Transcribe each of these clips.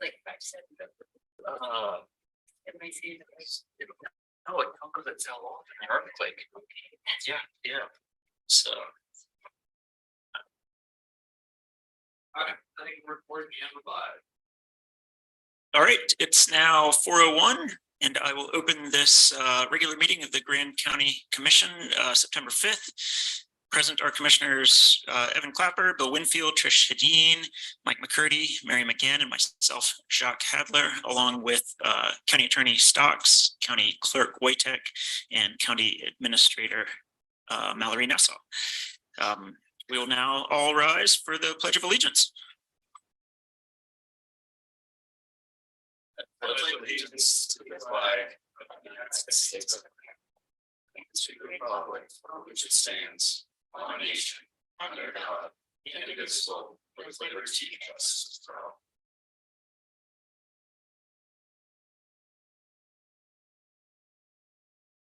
like 5-7. It might see Oh, it comes with how long an earthquake. Yeah. So I think we're recording the amplified. All right, it's now 4:01, and I will open this regular meeting of the Grand County Commission, September 5th. Present are Commissioners Evan Clapper, Bill Winfield, Trish Hedin, Mike McCurdy, Mary McGann, and myself, Jacques Hadler, along with County Attorney Stocks, County Clerk Wojtek, and County Administrator Mallory Nassau. We will now all rise for the Pledge of Allegiance. Pledge allegiance to the flag of the United States of America, to the republic for which it stands, one nation, under God, indivisible, with liberty and justice for all.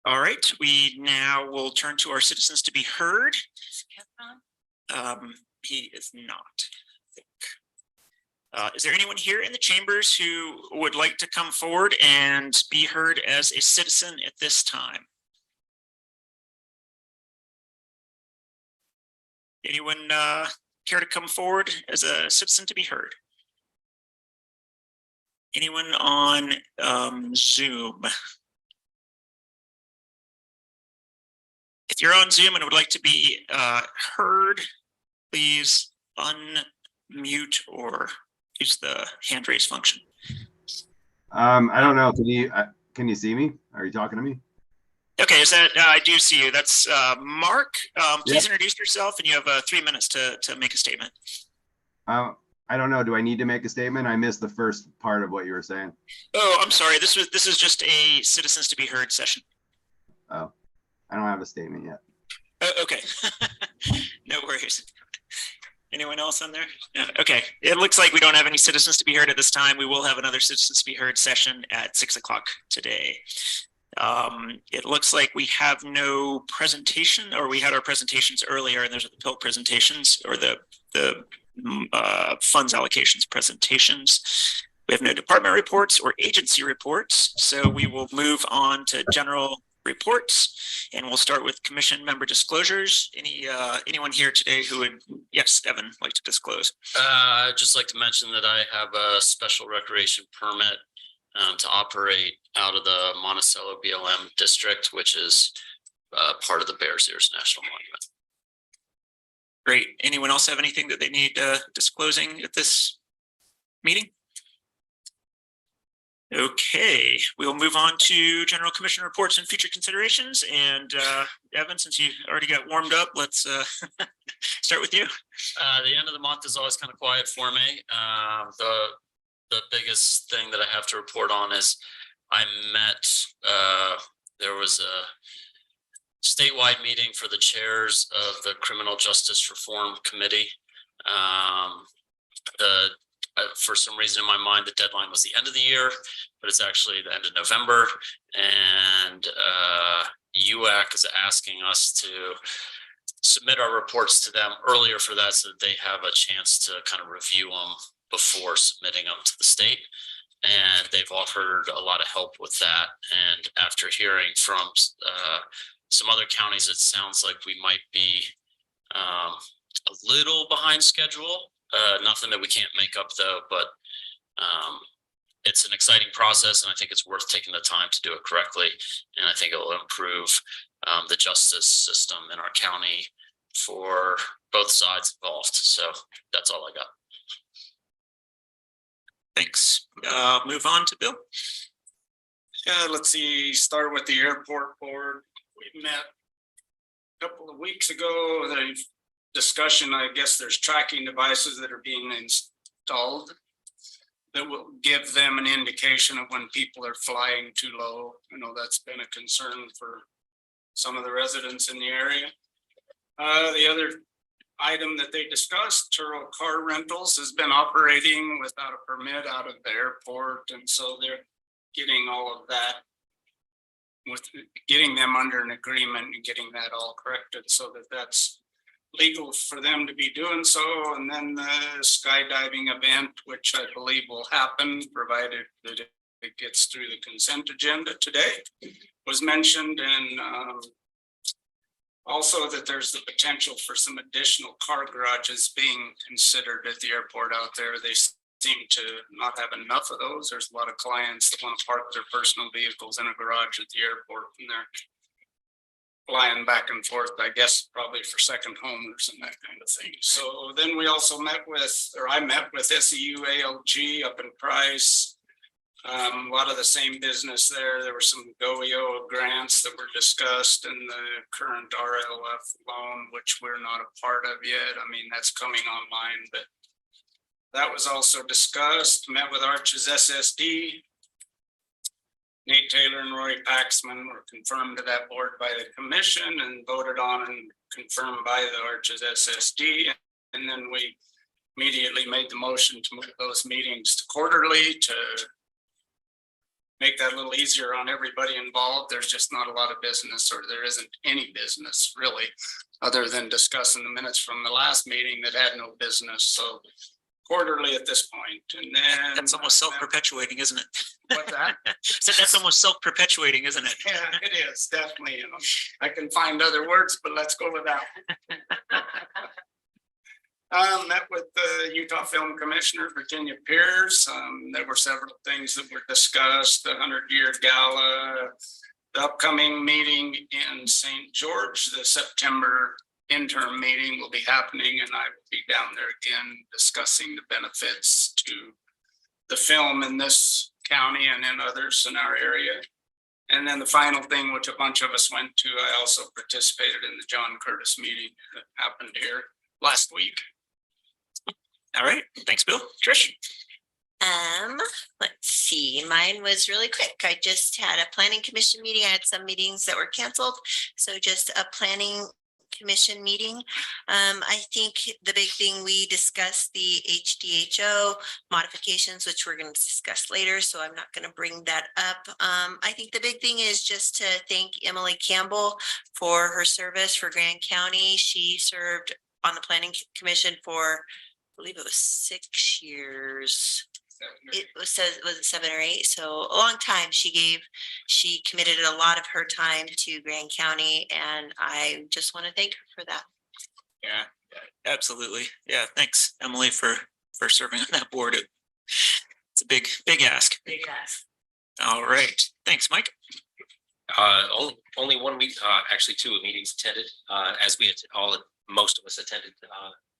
All right, we now will turn to our citizens to be heard. He is not, I think. Is there anyone here in the chambers who would like to come forward and be heard as a citizen at this time? Anyone care to come forward as a citizen to be heard? Anyone on Zoom? If you're on Zoom and would like to be heard, please unmute or use the hand raise function. I don't know. Can you see me? Are you talking to me? Okay, is that I do see you. That's Mark. Please introduce yourself, and you have 3 minutes to make a statement. I don't know. Do I need to make a statement? I missed the first part of what you were saying. Oh, I'm sorry. This is just a citizens to be heard session. Oh, I don't have a statement yet. Okay, no worries. Anyone else on there? No. Okay, it looks like we don't have any citizens to be heard at this time. We will have another citizens to be heard session at 6 o'clock today. It looks like we have no presentation, or we had our presentations earlier, and there's the PIL presentations or the funds allocations presentations. We have no department reports or agency reports, so we will move on to general reports, and we'll start with commission member disclosures. Anyone here today who would, yes, Evan, like to disclose? I'd just like to mention that I have a special recreation permit to operate out of the Monticello BLM district, which is part of the Bears Ears National Monument. Great. Anyone else have anything that they need disclosing at this meeting? Okay, we'll move on to general commission reports and future considerations. And Evan, since you already got warmed up, let's start with you. The end of the month is always kind of quiet for me. The biggest thing that I have to report on is I met, there was a statewide meeting for the chairs of the Criminal Justice Reform Committee. For some reason in my mind, the deadline was the end of the year, but it's actually the end of November. And UAC is asking us to submit our reports to them earlier for that, so that they have a chance to kind of review them before submitting them to the state. And they've offered a lot of help with that. And after hearing from some other counties, it sounds like we might be a little behind schedule. Nothing that we can't make up though, but it's an exciting process, and I think it's worth taking the time to do it correctly. And I think it will improve the justice system in our county for both sides involved. So that's all I got. Thanks. Move on to Bill. Let's see, start with the airport board. We met a couple of weeks ago. The discussion, I guess there's tracking devices that are being installed that will give them an indication of when people are flying too low. I know that's been a concern for some of the residents in the area. The other item that they discussed, Turo car rentals, has been operating without a permit out of the airport, and so they're getting all of that, with getting them under an agreement and getting that all corrected so that that's legal for them to be doing so. And then the skydiving event, which I believe will happen, provided that it gets through the consent agenda today, was mentioned. And also that there's the potential for some additional car garages being considered at the airport out there. They seem to not have enough of those. There's a lot of clients that want to park their personal vehicles in a garage at the airport, and they're flying back and forth, I guess, probably for second homes and that kind of thing. So then we also met with, or I met with SEU ALG up in Price. A lot of the same business there. There were some GOEO grants that were discussed in the current RLF loan, which we're not a part of yet. I mean, that's coming online, but that was also discussed. Met with Arches SSD. Nate Taylor and Rory Paxman were confirmed to that board by the commission and voted on and confirmed by the Arches SSD. And then we immediately made the motion to move those meetings to quarterly to make that a little easier on everybody involved. There's just not a lot of business, or there isn't any business really, other than discussing the minutes from the last meeting that had no business. So quarterly at this point. And then That's almost self-perpetuating, isn't it? what's that? So that's almost self-perpetuating, isn't it? Yeah, it is definitely, you know, I can find other words, but let's go with that. Met with the Utah Film Commissioner, Virginia Pierce. There were several things that were discussed, the 100-year gala, the upcoming meeting in St. George, the September interim meeting will be happening, and I will be down there again discussing the benefits to the film in this county and in others in our area. And then the final thing, which a bunch of us went to, I also participated in the John Curtis meeting that happened here last week. All right, thanks, Bill. Trish? Let's see, mine was really quick. I just had a planning commission meeting. I had some meetings that were canceled. So just a planning commission meeting. I think the big thing, we discussed the HDHO modifications, which we're going to discuss later. So I'm not going to bring that up. I think the big thing is just to thank Emily Campbell for her service for Grand County. She served on the planning commission for, I believe it was 6 years. It was it 7 or 8? So a long time. She committed a lot of her time to Grand County, and I just want to thank her for that. Yeah, absolutely. Yeah, thanks, Emily, for serving on that board. It's a big ask. Big ask. All right, thanks, Mike. Only one week, actually 2 meetings attended, as we had most of us attended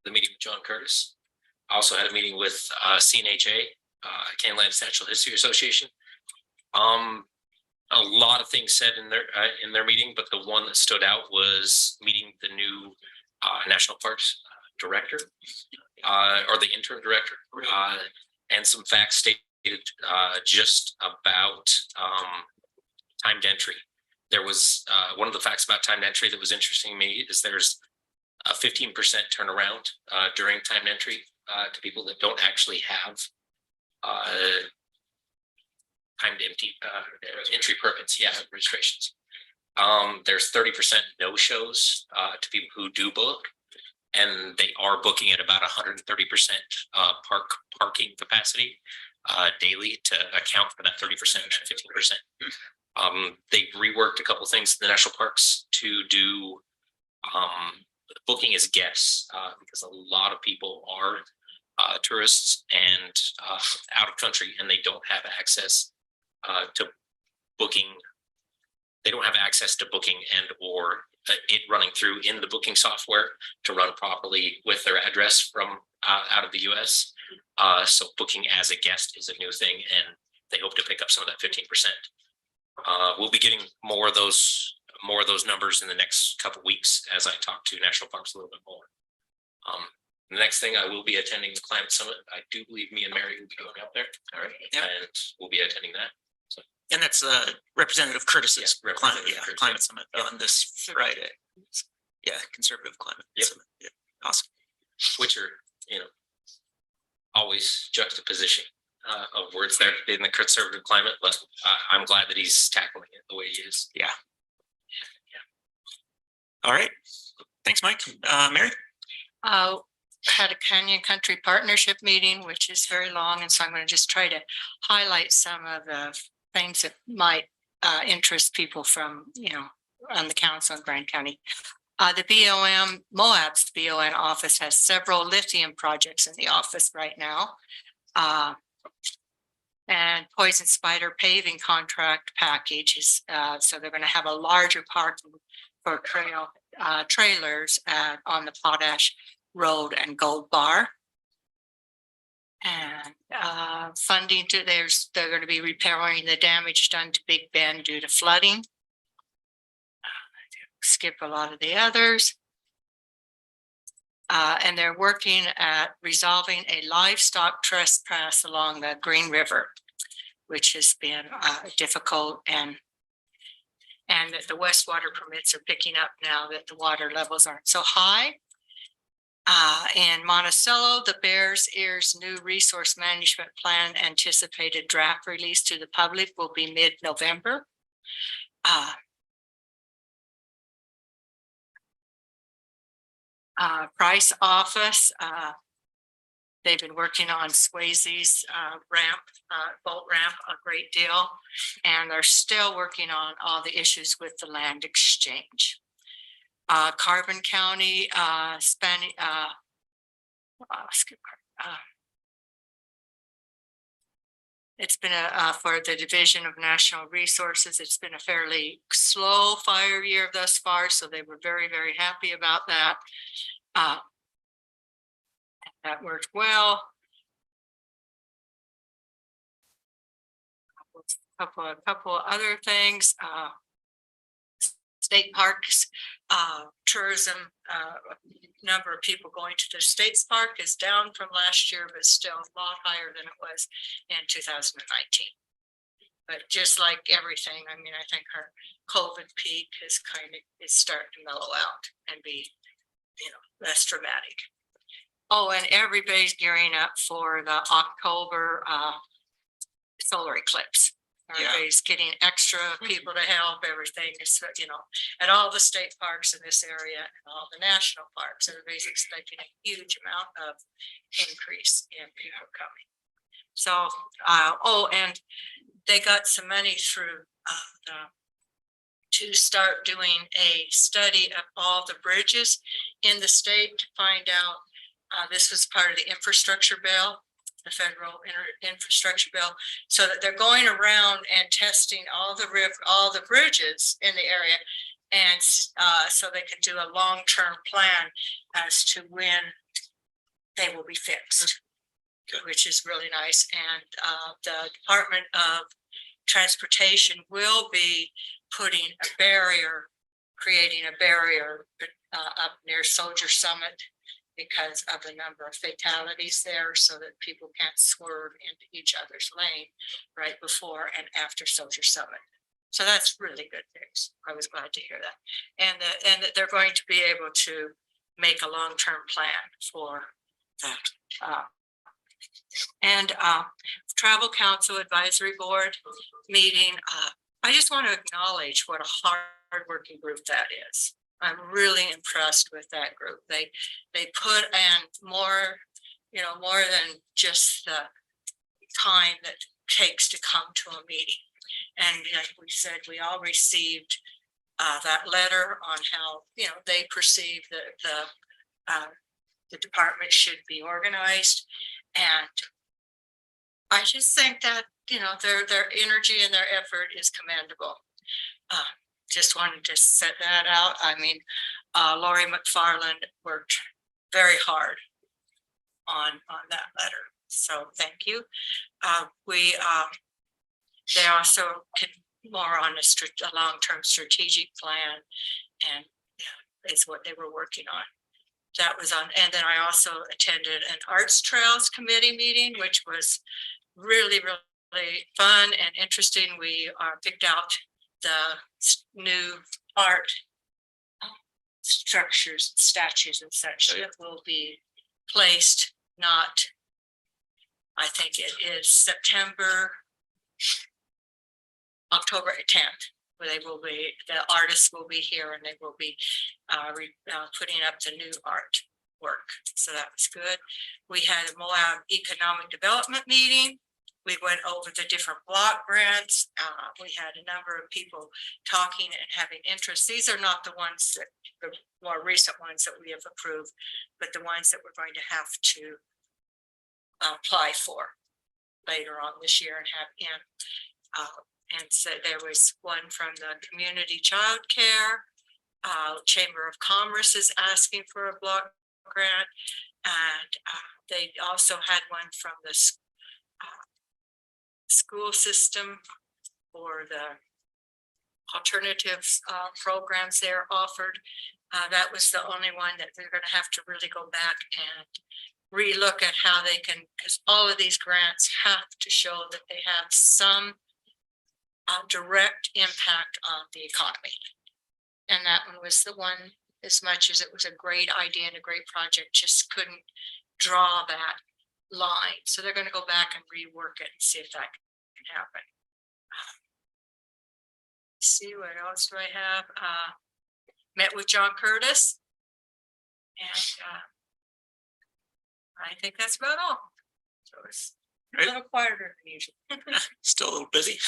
the meeting with John Curtis. I also had a meeting with CNHA, Canada's Natural History Association. A lot of things said in their meeting, but the one that stood out was meeting the new National Parks director, or the interim director, and some facts stated just about timed entry. There was one of the facts about timed entry that was interesting to me is there's a 15% turnaround during timed entry to people that don't actually have timed entry permits, registrations. There's 30% no-shows to people who do book, and they are booking at about 130% parking capacity daily to account for that 30% and 15%. They reworked a couple of things in the national parks to do booking as guests, because a lot of people are tourists and out of country, and they don't have access to booking. They don't have access to booking and or it running through in the booking software to run properly with their address from out of the US. So booking as a guest is a new thing, and they hope to pick up some of that 15%. We'll be getting more of those numbers in the next couple of weeks as I talk to National Parks a little bit more. The next thing, I will be attending the Climate Summit. I do believe me and Mary will be going out there. All right. Yep. And we'll be attending that. So. And that's Representative Curtis's Curtis, climate summit on this Friday. Yeah, conservative climate summit. Yeah, awesome. Which are, always juxtaposition of words there in the conservative climate, but I'm glad that he's tackling it the way he is. Yeah. All right. Thanks, Mike. Mary? Had a Canyon Country Partnership meeting, which is very long, and so I'm going to just try to highlight some of the things that might interest people from, on the council in Grand County. The BOM, Moab's BOM office has several lithium projects in the office right now. And Poison Spider paving contract package is, so they're going to have a larger parking for trailers on the Potash Road and Gold Bar. And funding they're going to be repairing the damage done to Big Bend due to flooding. Skip a lot of the others. And they're working at resolving a livestock trespass along the Green River, which has been difficult, and that the wastewater permits are picking up now that the water levels aren't so high. In Monticello, the Bears Ears new resource management plan anticipated draft release to the public will be mid-November. Price office, they've been working on Swayze's boat ramp a great deal, and they're still working on all the issues with the land exchange. Carbon County, it's been for the Division of National Resources, it's been a fairly slow fire year thus far, so they were very, very happy about that. That worked well. A couple of other things. State parks, tourism, number of people going to the state's park is down from last year, but still a lot higher than it was in 2019. But just like everything, I mean, I think our COVID peak is starting to mellow out and be, less dramatic. Oh, and everybody's gearing up for the October solar eclipse. Everybody's getting extra people to help. Everything is, at all the state parks in this area and all the national parks, everybody's expecting a huge amount of increase in people coming. So, and they got some money through to start doing a study of all the bridges in the state to find out. This was part of the infrastructure bill, the federal infrastructure bill, so that they're going around and testing all the bridges in the area, and so they can do a long-term plan as to when they will be fixed, which is really nice. And the Department of Transportation will be putting a barrier, creating a barrier up near Soldier Summit, because of the number of fatalities there, so that people can't swerve into each other's lane right before and after Soldier Summit. So that's really good news. I was glad to hear that. And that they're going to be able to make a long-term plan for that. Travel Council Advisory Board meeting. I just want to acknowledge what a hard-working group that is. I'm really impressed with that group. They put in more, more than just the time that it takes to come to a meeting. And like we said, we all received that letter on how, they perceive that the department should be organized. And I just think that, their energy and their effort is commendable. Just wanted to set that out. I mean, Lori McFarland worked very hard on that letter. So thank you. They also can more on a long-term strategic plan, and is what they were working on. That was on, and then I also attended an Arts Trails Committee meeting, which was really, really fun and interesting. We picked out the new art structures, statues and such that will be placed, I think it is October 10th where the artists will be here and they will be putting up the new artwork. So that was good. We had a Moab Economic Development meeting. We went over the different block grants. We had a number of people talking and having interest. These are not the ones that, the more recent ones that we have approved, but the ones that we're going to have to apply for later on this year and have in. And so there was one from the Community Child Care. Chamber of Commerce is asking for a block grant. And they also had one from the school system for the alternatives programs they're offered. That was the only one that they're going to have to really go back and relook at how they can, because all of these grants have to show that they have some direct impact on the economy. And that one was the one, as much as it was a great idea and a great project, just couldn't draw that line. So they're going to go back and rework it and see if that can happen. See what else do I have? Met with John Curtis. And I think that's about all. So it's a little quieter than usual. Still a little busy.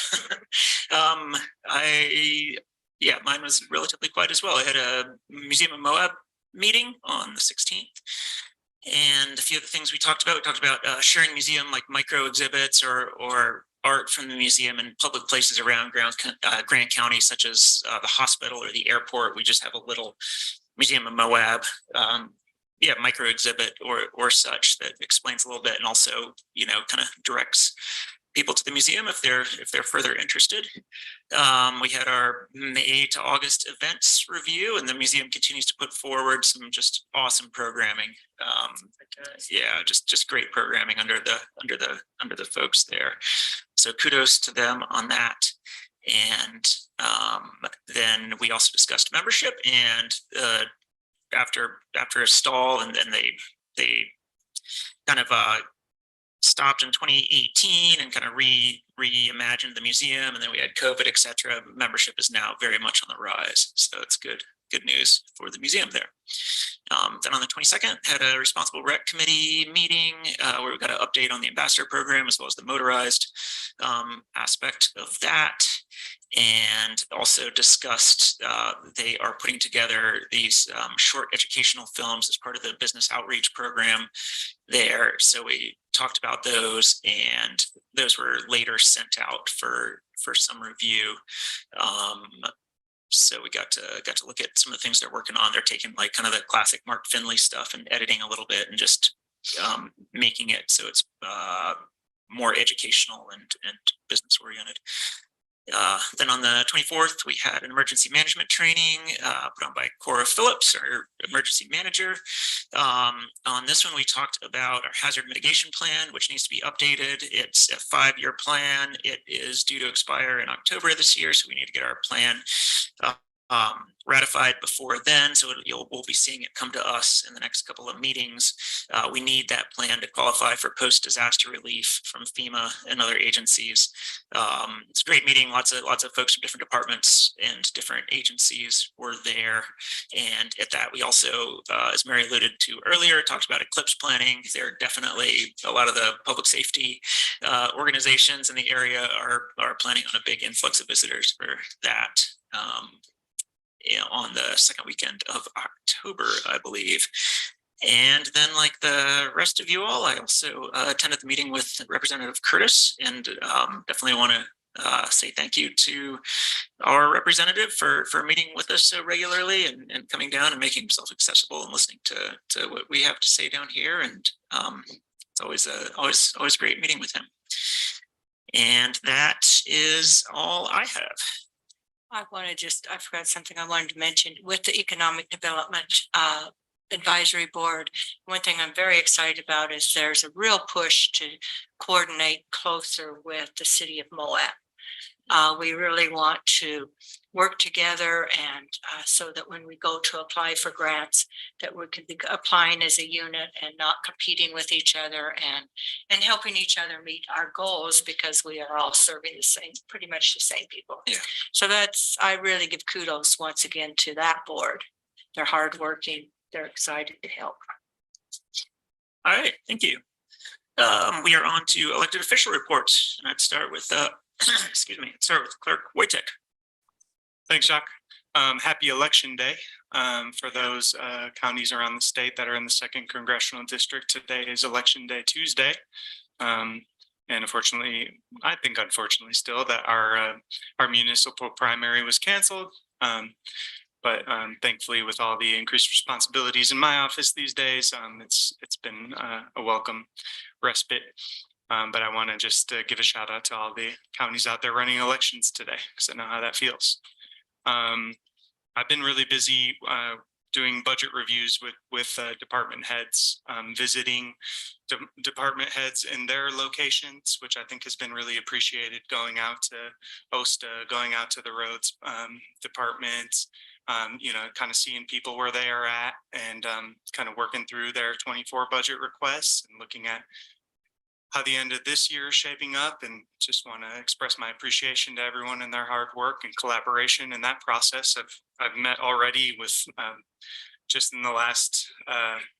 Mine was relatively quiet as well. I had a Museum of Moab meeting on the 16th. And a few of the things we talked about sharing museum like micro exhibits or art from the museum in public places around Grant County, such as the hospital or the airport. We just have a little Museum of Moab micro exhibit or such that explains a little bit and also, kind of directs people to the museum if they're further interested. We had our May to August events review, and the museum continues to put forward some just awesome programming. Just great programming under the folks there. So kudos to them on that. And then we also discussed membership, and after a stall, and then they kind of stopped in 2018 and kind of reimagined the museum, and then we had COVID, etc. Membership is now very much on the rise, so it's good news for the museum there. Then on the 22nd, had a responsible rec committee meeting where we got an update on the ambassador program as well as the motorized aspect of that, and also discussed they are putting together these short educational films as part of the business outreach program there. So we talked about those, and those were later sent out for some review. So we got to look at some of the things they're working on. They're taking like kind of the classic Mark Finley stuff and editing a little bit and just making it so it's more educational and business oriented. Then on the 24th, we had an emergency management training put on by Cora Phillips, our emergency manager. On this one, we talked about our hazard mitigation plan, which needs to be updated. It's a 5-year plan. It is due to expire in October of this year, so we need to get our plan ratified before then. So we'll be seeing it come to us in the next couple of meetings. We need that plan to qualify for post-disaster relief from FEMA and other agencies. It's a great meeting. Lots of folks from different departments and different agencies were there. And at that, we also, as Mary alluded to earlier, talked about eclipse planning. There are definitely a lot of the public safety organizations in the area are planning on a big influx of visitors for that. On the second weekend of October, I believe. And then, like the rest of you all, I also attended the meeting with Representative Curtis, and definitely want to say thank you to our representative for meeting with us so regularly and coming down and making himself accessible and listening to what we have to say down here. And it's always great meeting with him. And that is all I have. I forgot something I wanted to mention with the Economic Development Advisory Board. One thing I'm very excited about is there's a real push to coordinate closer with the city of Moab. We really want to work together and so that when we go to apply for grants, that we can be applying as a unit and not competing with each other and helping each other meet our goals because we are all serving the same, pretty much the same people. Yeah. So I really give kudos once again to that board. They're hardworking. They're excited to help. All right, thank you. We are on to elected official reports, and I'd start with excuse me, start with Clerk Wojtek. Thanks, Jacques. Happy Election Day for those counties around the state that are in the 2nd Congressional District. Today is Election Day Tuesday. And unfortunately, I think unfortunately still that our municipal primary was canceled. But thankfully, with all the increased responsibilities in my office these days, it's been a welcome respite. But I want to just give a shout out to all the counties out there running elections today, because I know how that feels. I've been really busy doing budget reviews with department heads, visiting department heads in their locations, which I think has been really appreciated. Going out to OSTA, going out to the roads departments, kind of seeing people where they are at, and kind of working through their 24 budget requests and looking at how the end of this year is shaping up, and just want to express my appreciation to everyone and their hard work and collaboration in that process. I've met already with just in the last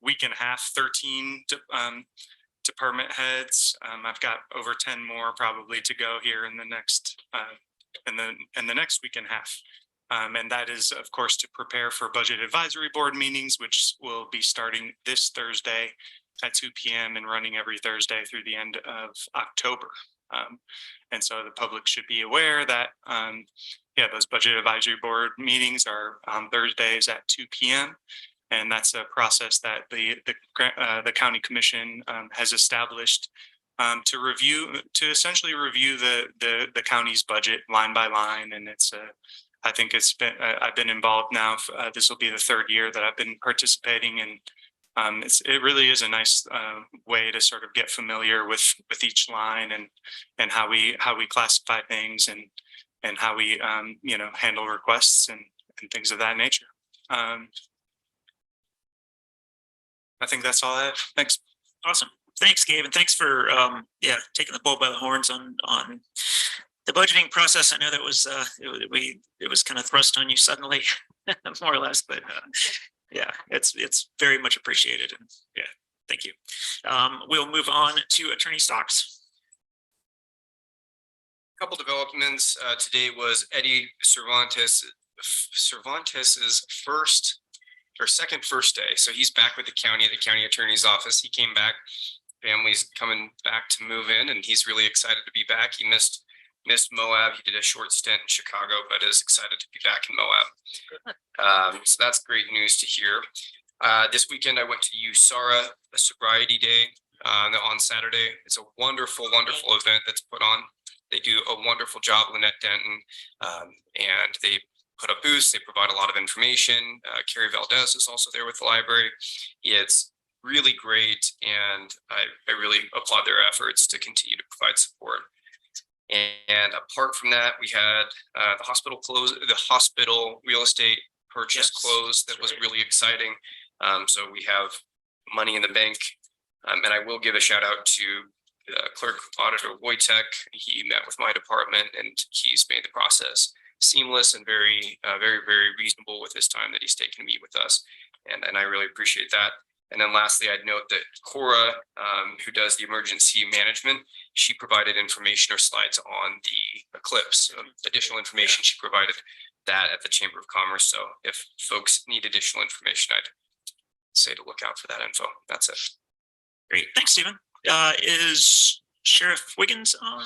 week and a half, 13 department heads. I've got over 10 more probably to go here in the next in the next week and a half. And that is, of course, to prepare for budget advisory board meetings, which will be starting this Thursday at 2 p.m. and running every Thursday through the end of October. And so the public should be aware that, those budget advisory board meetings are on Thursdays at 2 p.m. And that's a process that the county commission has established to essentially review the county's budget line by line. And I think I've been involved now. This will be the 3rd year that I've been participating, and it really is a nice way to sort of get familiar with each line and how we classify things and how we handle requests and things of that nature. I think that's all I have. Thanks. Awesome. Thanks, Gabe, and thanks for taking the bull by the horns on the budgeting process. I know that was it was kind of thrust on you suddenly, more or less, but it's very much appreciated, and thank you. We'll move on to Attorney Stocks. Couple developments today was Eddie Cervantes's second first day. So he's back with the county at the county attorney's office. He came back, family's coming back to move in, and he's really excited to be back. He missed Moab. He did a short stint in Chicago, but is excited to be back in Moab. So that's great news to hear. This weekend, I went to USARA, a sobriety day on Saturday. It's a wonderful, wonderful event that's put on. They do a wonderful job, Lynette Denton, and they put up booths. They provide a lot of information. Carrie Valdez is also there with the library. It's really great, and I really applaud their efforts to continue to provide support. And apart from that, we had the hospital real estate purchase closed. That was really exciting. So we have money in the bank. And I will give a shout out to Clerk Auditor Wojtek. He met with my department, and he's made the process seamless and very, very reasonable with his time that he's taken to meet with us. And I really appreciate that. And then lastly, I'd note that Cora, who does the emergency management, she provided information or slides on the eclipse. Additional information, she provided that at the Chamber of Commerce. So if folks need additional information, I'd say to look out for that info. That's it. Great. Thanks, Stephen. Is Sheriff Wiggins on?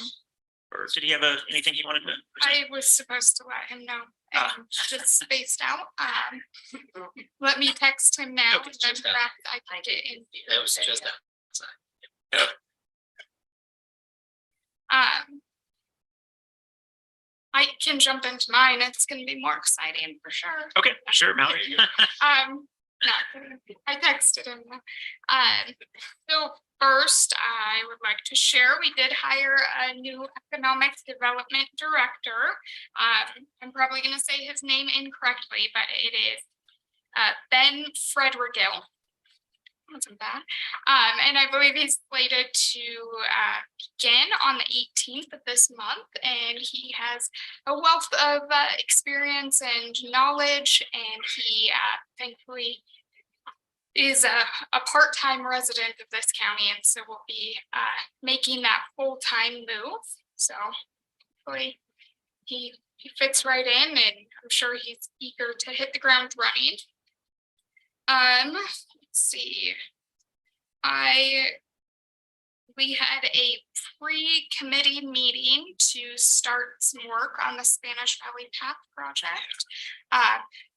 Or did he have anything he wanted to? I was supposed to let him know and just spaced out. Let me text him now. Okay, And then I can get in. That was just I can jump into mine. It's going to be more exciting for sure. Okay, sure, Mallory. Not kidding. I texted him. So first, I would like to share, we did hire a new economic development director. I'm probably gonna say his name incorrectly, but it is Ben Frederigill. Wasn't bad. And I believe he's slated to begin on the 18th of this month, and he has a wealth of experience and knowledge, and he thankfully is a part-time resident of this county, and so will be making that full-time move. So hopefully he fits right in, and I'm sure he's eager to hit the ground running. Let's see. We had a pre-committee meeting to start some work on the Spanish Valley Path project.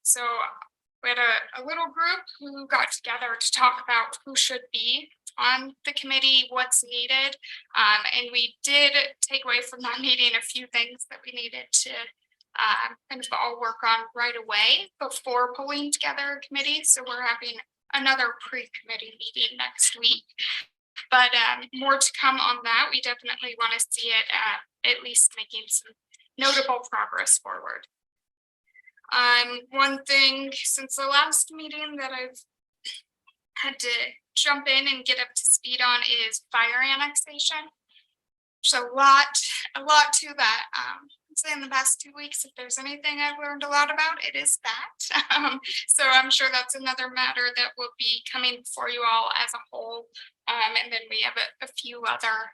So we had a little group who got together to talk about who should be on the committee, what's needed. And we did take away from that meeting a few things that we needed to kind of all work on right away before pulling together a committee. So we're having another pre-committee meeting next week. But more to come on that. We definitely want to see it at least making some notable progress forward. One thing since the last meeting that I've had to jump in and get up to speed on is fire annexation. There's a lot to that. I'd say in the past 2 weeks, if there's anything I've learned a lot about, it is that. So I'm sure that's another matter that will be coming for you all as a whole. And then we have a few other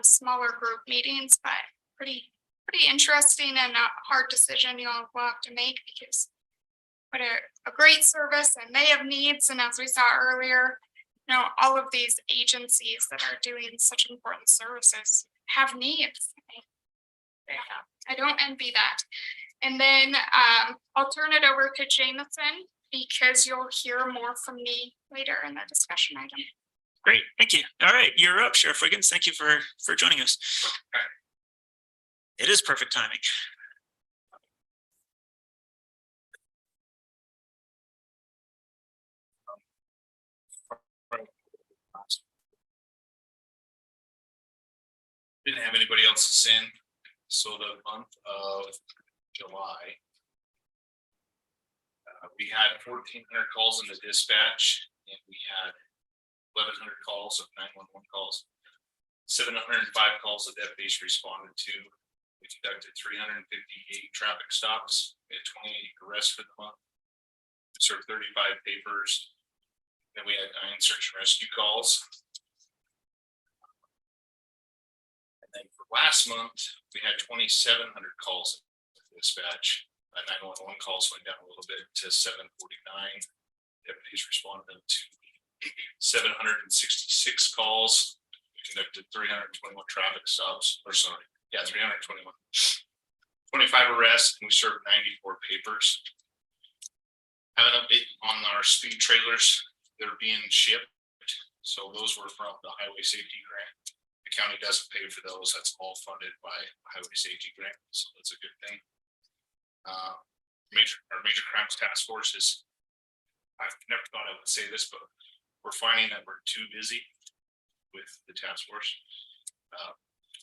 smaller group meetings, but pretty interesting and a hard decision you all will have to make, because what a great service, and they have needs. And as we saw earlier, you know, all of these agencies that are doing such important services have needs. I don't envy that. And then I'll turn it over to Jameson, because you'll hear more from me later in the discussion item. Great, thank you. All right, you're up, Sheriff Wiggins. Thank you for joining us. It is perfect timing. Didn't have anybody else in, so the month of July, we had 1,400 calls in the dispatch, and we had 1,100 calls of 911 calls. 705 calls that deputies responded to. We conducted 358 traffic stops. We had 28 arrests for the month. We served 35 papers. Then we had 9 search and rescue calls. And for last month, we had 2,700 calls in dispatch. 911 calls went down a little bit to 749. Deputies responded to 766 calls. We conducted 321 traffic stops, 321. 25 arrests, and we served 94 papers. Have an update on our speed trailers. They're being shipped. So those were from the highway safety grant. The county doesn't pay for those. That's all funded by highway safety grant. So that's a good thing. Our major crimes task force is, I've never thought I would say this, but we're finding that we're too busy with the task force.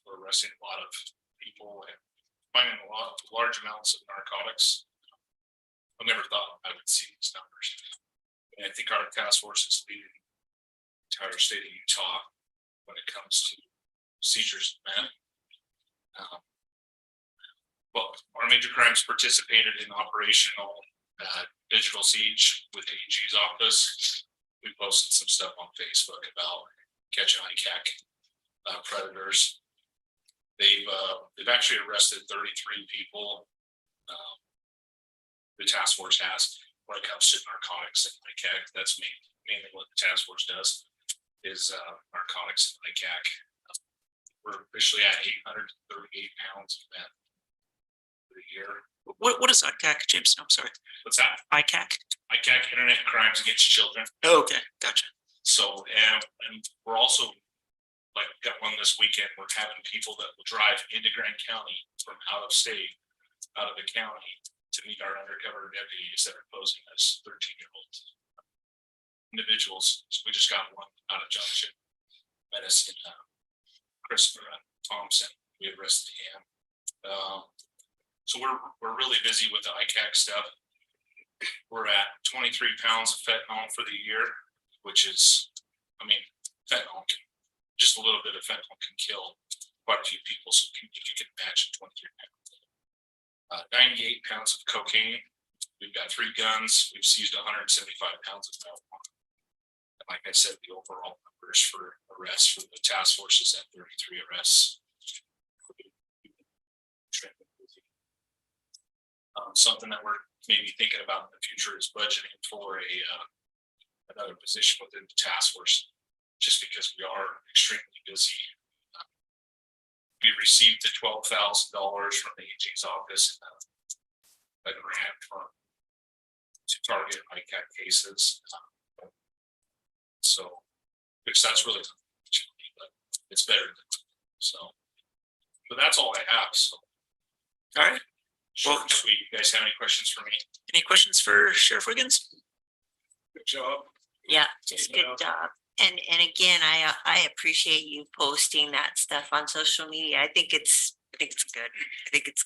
We're arresting a lot of people and finding large amounts of narcotics. I never thought I would see these numbers. And I think our task force is leading the entire state of Utah when it comes to seizures of men. Well, our major crimes participated in operational digital siege with the AG's office. We posted some stuff on Facebook about catching ICAC predators. They've actually arrested 33 people. The task force has when it comes to narcotics and ICAC. That's mainly what the task force does is narcotics and ICAC. We're officially at 838 pounds of meth for the year. What is ICAC, James? I'm sorry. What's that? ICAC? ICAC, Internet Crimes Against Children. Oh, okay, gotcha. So, and we're also, like, got one this weekend. We're having people that will drive into Grand County from out of state, out of the county, to meet our undercover deputies that are posing as 13-year-olds. individuals. So we just got one out of Junction. Medicine, Christopher Thompson, we arrested him. So we're really busy with the ICAC stuff. We're at 23 pounds of fentanyl for the year, which is, I mean, fentanyl can, just a little bit of fentanyl can kill quite a few people. So you can imagine 23 pounds. 98 pounds of cocaine. We've got 3 guns. We've seized 175 pounds of marijuana. And like I said, the overall numbers for arrests for the task force is at 33 arrests. Something that we're maybe thinking about in the future is budgeting for another position within the task force, just because we are extremely busy. We received the $12,000 from the AG's office and a grant to target ICAC cases. So, which that's really, but it's better than so. But that's all I have. So, All right. well, sweet. You guys have any questions for me? Any questions for Sheriff Wiggins? Good job. Yeah, just good job. And again, I appreciate you posting that stuff on social media. I think it's good. I think it's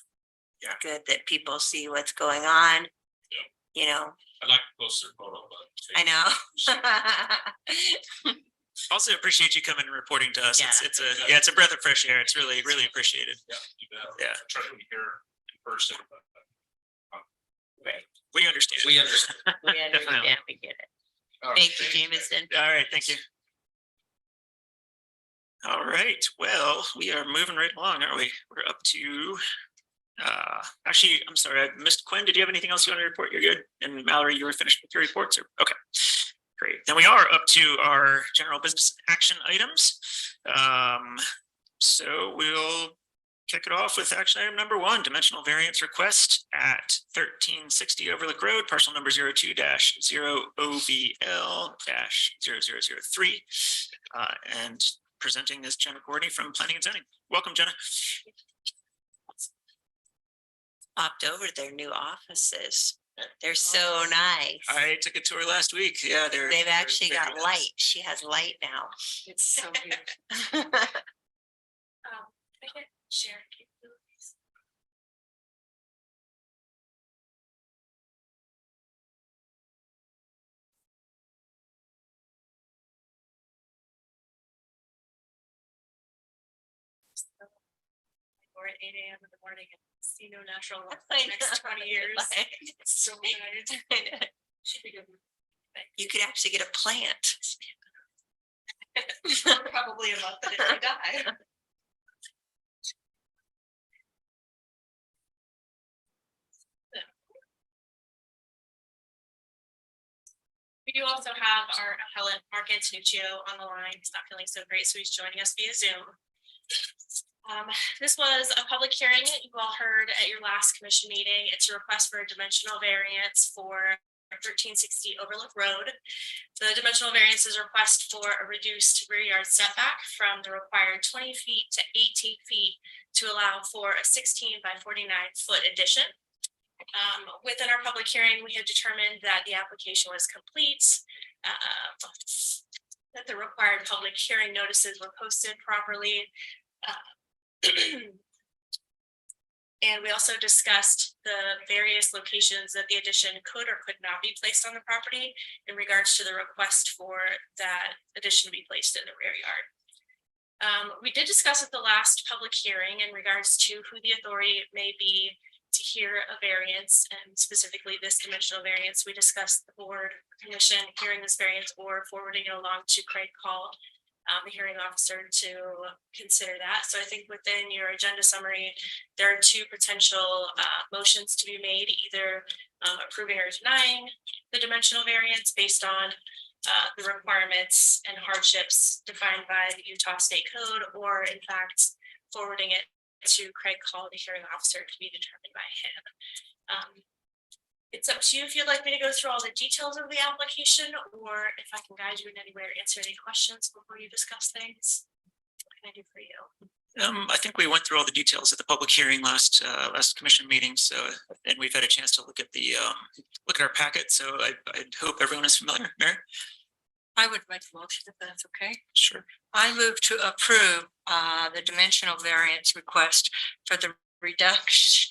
good that people see what's going on. Yeah. You know, I'd like to post their photo, but I know. Also appreciate you coming and reporting to us. Yeah. It's a breath of fresh air. It's really appreciated. yeah, you bet. Yeah. I try to be here in person, but We understand. We understand. We understand, we get it. all right, Thank you, Jameson. All right, thank you. All right, well, we are moving right along, aren't we? We're up to, actually, I'm sorry, I missed Quinn. Did you have anything else you want to report? You're good. And Mallory, you were finished with your reports? Or okay, great. Then we are up to our general business action items. So we'll kick it off with action item number 1, dimensional variance request at 1360 Overlook Road, parcel number 02-0OVL-0003. And presenting is Jenna Courtney from Planning and Zoning. Welcome, Jenna. Popped over their new offices. They're so nice. I took a tour last week. Yeah, They've actually they're got very nice. light. She has light now. It's so beautiful. I can share capabilities. Or at 8 a.m. in the morning and see no natural light for the next 20 years. So good. You could actually get a plant. Probably a month if I die. We do also have our appellant, Mark Antonuccio, on the line. He's not feeling so great, so he's joining us via Zoom. This was a public hearing that you all heard at your last commission meeting. It's a request for a dimensional variance for 1360 Overlook Road. The dimensional variance is a request for a reduced rear yard setback from the required 20 feet to 18 feet to allow for a 16 by 49 foot addition. Within our public hearing, we have determined that the application was complete, that the required public hearing notices were posted properly. And we also discussed the various locations that the addition could or could not be placed on the property in regards to the request for that addition to be placed in the rear yard. We did discuss at the last public hearing in regards to who the authority may be to hear a variance, and specifically this dimensional variance. We discussed the board commission hearing this variance or forwarding it along to Craig Call, the hearing officer, to consider that. So I think within your agenda summary, there are 2 potential motions to be made, either approving or denying the dimensional variance based on the requirements and hardships defined by the Utah State Code, or in fact, forwarding it to Craig Call, the hearing officer, to be determined by him. It's up to you if you'd like me to go through all the details of the application, or if I can guide you in any way or answer any questions before you discuss things. What can I do for you? I think we went through all the details at the public hearing last commission meeting. So, and we've had a chance to look at the look at our packet. So I hope everyone is familiar. Mary? I would make a motion if that's okay. Sure. I move to approve the dimensional variance request for the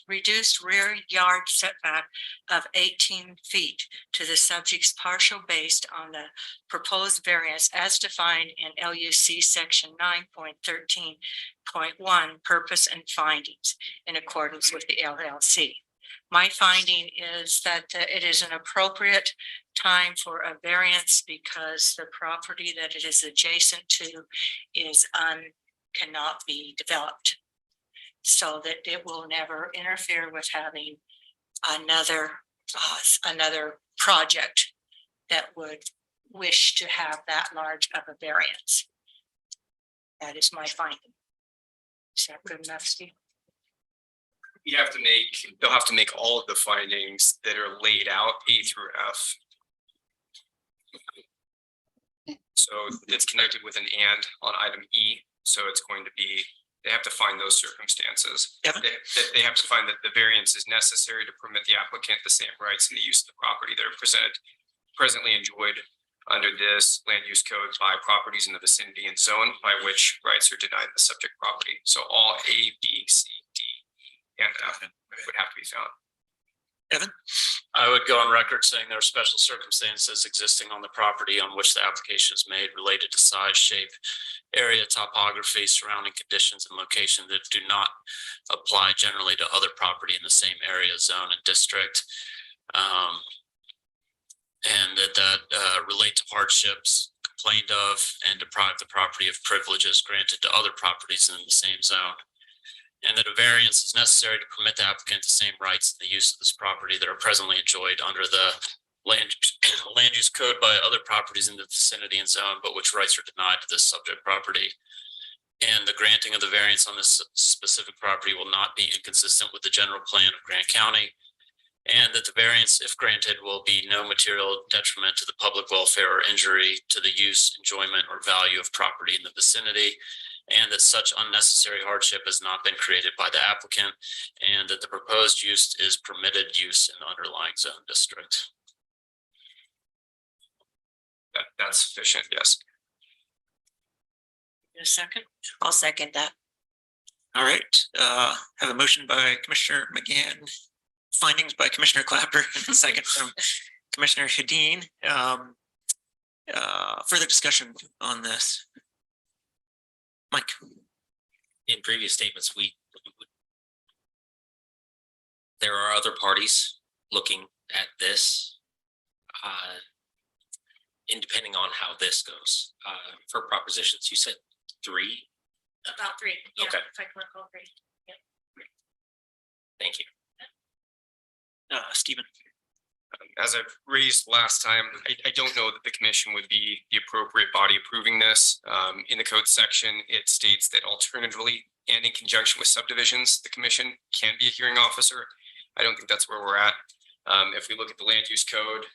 reduced rear yard setback of 18 feet to the subject's partial based on the proposed variance as defined in LUC section 9.13.1 purpose and findings in accordance with the LLC. My finding is that it is an appropriate time for a variance because the property that it is adjacent to is cannot be developed. So that it will never interfere with having another project that would wish to have that large of a variance. That is my finding. Is that good enough, Steve? They'll have to make all of the findings that are laid out A through F. So it's connected with an and on item E. So it's going to be, they have to find those circumstances. Evan? They have to find that the variance is necessary to permit the applicant the same rights in the use of the property that are presently enjoyed under this land use code by properties in the vicinity and zone by which rights are denied the subject property. So all A, B, C, D, and F would have to be found. Evan? I would go on record saying there are special circumstances existing on the property on which the application is made related to size, shape, area, topography, surrounding conditions, and location that do not apply generally to other property in the same area, zone, and district. And that relate to hardships complained of and deprive the property of privileges granted to other properties in the same zone. And that a variance is necessary to permit the applicant the same rights in the use of this property that are presently enjoyed under the land use code by other properties in the vicinity and zone, but which rights are denied to this subject property. And the granting of the variance on this specific property will not be inconsistent with the general plan of Grant County. And that the variance, if granted, will be no material detriment to the public welfare or injury to the use, enjoyment, or value of property in the vicinity. And that such unnecessary hardship has not been created by the applicant, and that the proposed use is permitted use in the underlying zone district. That's sufficient, yes. In a second. I'll second that. All right, have a motion by Commissioner McGann, findings by Commissioner Clapper, and a second from Commissioner Hedin. Further discussion on this? Mike. In previous statements, there are other parties looking at this, and depending on how this goes, for propositions, you said 3. About 3. Yeah, Okay. if I click all 3. Yep. Thank you. Stephen. As I've raised last time, I don't know that the commission would be the appropriate body approving this. In the code section, it states that alternatively and in conjunction with subdivisions, the commission can be a hearing officer. I don't think that's where we're at. If we look at the land use code,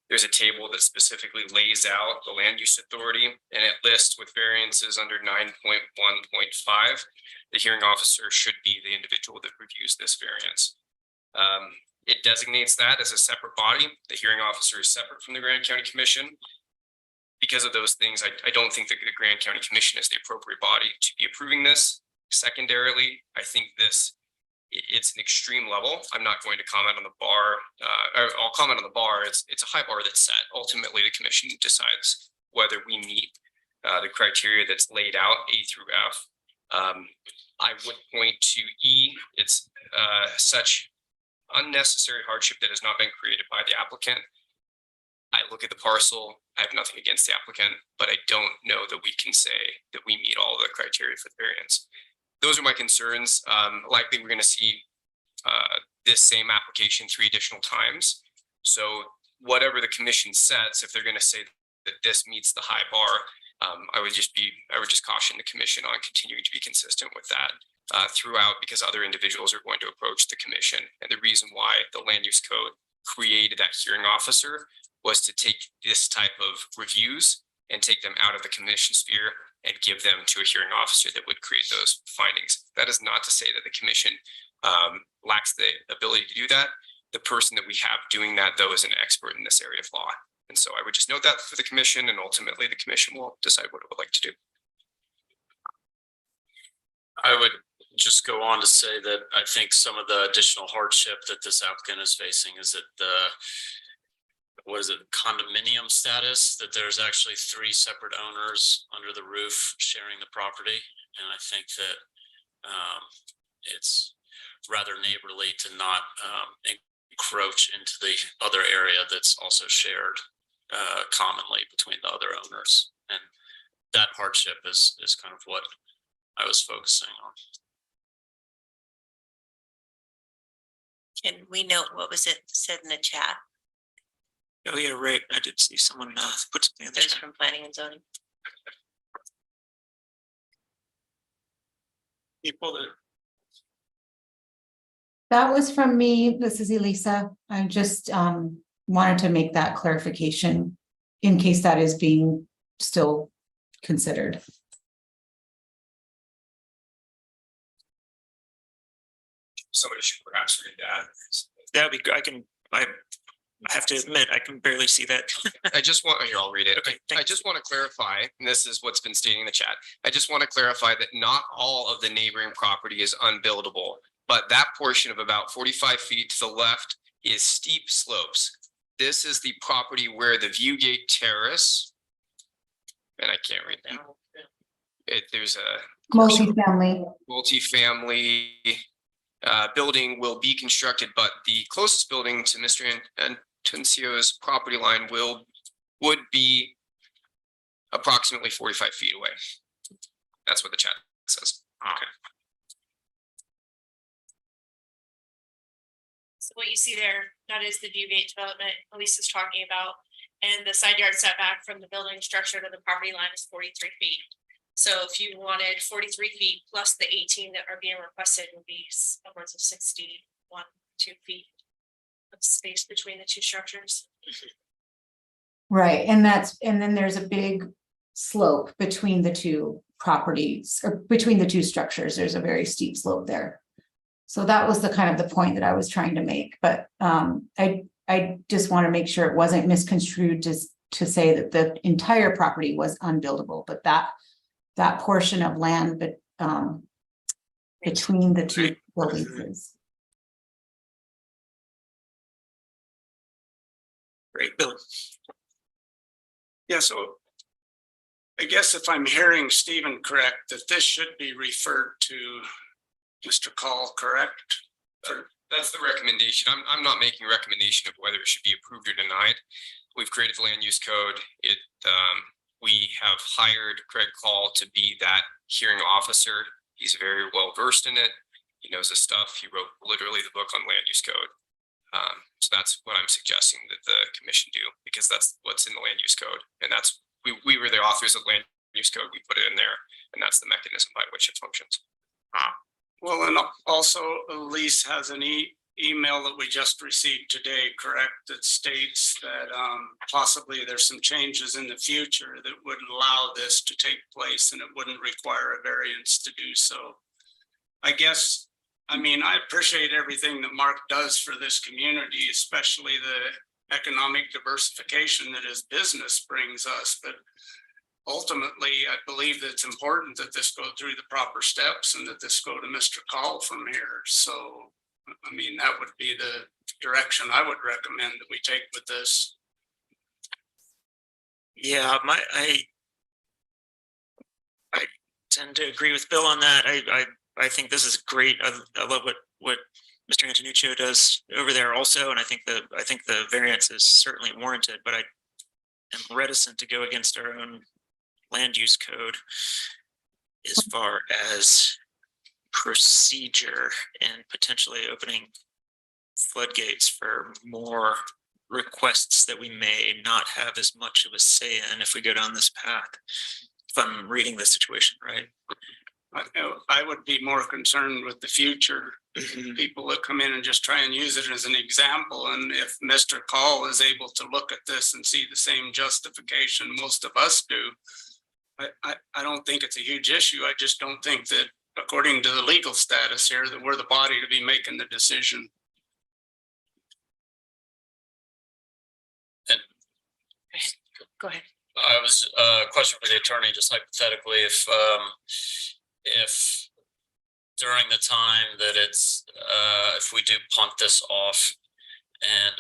there's a table that specifically lays out the land use authority, and it lists with variances under 9.1.5. The hearing officer should be the individual that reviews this variance. It designates that as a separate body. The hearing officer is separate from the Grand County Commission. Because of those things, I don't think that the Grand County Commission is the appropriate body to be approving this. Secondarily, I think it's an extreme level. I'm not going to comment on the bar. I'll comment on the bar. It's a high bar that's set. Ultimately, the commission decides whether we meet the criteria that's laid out A through F. I would point to E. It's such unnecessary hardship that has not been created by the applicant. I look at the parcel. I have nothing against the applicant, but I don't know that we can say that we meet all the criteria for the variance. Those are my concerns. Likely we're going to see this same application 3 additional times. So whatever the commission sets, if they're going to say that this meets the high bar, I would just caution the commission on continuing to be consistent with that throughout, because other individuals are going to approach the commission. And the reason why the land use code created that hearing officer was to take this type of reviews and take them out of the commission sphere and give them to a hearing officer that would create those findings. That is not to say that the commission lacks the ability to do that. The person that we have doing that, though, is an expert in this area of law. And so I would just note that for the commission, and ultimately the commission will decide what it would like to do. I would just go on to say that I think some of the additional hardship that this applicant is facing is that what is it, condominium status, that there's actually 3 separate owners under the roof sharing the property. And I think that it's rather neighborly to not encroach into the other area that's also shared commonly between the other owners. And that hardship is kind of what I was focusing on. Can we note what was it said in the chat? Oh, yeah, right. I did see someone put something in the Those chat. from planning and zoning. People that That was from me. This is Elisa. I just wanted to make that clarification in case that is being still considered. Somebody should perhaps read that. that'd be good. I have to admit, I can barely see that. I just want, here, I'll read it. Okay, I just want to clarify, and this is what's been stating in the chat. I just want to clarify that not all of the neighboring property is unbuildable, but that portion of about 45 feet to the left is steep slopes. This is the property where the Viewgate Terrace, and I can't read that. There's a Multi-family. multifamily building will be constructed, but the closest building to Mr. Antuncio's property line would be approximately 45 feet away. That's what the chat says. Okay. So what you see there, that is the Viewgate development Elisa's talking about. And the side yard setback from the building structure to the property line is 43 feet. So if you wanted 43 feet plus the 18 that are being requested, would be upwards of 61-2 feet of space between the two structures. Right, and then there's a big slope between the two properties, or between the two structures. There's a very steep slope there. So that was the kind of the point that I was trying to make, but I just want to make sure it wasn't misconstrued to say that the entire property was unbuildable, but that portion of land between the two buildings is. Great, Bill. Yeah, so I guess if I'm hearing Stephen correct, that this should be referred to Mr. Call, correct? That's the recommendation. I'm not making a recommendation of whether it should be approved or denied. We've created the land use code. We have hired Craig Call to be that hearing officer. He's very well versed in it. He knows his stuff. He wrote literally the book on land use code. So that's what I'm suggesting that the commission do, because that's what's in the land use code. And that's, we were the authors of land use code. We put it in there, and that's the mechanism by which it functions. Well, and also Elise has an email that we just received today, correct, that states that possibly there's some changes in the future that would allow this to take place and it wouldn't require a variance to do so. I guess, I mean, I appreciate everything that Mark does for this community, especially the economic diversification that his business brings us, but ultimately, I believe that it's important that this go through the proper steps and that this go to Mr. Call from here. So, I mean, that would be the direction I would recommend that we take with this. Yeah, I tend to agree with Bill on that. I think this is great. I love what Mr. Antonuccio does over there also, and I think the variance is certainly warranted, but I am reticent to go against our own land use code as far as procedure and potentially opening floodgates for more requests that we may not have as much of a say in if we go down this path. If I'm reading the situation right. I would be more concerned with the future people that come in and just try and use it as an example. And if Mr. Call is able to look at this and see the same justification most of us do, I don't think it's a huge issue. I just don't think that according to the legal status here, that we're the body to be making the decision. Go ahead. I was, question for the attorney, just hypothetically, if during the time that it's, if we do punt this off and,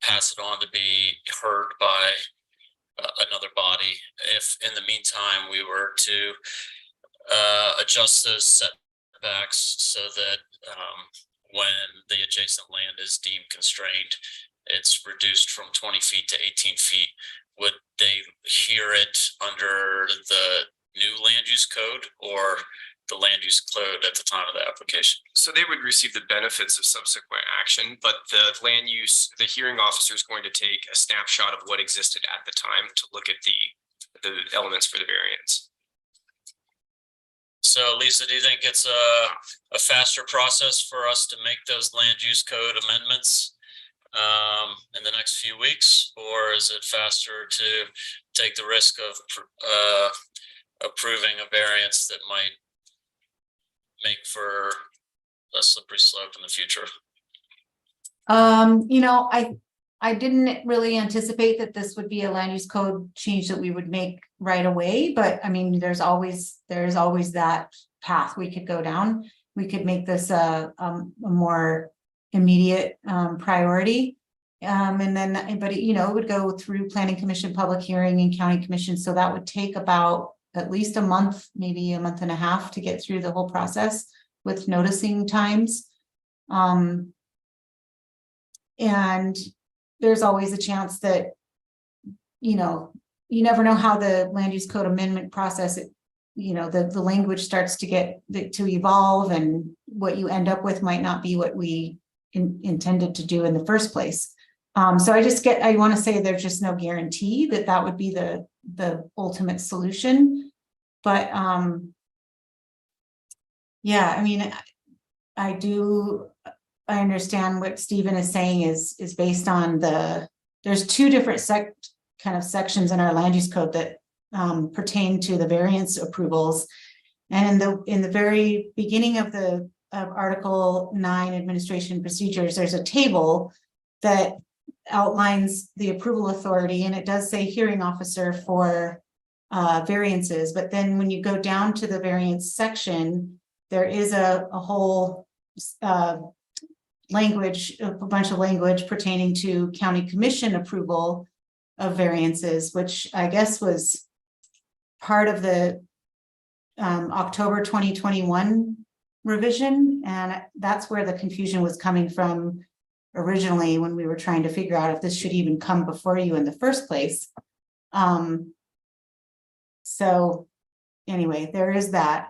pass it on to be heard by another body, if in the meantime we were to, adjust those setbacks so that, when the adjacent land is deemed constrained, it's reduced from 20 feet to 18 feet, would they hear it under the new land use code or the land use code at the time of the application? So they would receive the benefits of subsequent action, but the hearing officer is going to take a snapshot of what existed at the time to look at the elements for the variance. So Lisa, do you think it's a faster process for us to make those land use code amendments in the next few weeks, or is it faster to take the risk of approving a variance that might make for a slippery slope in the future? You know, I didn't really anticipate that this would be a land use code change that we would make right away, but I mean, there's always that path we could go down. We could make this a more immediate priority. And then, but you know, it would go through planning commission, public hearing, and county commission. So that would take about at least a month, maybe a month and a half to get through the whole process with noticing times. And there's always a chance that, you know, you never know how the land use code amendment process, you know, the language starts to evolve, and what you end up with might not be what we intended to do in the first place. So I want to say there's just no guarantee that that would be the ultimate solution. But yeah, I mean, I understand what Stephen is saying is based on there's two different kind of sections in our land use code that pertain to the variance approvals. And in the very beginning of Article 9 administration procedures, there's a table that outlines the approval authority, and it does say hearing officer for variances. But then when you go down to the variance section, there is a whole language, a bunch of language pertaining to county commission approval of variances, which I guess was part of the October 2021 revision. And that's where the confusion was coming from originally, when we were trying to figure out if this should even come before you in the first place. So anyway, there is that.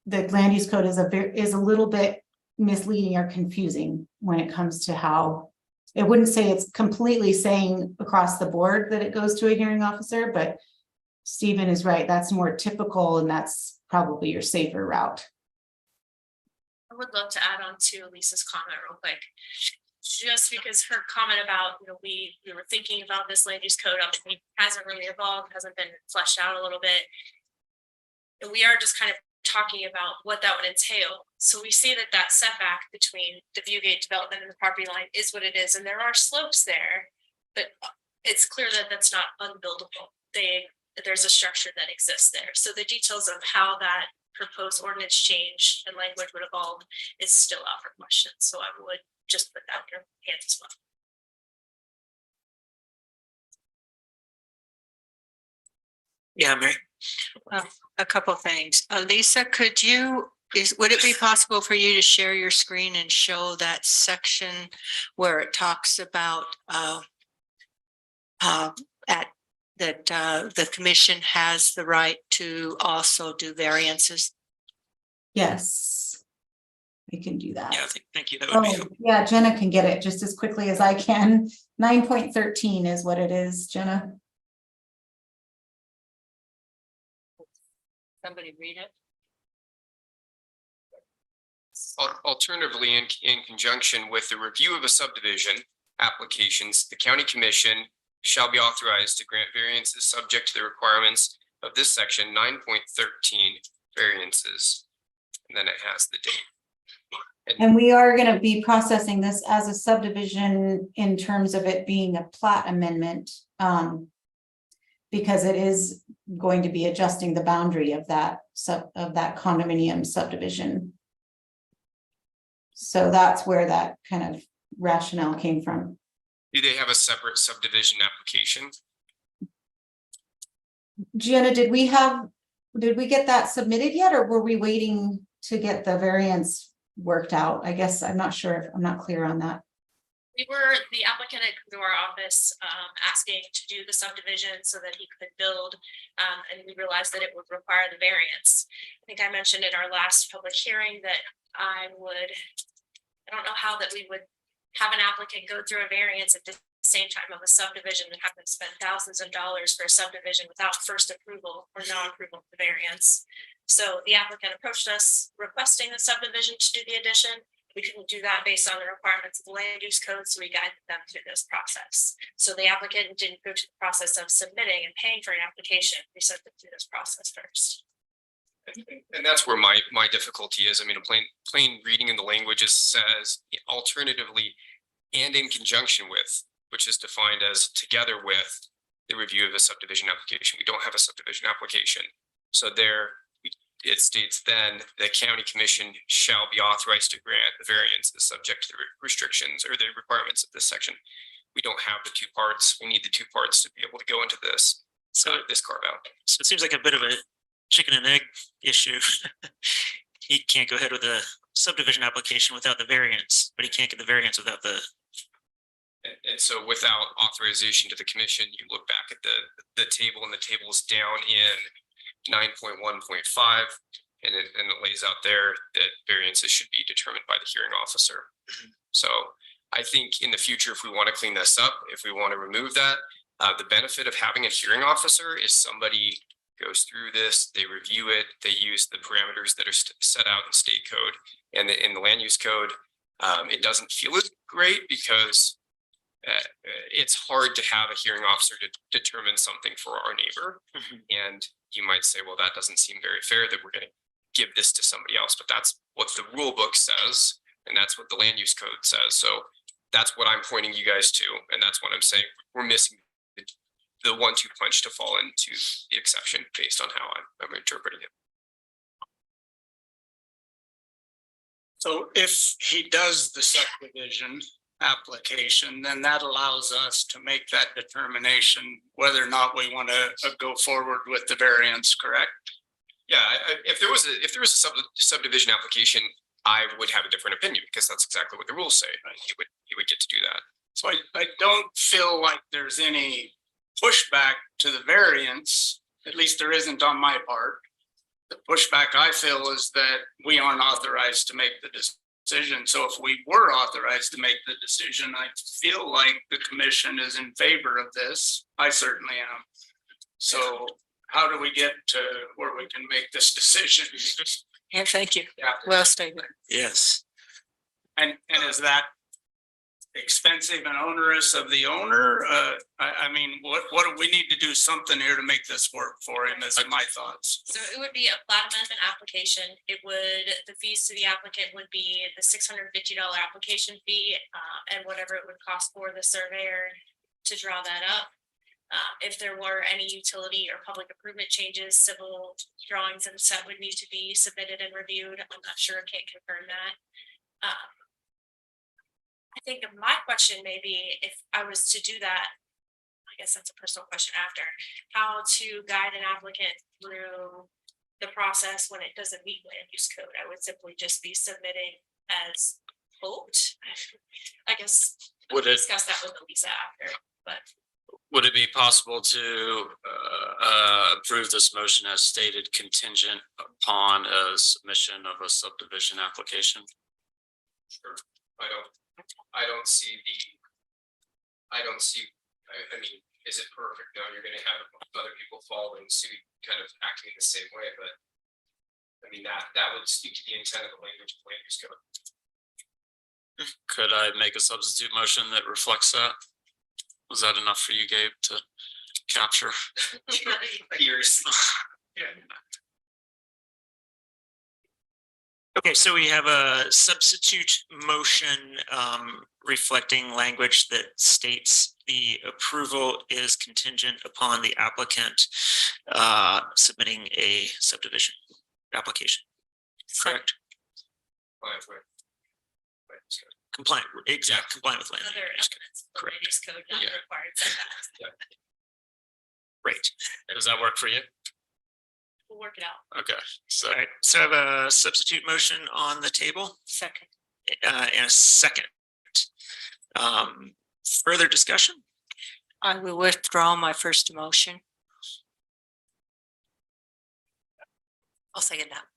The land use code is a little bit misleading or confusing when it comes to how it wouldn't say it's completely saying across the board that it goes to a hearing officer, but Stephen is right. That's more typical, and that's probably your safer route. I would love to add on to Lisa's comment real quick. Just because her comment about, you know, we were thinking about this land use code, it hasn't really evolved, hasn't been fleshed out a little bit. And we are just kind of talking about what that would entail. So we see that setback between the Viewgate development and the property line is what it is. And there are slopes there, but it's clear that that's not unbuildable. There's a structure that exists there. So the details of how that proposed ordinance change and language would evolve is still out for question. So I would just put that in your hands as well. Yeah, Mary. A couple things. Lisa, would it be possible for you to share your screen and show that section where it talks about the commission has the right to also do variances? Yes, we can do that. Yeah, thank you. That would be helpful. Yeah, Jenna can get it just as quickly as I can. 9.13 is what it is, Jenna. Somebody read it. Alternatively, in conjunction with the review of a subdivision applications, the county commission shall be authorized to grant variances subject to the requirements of this section 9.13 variances. And then it has the date. And we are going to be processing this as a subdivision in terms of it being a plat amendment. because it is going to be adjusting the boundary of that condominium subdivision. So that's where that kind of rationale came from. Do they have a separate subdivision application? Gianna, did we get that submitted yet, or were we waiting to get the variance worked out? I guess I'm not sure. I'm not clear on that. The applicant had come to our office asking to do the subdivision so that he could build. And we realized that it would require the variance. I think I mentioned in our last public hearing that I don't know how that we would have an applicant go through a variance at the same time of a subdivision and have them spend thousands of dollars for a subdivision without first approval or non-approval of the variance. So the applicant approached us requesting the subdivision to do the addition. We couldn't do that based on the requirements of the land use code, so we guided them through this process. So the applicant didn't go to the process of submitting and paying for an application. We sent them through this process first. And that's where my difficulty is. I mean, a plain reading in the languages says alternatively and in conjunction with, which is defined as together with the review of a subdivision application. We don't have a subdivision application. So there it states then the county commission shall be authorized to grant the variance is subject to the restrictions or the requirements of this section. We don't have the two parts. We need the two parts to be able to go into this. So this carve out. So it seems like a bit of a chicken and egg issue. He can't go ahead with a subdivision application without the variance, but he can't get the variance without the. And so without authorization to the commission, you look back at the table, and the table is down in 9.1.5, and it lays out there that variances should be determined by the hearing officer. So I think in the future, if we want to clean this up, if we want to remove that, the benefit of having a hearing officer is somebody goes through this, they review it, they use the parameters that are set out in state code and in the land use code. It doesn't feel as great because it's hard to have a hearing officer to determine something for our neighbor. And you might say, well, that doesn't seem very fair that we're going to give this to somebody else, but that's what the rule book says. And that's what the land use code says. So that's what I'm pointing you guys to. And that's what I'm saying. We're missing the 1-2 punch to fall into the exception based on how I'm interpreting it. So if he does the subdivision application, then that allows us to make that determination whether or not we want to go forward with the variance, correct? Yeah, if there was a subdivision application, I would have a different opinion because that's exactly what the rules say. He would get to do that. So I don't feel like there's any pushback to the variance, at least there isn't on my part. The pushback I feel is that we aren't authorized to make the decision. So if we were authorized to make the decision, I feel like the commission is in favor of this. I certainly am. So how do we get to where we can make this decision? And thank you. Yeah. Well stated. Yes. And is that expensive and onerous of the owner? I mean, what do we need to do something here to make this work for him is my thoughts. So it would be a plat amendment application. The fees to the applicant would be the $650 application fee and whatever it would cost for the surveyor to draw that up. If there were any utility or public improvement changes, civil drawings and set would need to be submitted and reviewed. I'm not sure, can't confirm that. I think my question may be, if I was to do that, I guess that's a personal question after, how to guide an applicant through the process when it doesn't meet land use code. I would simply just be submitting as hoped. I guess we'll discuss that with Lisa after, but. Would it be possible to approve this motion as stated contingent upon a submission of a subdivision application? Sure. I mean, is it perfect? No, you're going to have other people following suit, kind of acting in the same way, but I mean, that would speak to the intent of the language of land use code. Could I make a substitute motion that reflects that? Was that enough for you, Gabe, to capture? Years. Okay, so we have a substitute motion reflecting language that states the approval is contingent upon the applicant submitting a subdivision application. Correct? Compliant, compliant with land. Other elements of the land use code not Yeah. required setbacks. Right. Does that work for you? We'll work it out. Okay, so All right, so I have a substitute motion on the table Second. and a second. Further discussion? I will withdraw my first motion. I'll second that.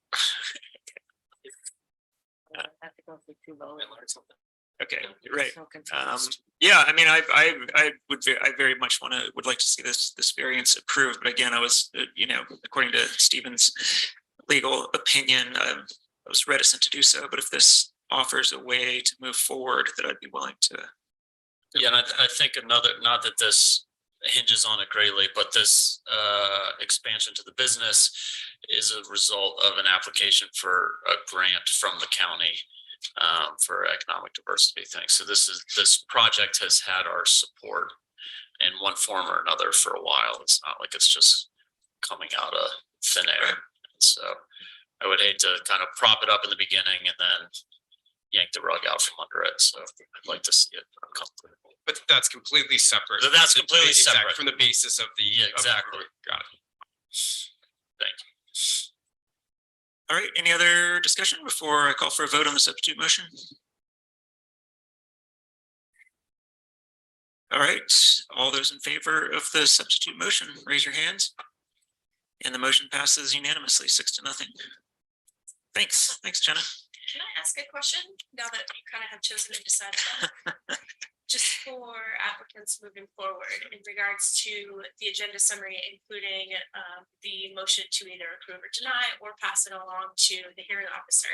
Have to go through two votes. Okay, right. So confused. Yeah, I mean, I very much would like to see this variance approved, but again, I was, according to Stephen's legal opinion, I was reticent to do so, but if this offers a way to move forward, that I'd be willing to. yeah, and I think another, not that this hinges on it greatly, but this expansion to the business is a result of an application for a grant from the county for economic diversity things. So this project has had our support in one form or another for a while. It's not like it's just coming out of thin air. And so I would hate to kind of prop it up in the beginning and then yank the rug out from under it. So I'd like to see it come through. But that's completely separate. So that's completely Exact- separate. From the basis of the. Yeah, of the exactly. road. Got it. Thank you. All right, any other discussion before I call for a vote on the substitute motion? All right, all those in favor of the substitute motion, raise your hands. And the motion passes unanimously, 6-0. Thanks, Jenna. Can I ask a question now that you kind of have chosen to decide that? Just for applicants moving forward in regards to the agenda summary, including the motion to either approve or deny or pass it along to the hearing officer.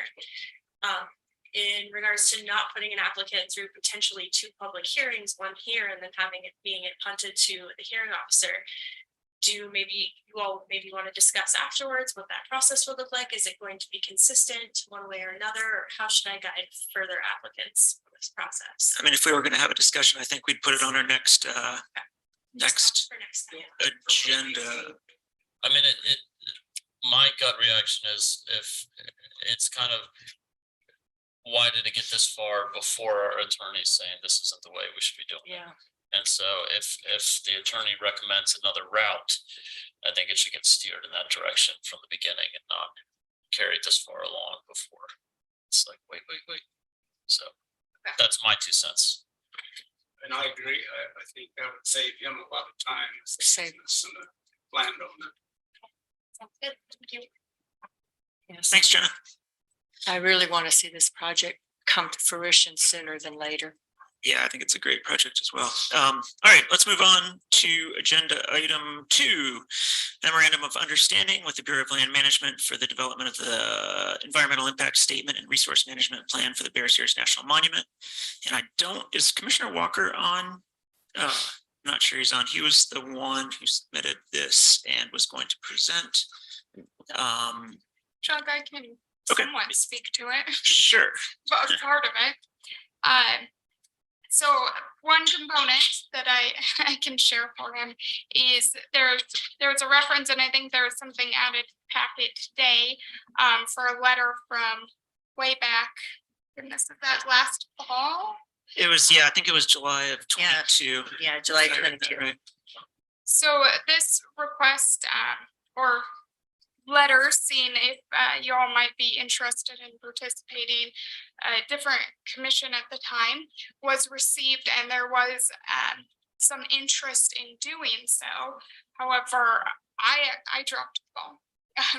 In regards to not putting an applicant through potentially 2 public hearings, one here and then having it being punted to the hearing officer. Do maybe you all want to discuss afterwards what that process will look like? Is it going to be consistent one way or another? Or how should I guide further applicants for this process? I mean, if we were going to have a discussion, I think we'd put it on our next For next time. agenda. I mean, my gut reaction is if it's kind of, why did it get this far before our attorney saying this isn't the way we should be doing it? Yeah. And so if the attorney recommends another route, I think it should get steered in that direction from the beginning and not carried this far along before. It's like, wait. So that's my 2 cents. And I agree. I think that would save him a lot of time. as the Save. business and the landowner. Sounds good. Thank you. Yes. Thanks, Jenna. I really want to see this project come to fruition sooner than later. Yeah, I think it's a great project as well. All right, let's move on to agenda item 2, memorandum of understanding with the Bureau of Land Management for the development of the environmental impact statement and resource management plan for the Bear Sears National Monument. And is Commissioner Walker on? I'm not sure he's on. He was the one who submitted this and was going to present. Chuck, I can Okay. somewhat speak to it. Sure. But part of it. So one component that I can share for him is there's a reference, and I think there was something added packet today for a letter from way back. Goodness, is that last fall? It was, I think it was July of 22. Yeah, July Did I read that 22. right? So this request or letter seeing if you all might be interested in participating, a different commission at the time was received, and there was some interest in doing so. However, I dropped the ball.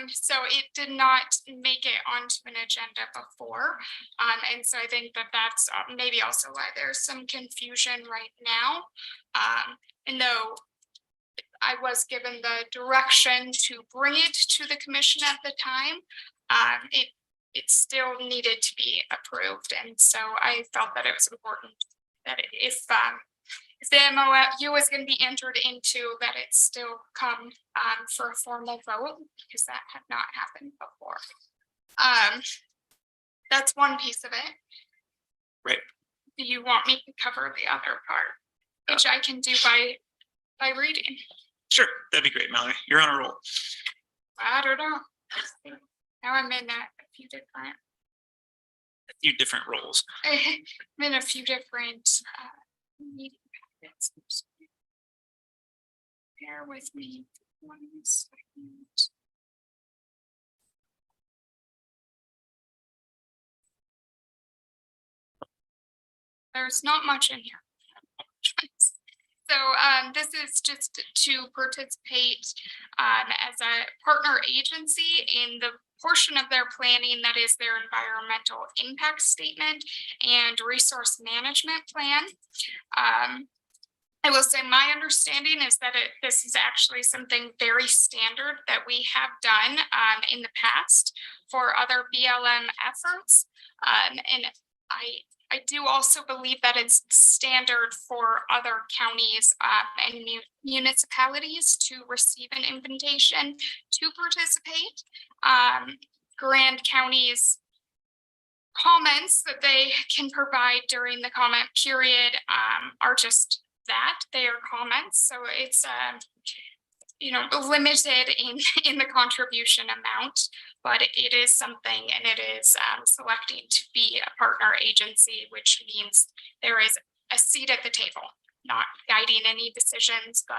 So it did not make it onto an agenda before. And so I think that that's maybe also why there's some confusion right now. And though I was given the direction to bring it to the commission at the time, it still needed to be approved. And so I felt that it was important that if the MOU is going to be entered into, that it still come for a formal vote, because that had not happened before. that's one piece of it. Right. Do you want me to cover the other part? Which I can do by reading. Sure, that'd be great, Mallory. You're on a roll. I don't know. Now I'm in a few different, A few different roles. I'm in a few different meeting packets. Bear with me 1 second. There's not much in here. So this is just to participate as a partner agency in the portion of their planning that is their environmental impact statement and resource management plan. I will say my understanding is that this is actually something very standard that we have done in the past for other BLM efforts. And I do also believe that it's standard for other counties and municipalities to receive an invitation to participate. Grand County's comments that they can provide during the comment period are just that, they are comments. So it's limited in the contribution amount, but it is something, and it is selecting to be a partner agency, which means there is a seat at the table, not guiding any decisions, but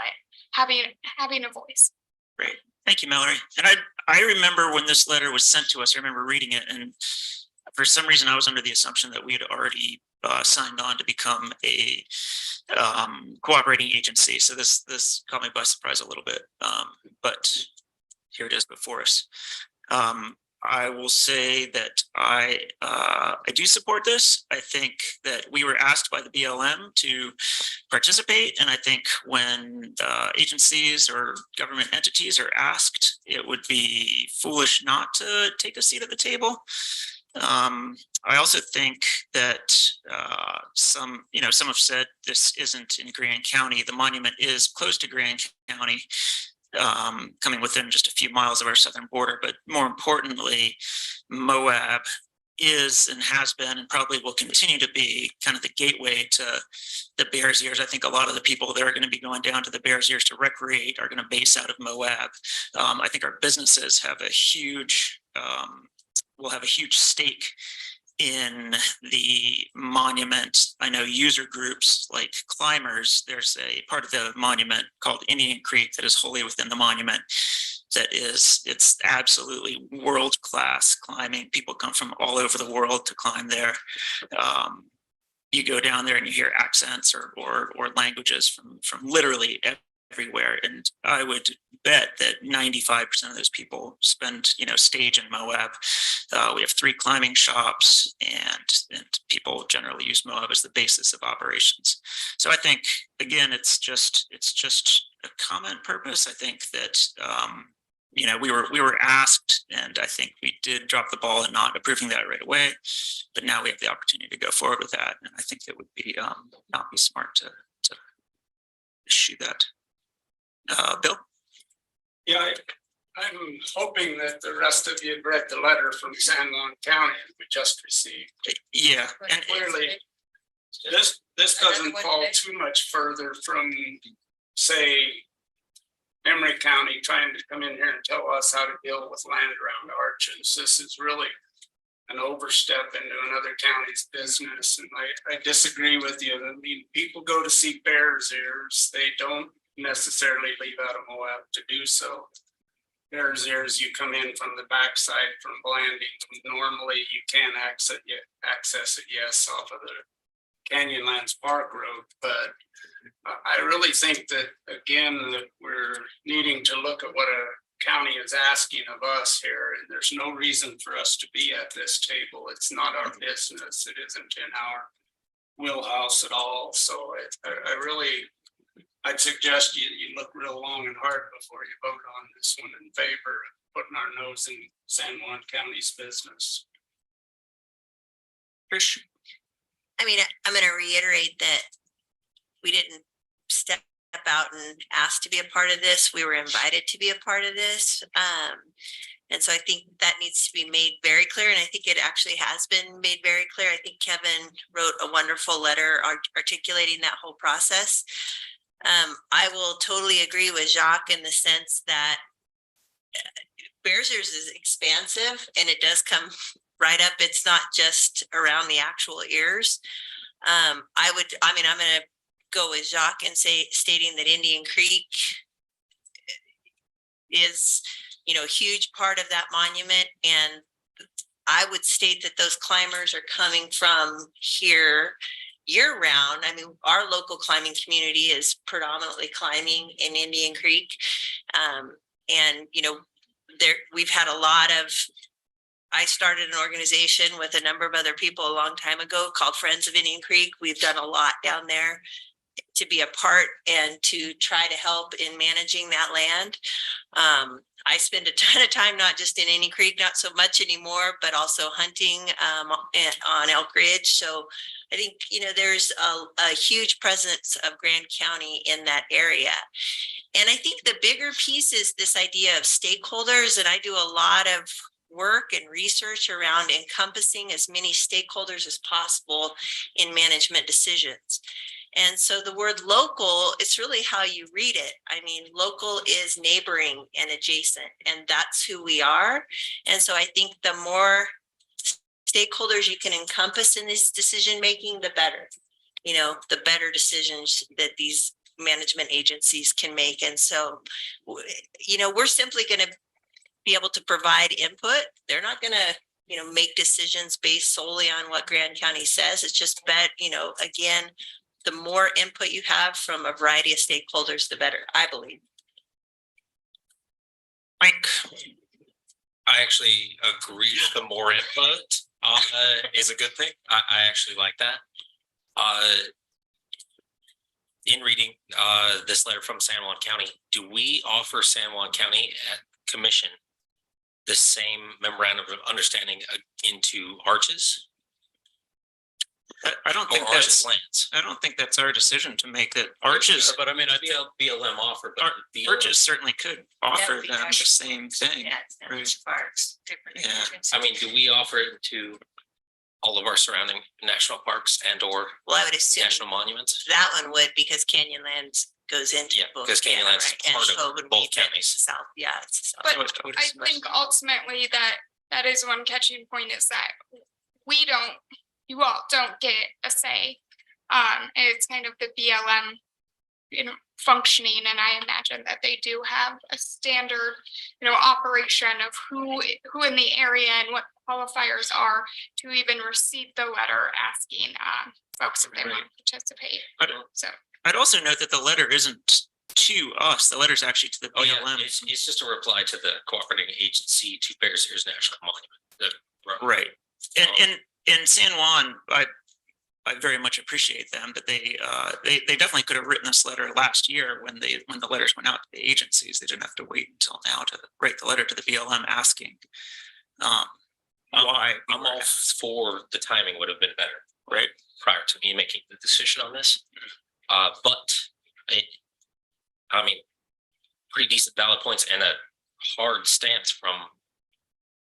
having a voice. Great. Thank you, Mallory. And I remember when this letter was sent to us, I remember reading it, and for some reason I was under the assumption that we had already signed on to become a cooperating agency. So this caught me by surprise a little bit, but here it is before us. I will say that I do support this. I think that we were asked by the BLM to participate, and I think when agencies or government entities are asked, it would be foolish not to take a seat at the table. I also think that some have said this isn't in Grand County. The monument is close to Grand County, coming within just a few miles of our southern border. But more importantly, Moab is and has been and probably will continue to be kind of the gateway to the Bears Ears. I think a lot of the people that are going to be going down to the Bears Ears to recreate are going to base out of Moab. I think our businesses have a huge will have a huge stake in the monument. I know user groups like climbers, there's a part of the monument called Indian Creek that is wholly within the monument it's absolutely world-class climbing. People come from all over the world to climb there. You go down there and you hear accents or languages from literally everywhere. And I would bet that 95% of those people spend, stage in Moab. We have 3 climbing shops, and people generally use Moab as the basis of operations. So I think, again, it's just a comment purpose. I think that, we were asked, and I think we did drop the ball in not approving that right away, but now we have the opportunity to go forward with that. And I think it would be not be smart to issue that. Bill? Yeah, I'm hoping that the rest of you have read the letter from San Juan County we just received. Yeah. And clearly, this doesn't fall too much further from, say, Emory County trying to come in here and tell us how to deal with land around arches. This is really an overstep into another county's business. And I disagree with you. I mean, people go to see Bears Ears. They don't necessarily leave out of Moab to do so. Bears Ears, you come in from the backside from Blanding. Normally you can access it, yes, off of the Canyonlands Park Road, but I really think that, again, that we're needing to look at what a county is asking of us here, and there's no reason for us to be at this table. It's not our business. It isn't in our wheelhouse at all. So I'd suggest you look real long and hard before you vote on this one in favor of putting our nose in San Juan County's business. I mean, I'm going to reiterate that we didn't step out and ask to be a part of this. We were invited to be a part of this. And so I think that needs to be made very clear. And I think it actually has been made very clear. I think Kevin wrote a wonderful letter articulating that whole process. I will totally agree with Jacques in the sense that Bears Ears is expansive and it does come right up. It's not just around the actual ears. I'm going to go with Jacques and stating that Indian Creek is, a huge part of that monument. And I would state that those climbers are coming from here year round. I mean, our local climbing community is predominantly climbing in Indian Creek. And, we've had a lot of, I started an organization with a number of other people a long time ago called Friends of Indian Creek. We've done a lot down there to be a part and to try to help in managing that land. I spend a ton of time, not just in Indian Creek, not so much anymore, but also hunting on Elk Ridge. So I think, there's a huge presence of Grand County in that area. And I think the bigger piece is this idea of stakeholders. And I do a lot of work and research around encompassing as many stakeholders as possible in management decisions. And so the word local, it's really how you read it. I mean, local is neighboring and adjacent, and that's who we are. And so I think the more stakeholders you can encompass in this decision making, the better, the better decisions that these management agencies can make. And so, we're simply going to be able to provide input. They're not going to, make decisions based solely on what Grand County says. It's just again, the more input you have from a variety of stakeholders, the better, I believe. Mike. I actually agree with the more input is a good thing. I actually like that. In reading this letter from San Juan County, do we offer San Juan County at Commission the same memorandum of understanding into Arches? I don't think that's lands. I don't think that's our decision to make it. Arches, but I mean, I think BLM offer, but Arches certainly could offer we them the actually- same thing. Yeah, Right. parks, different Yeah. agencies. I mean, do we offer it to all of our surrounding national parks and or Well, I would assume national monuments? that one would, because Canyonlands goes into Yeah, both. because Canyonlands is right? And part of Hope and both Weed, counties. South, yeah. It's south. But I would I assume- think ultimately that is one catching point, is that you all don't get a say. It's kind of the BLM, functioning, and I imagine that they do have a standard, operation of who in the area and what qualifiers are to even receive the letter asking folks if they want to participate. I'd also note that the letter isn't to us. The letter is actually to the Oh yeah, BLM. it's just a reply to the cooperating agency to Bears Ears National Monument. Right. And in San Juan, I very much appreciate them, but they definitely could have written this letter last year when the letters went out to the agencies. They didn't have to wait until now to write the letter to the BLM asking why. I'm all for the timing would have been better, Right. prior to me making the decision on this. But pretty decent valid points and a hard stance from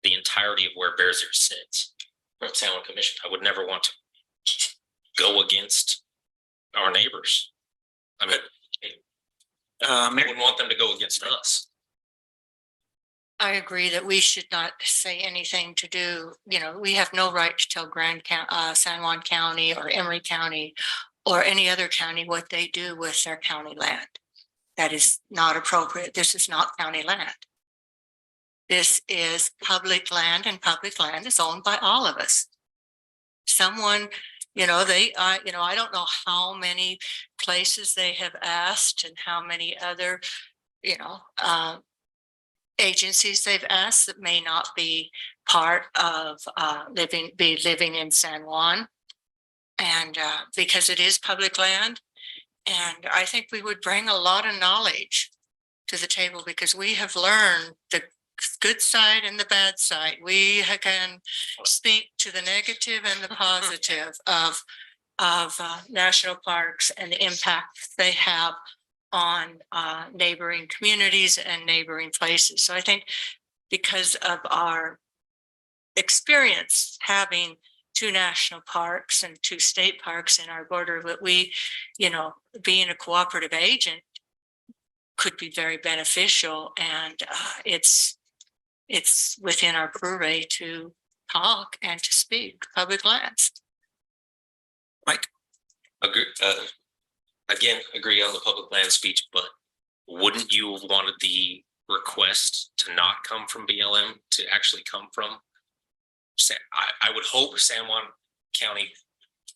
the entirety of where Bears Ears sits from San Juan Commission. I would never want to go against our neighbors. I mean, I wouldn't want them to go against us. I agree that we should not say anything to do, we have no right to tell San Juan County or Emery County or any other county what they do with their county land. That is not appropriate. This is not county land. This is public land, and public land is owned by all of us. Someone, I don't know how many places they have asked and how many other, agencies they've asked that may not be part of living in San Juan. And because it is public land. And I think we would bring a lot of knowledge to the table, because we have learned the good side and the bad side. We can speak to the negative and the positive of national parks and the impact they have on neighboring communities and neighboring places. So I think because of our experience having 2 national parks and 2 state parks in our border, that we, being a cooperative agent could be very beneficial, and it's within our purvey to talk and to speak public lands. Mike? Agree, again, agree on the public land speech, but wouldn't you have wanted the request to not come from BLM to actually come from? I would hope San Juan County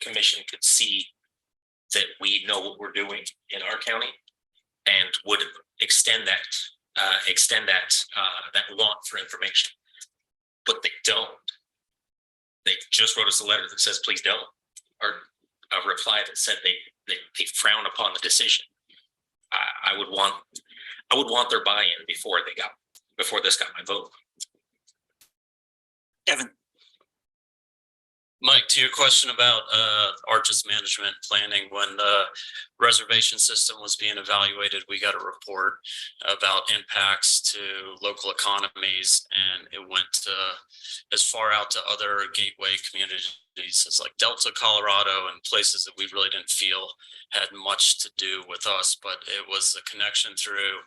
Commission could see that we know what we're doing in our county and would extend that want for information. But they don't. They just wrote us a letter that says, please don't, or a reply that said they frown upon the decision. I would want their buy-in before this got my vote. Evan? Mike, to your question about Arches management planning, when the reservation system was being evaluated, we got a report about impacts to local economies, and it went as far out to other gateway communities as like Delta, Colorado, and places that we really didn't feel had much to do with us, but it was a connection through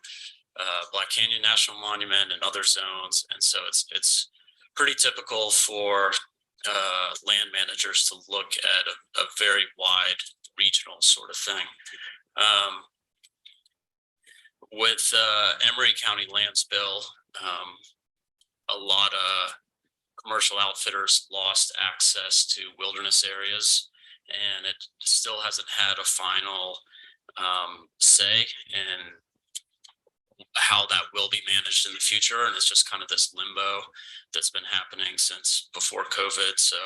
Black Canyon National Monument and other zones, and so it's pretty typical for land managers to look at a very wide regional sort of thing. With Emery County lands bill, a lot of commercial outfitters lost access to wilderness areas, and it still hasn't had a final say in how that will be managed in the future. And it's just kind of this limbo that's been happening since before COVID. So,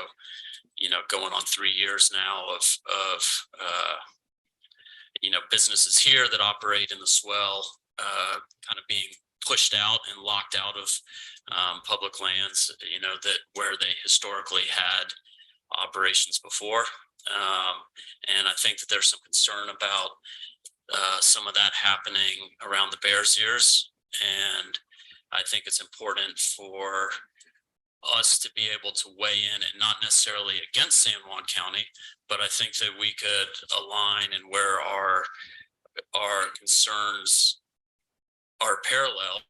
going on 3 years now of businesses here that operate in the swell, kind of being pushed out and locked out of public lands, that where they historically had operations before. And I think that there's some concern about some of that happening around the Bears Ears, and I think it's important for us to be able to weigh in, and not necessarily against San Juan County, but I think that we could align and where our concerns are parallel,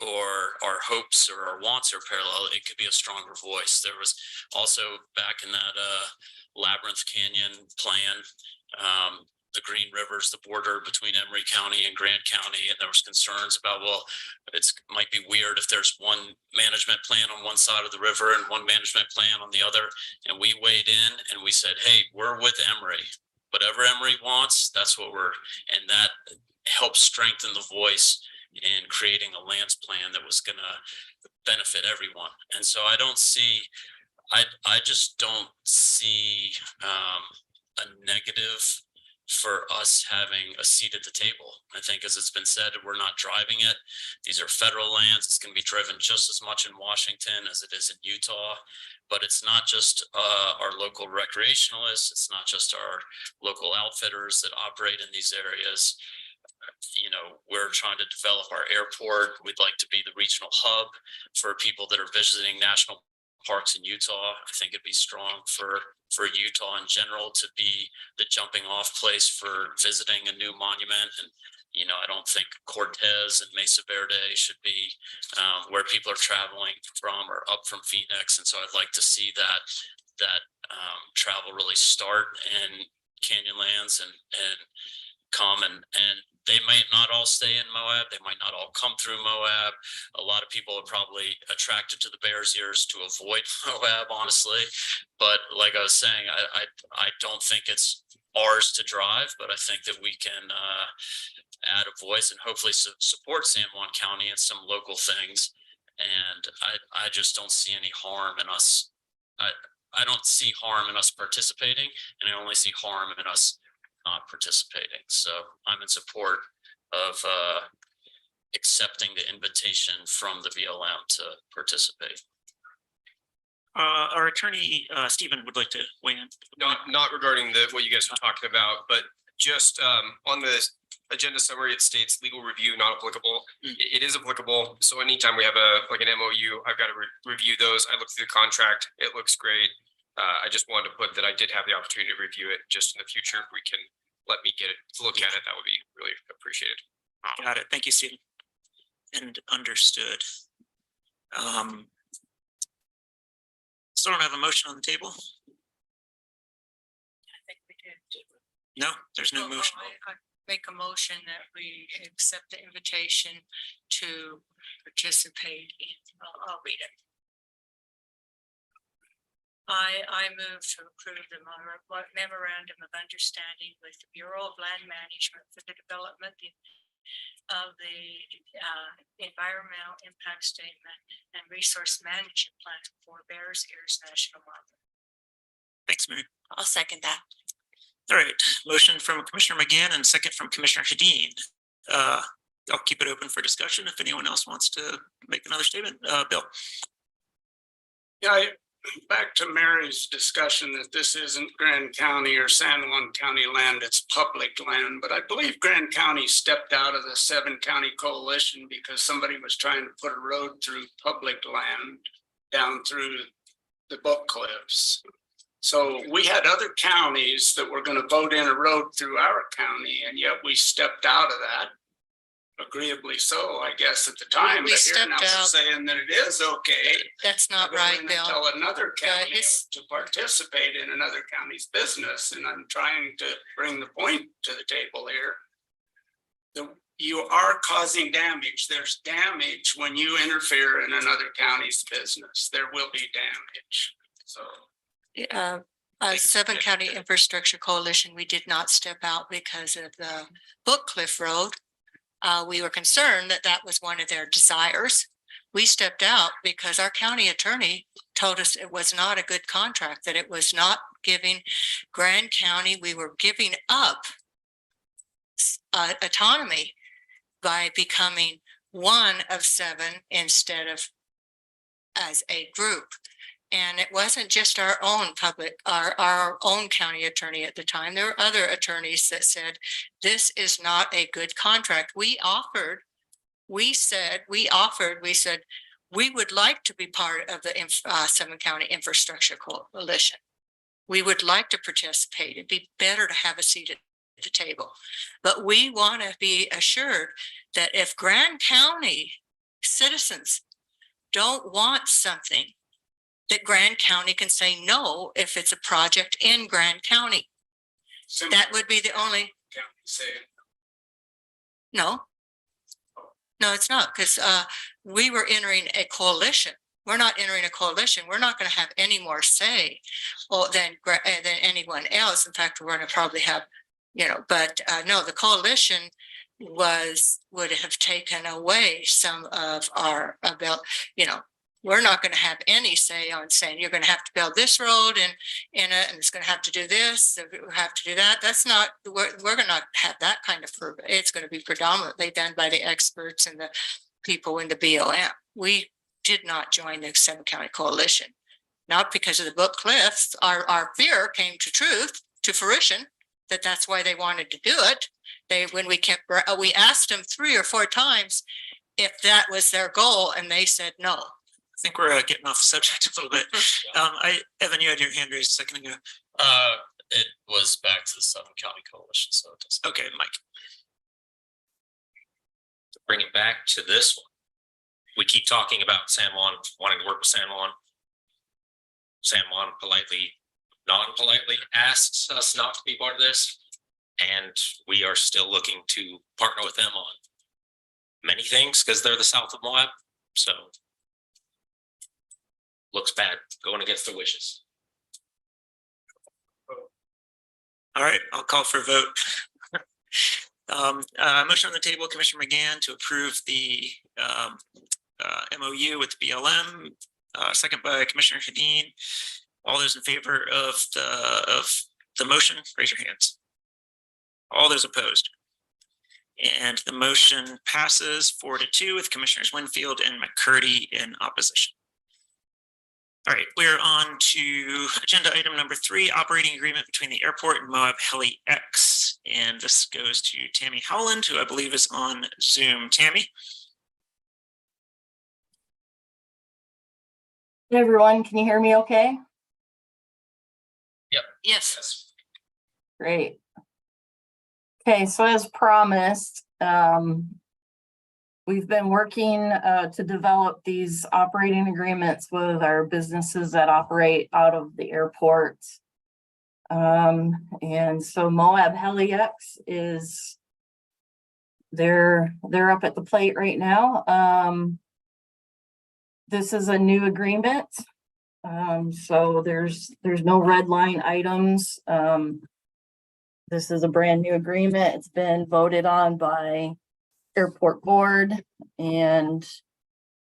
or our hopes or our wants are parallel, it could be a stronger voice. There was also back in that Labyrinth Canyon plan, the Green River's the border between Emery County and Grant County, and there was concerns about, well, might be weird if there's one management plan on one side of the river and one management plan on the other. And we weighed in and we said, hey, we're with Emery. Whatever Emery wants, that's what and that helps strengthen the voice in creating a lands plan that was going to benefit everyone. And so I just don't see a negative for us having a seat at the table. I think, as it's been said, we're not driving it. These are federal lands. It's going to be driven just as much in Washington as it is in Utah. But it's not just our local recreationalists. It's not just our local outfitters that operate in these areas. We're trying to develop our airport. We'd like to be the regional hub for people that are visiting national parks in Utah. I think it'd be strong for Utah in general to be the jumping off place for visiting a new monument. And, I don't think Cortez and Mesa Verde should be where people are traveling from or up from Phoenix. And so I'd like to see that travel really start in Canyonlands and come and they might not all stay in Moab. They might not all come through Moab. A lot of people are probably attracted to the Bears Ears to avoid Moab, honestly. But like I was saying, I don't think it's ours to drive, but I think that we can add a voice and hopefully support San Juan County and some local things. And I just don't see any harm in us. I don't see harm in us participating, and I only see harm in us not participating. So I'm in support of accepting the invitation from the VLM to participate. Our attorney, Stephen, would like to weigh in. Not regarding what you guys were talking about, but just on the agenda summary, it states legal review not applicable. It is applicable. So anytime we have like an MOU, I've got to review those. I looked through the contract. It looks great. I just wanted to put that I did have the opportunity to review it. Just in the future, if we can let me get it, look at it, that would be really appreciated. Got it. Thank you, Stephen. And understood. Still don't have a motion on the table. I think we did. No, there's no Well, motion. I make a motion that we accept the invitation to participate in, I'll read it. I move to approve the memorandum of understanding with the Bureau of Land Management for the development of the environmental impact statement and resource management plan for Bears Ears National Monument. Thanks, Mary. I'll second that. All right, motion from Commissioner McGann and second from Commissioner Hadeen. I'll keep it open for discussion if anyone else wants to make another statement. Bill. Yeah, back to Mary's discussion that this isn't Grand County or San Juan County land, it's public land. But I believe Grand County stepped out of the 7-county coalition because somebody was trying to put a road through public land down through the Book Cliffs. So we had other counties that were going to vote in a road through our county, and yet we stepped out of that. Agreeably so, I guess, at the time, We but here stepped now out. saying that it is okay. That's not to go right, in and Bill. Tell another county his- to participate in another county's business, and I'm trying to bring the point to the table here. You are causing damage. There's damage when you interfere in another county's business. There will be damage, so. 7-county infrastructure coalition, we did not step out because of the Book Cliff Road. We were concerned that that was one of their desires. We stepped out because our county attorney told us it was not a good contract, that it was not giving Grand County, we were giving up autonomy by becoming one of 7 instead of as a group. And it wasn't just our own our own county attorney at the time. There were other attorneys that said, this is not a good contract. We said, we would like to be part of the 7-county infrastructure coalition. We would like to participate. It'd be better to have a seat at the table. But we want to be assured that if Grand County citizens don't want something, that Grand County can say no if it's a project in Grand County. That would be the only. County saying, No, it's not, because we were entering a coalition. We're not entering a coalition. We're not going to have any more say than anyone else. In fact, we're going to probably have, but no, the coalition would have taken away some of our we're not going to have any say on saying you're going to have to build this road and it's going to have to do this, we have to do that. That's not, we're going to not have that kind of, it's going to be predominantly done by the experts and the people in the BOM. We did not join the 7-county coalition, not because of the Book Cliffs. Our fear came to fruition, that's why they wanted to do it. We asked them 3 or 4 times if that was their goal, and they said no. I think we're getting off the subject a little bit. Evan, you had your hand raised a second ago. It was back to the 7-county coalition, so it doesn't. Okay, Mike. To bring it back to this one, we keep talking about San Juan, wanting to work with San Juan. San Juan non-politely asks us not to be part of this, and we are still looking to partner with them on many things because they're the south of Moab. So looks bad going against their wishes. All right, I'll call for a vote. Motion on the table, Commissioner McGann, to approve the MOU with BLM. Second by Commissioner Hadeen. All those in favor of the motion, raise your hands. All those opposed. And the motion passes 4-2 with Commissioners Winfield and McCurdy in opposition. All right, we're on to agenda item number 3, operating agreement between the airport and Moab Heli X. And this goes to Tammy Howland, who I believe is on Zoom. Tammy? Hey everyone, can you hear me okay? Yes. Great. Okay, so as promised, we've been working to develop these operating agreements with our businesses that operate out of the airport. And so Moab Heli X is they're up at the plate right now. This is a new agreement. So there's no red line items. This is a brand new agreement. It's been voted on by airport board and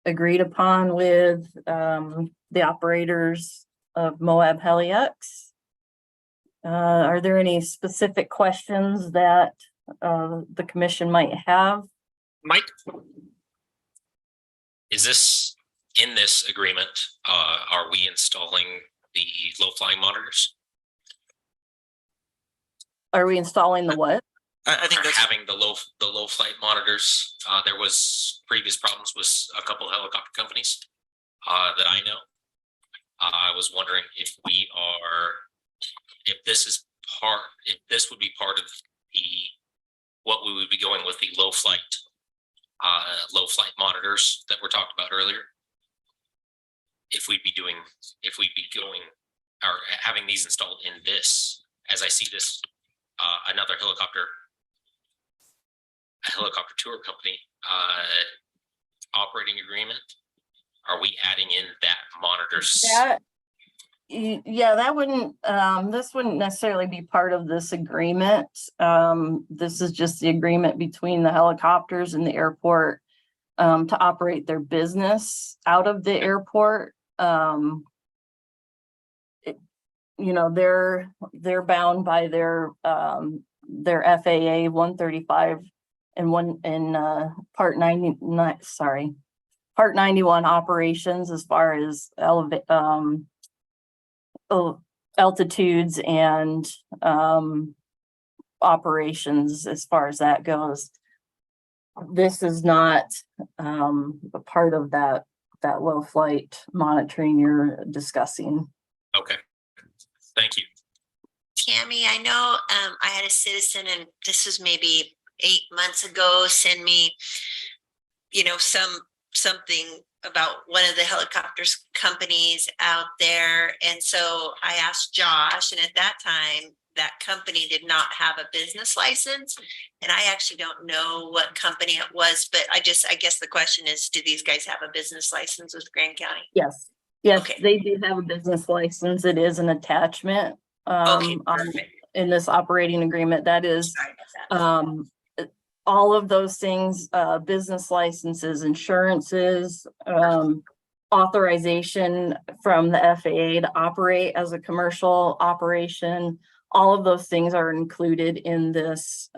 agreed upon with the operators of Moab Heli X. Are there any specific questions that the commission might have? Mike? Is this, in this agreement, are we installing the low flying monitors? Are we installing the what? I think Or that's having the low flight monitors? There was previous problems with a couple of helicopter companies that I know. I was wondering if this would be part of what we would be going with the low flight monitors that were talked about earlier. If we'd be going or having these installed in this, as I see this, another helicopter tour company operating agreement, are we adding in that monitors? Yeah, that wouldn't, this wouldn't necessarily be part of this agreement. This is just the agreement between the helicopters and the airport to operate their business out of the airport. They're bound by their FAA 135 and Part 91 operations as far as altitudes and operations as far as that goes. This is not a part of that low flight monitoring you're discussing. Okay, thank you. Tammy, I know I had a citizen, and this was maybe 8 months ago, send me, something about one of the helicopters companies out there. And so I asked Josh, and at that time, that company did not have a business license. And I actually don't know what company it was, but I guess the question is, do these guys have a business license with Grand County? Yes, Okay. they do have a business license. It is an attachment in this operating agreement. That is Sorry about that. all of those things, business licenses, insurances, authorization from the FAA to operate as a commercial operation. All of those things are included in this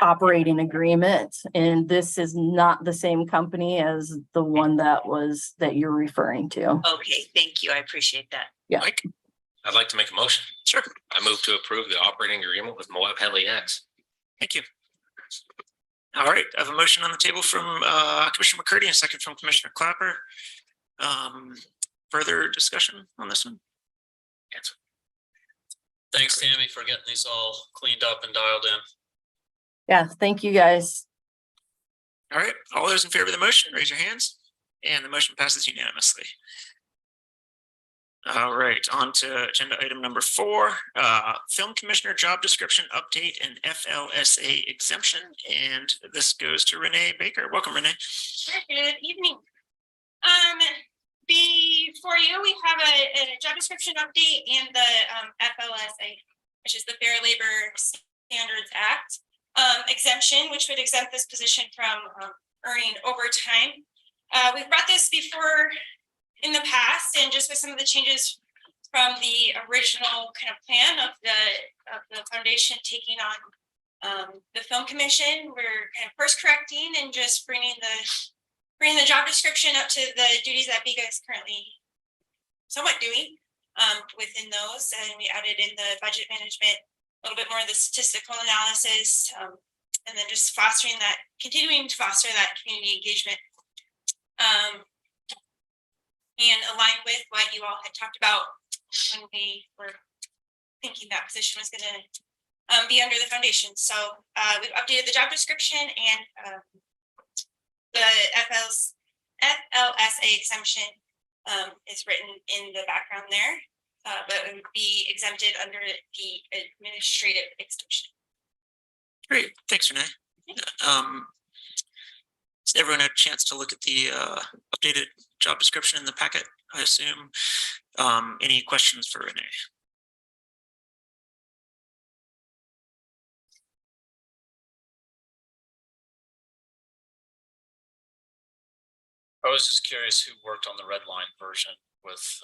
operating agreement. And this is not the same company as the one that you're referring to. Okay, thank you. I appreciate that. Yeah. Mike, I'd like to make a motion. sure. I move to approve the operating agreement with Moab Heli X. Thank you. All right, I have a motion on the table from Commissioner McCurdy and a second from Commissioner Clapper. Further discussion on this one? Answer. Thanks, Tammy, for getting these all cleaned up and dialed in. Yeah, thank you guys. All right, all those in favor of the motion, raise your hands. And the motion passes unanimously. All right, on to agenda item number 4, Film Commissioner job description update and FLSA exemption. And this goes to Renee Baker. Welcome, Renee. Good evening. Before you, we have a job description update and the FLSA, which is the Fair Labor Standards Act exemption, which would exempt this position from earning overtime. We've brought this before in the past, and just with some of the changes from the original kind of plan of the foundation taking on the Film Commission, we're kind of first correcting and just bringing the job description up to the duties that BIGA is currently somewhat doing within those. And we added in the budget management, a little bit more of the statistical analysis, and then just continuing to foster that community engagement. And align with what you all had talked about when we were thinking that position was going to be under the foundation. So we've updated the job description, and the FLSA exemption is written in the background there, but it would be exempted under the administrative exemption. Great, thanks, Renee. Has everyone had a chance to look at the updated job description in the packet, I assume? Any questions for Renee? I was just curious who worked on the red line version with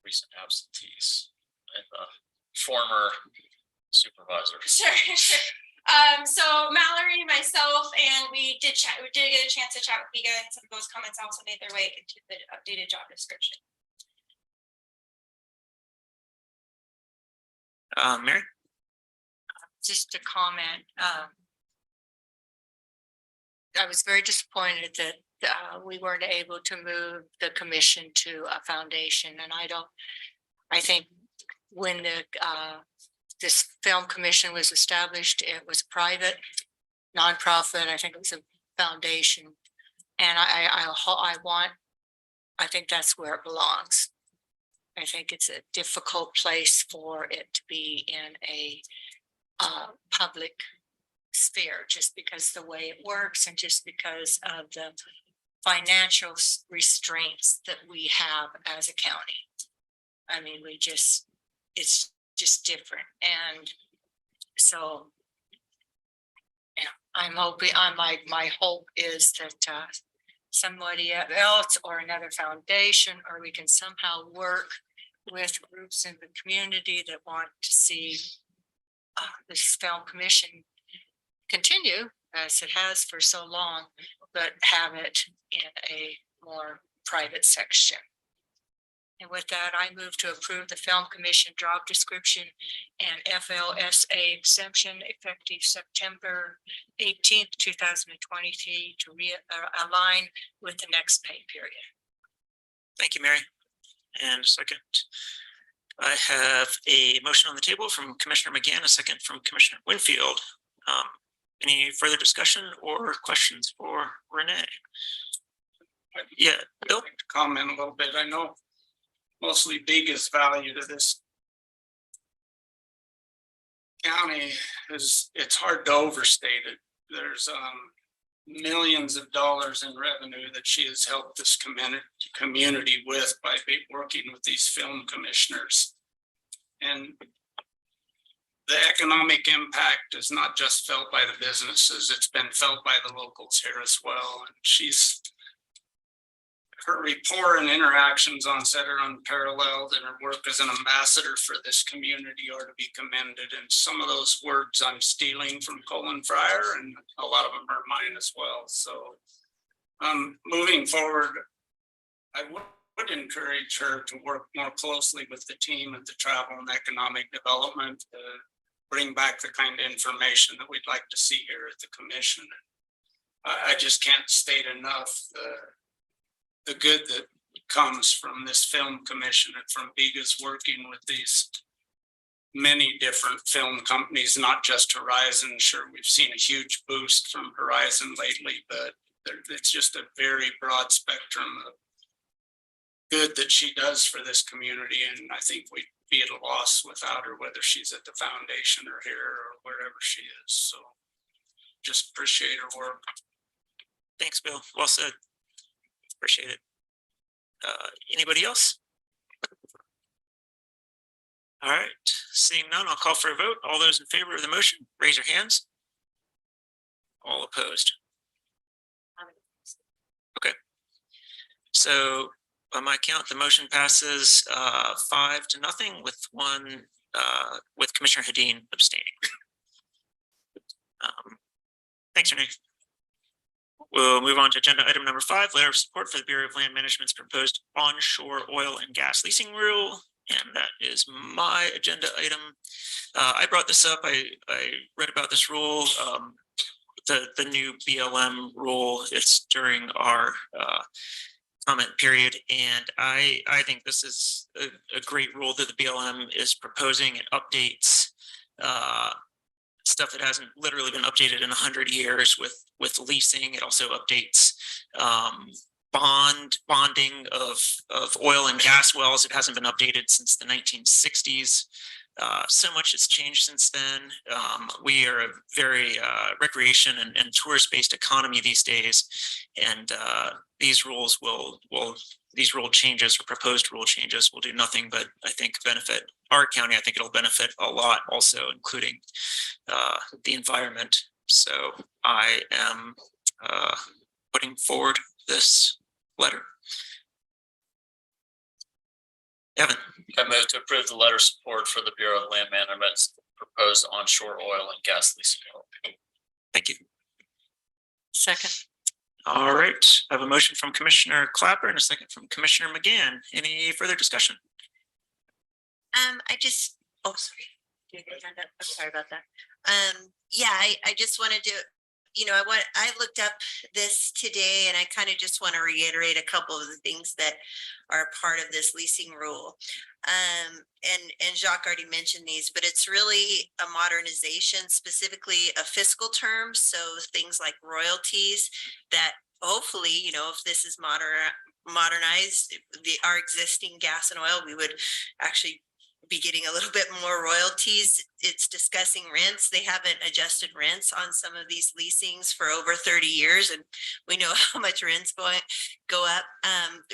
recent absentees and the former supervisor. Sure. So Mallory, myself, and we did chat. We did get a chance to chat with Vega, and some of those comments also made their way into the updated job description. Mary? Just a comment. I was very disappointed that we weren't able to move the commission to a foundation, and I think when this film commission was established, it was private, nonprofit. I think it was a foundation, and I think that's where it belongs. I think it's a difficult place for it to be in a public sphere, just because the way it works and just because of the financial restraints that we have as a county. I mean, it's just different. And so, yeah, I'm hoping, my hope is that somebody else or another foundation, or we can somehow work with groups in the community that want to see this film commission continue as it has for so long, but have it in a more private section. And with that, I move to approve the film commission job description and FLSA exemption effective September 18th, 2023 to align with the next pay period. Thank you, Mary. And a second. I have a motion on the table from Commissioner McGann, a second from Commissioner Winfield. Any further discussion or questions for Renee? Yeah, Bill? I'd like to comment a little bit. I know mostly biggest value to this county is, it's hard to overstate it. There's millions of dollars in revenue that she has helped this community with by working with these film commissioners. And the economic impact is not just felt by the businesses, it's been felt by the locals here as well. And her rapport and interactions on set are unparalleled, and her work as an ambassador for this community are to be commended. And some of those words I'm stealing from Colin Fryer, and a lot of them are mine as well. So moving forward, I would encourage her to work more closely with the team at the Travel and Economic Development to bring back the kind of information that we'd like to see here at the commission. I just can't state enough the good that comes from this film commission and from Biga's working with these many different film companies, not just Horizon. Sure, we've seen a huge boost from Horizon lately, but it's just a very broad spectrum of good that she does for this community. And I think we'd be at a loss without her, whether she's at the foundation or here or wherever she is. So just appreciate her work. Thanks, Bill. Well said. Appreciate it. Anybody else? All right, seeing none, I'll call for a vote. All those in favor of the motion, raise your hands. All opposed. Okay. So by my count, the motion passes 5-0 with Commissioner Hedin abstaining. Thanks, Renee. We'll move on to agenda item number 5, letter of support for the Bureau of Land Management's proposed onshore oil and gas leasing rule. And that is my agenda item. I brought this up. I read about this rule, the new BLM rule. It's during our comment period. And I think this is a great rule that the BLM is proposing. It updates stuff that hasn't literally been updated in 100 years with leasing. It also updates bonding of oil and gas wells. It hasn't been updated since the 1960s. So much has changed since then. We are a very recreation and tourist-based economy these days, and these rules these rule changes or proposed rule changes will do nothing but, I think, benefit our county. I think it'll benefit a lot also, including the environment. So I am putting forward this letter. Evan. I move to approve the letter of support for the Bureau of Land Management's proposed onshore oil and gas leasing. Thank you. Second. All right, I have a motion from Commissioner Clapper and a second from Commissioner McGann. Any further discussion? I just, oh, sorry. I'm sorry about that. Yeah, I just wanted to, I looked up this today and I kind of just want to reiterate a couple of the things that are part of this leasing rule. And Jacques already mentioned these, but it's really a modernization, specifically of fiscal terms. So things like royalties that hopefully, if this is modernized, our existing gas and oil, we would actually be getting a little bit more royalties. It's discussing rents. They haven't adjusted rents on some of these leasings for over 30 years. And we know how much rents go up.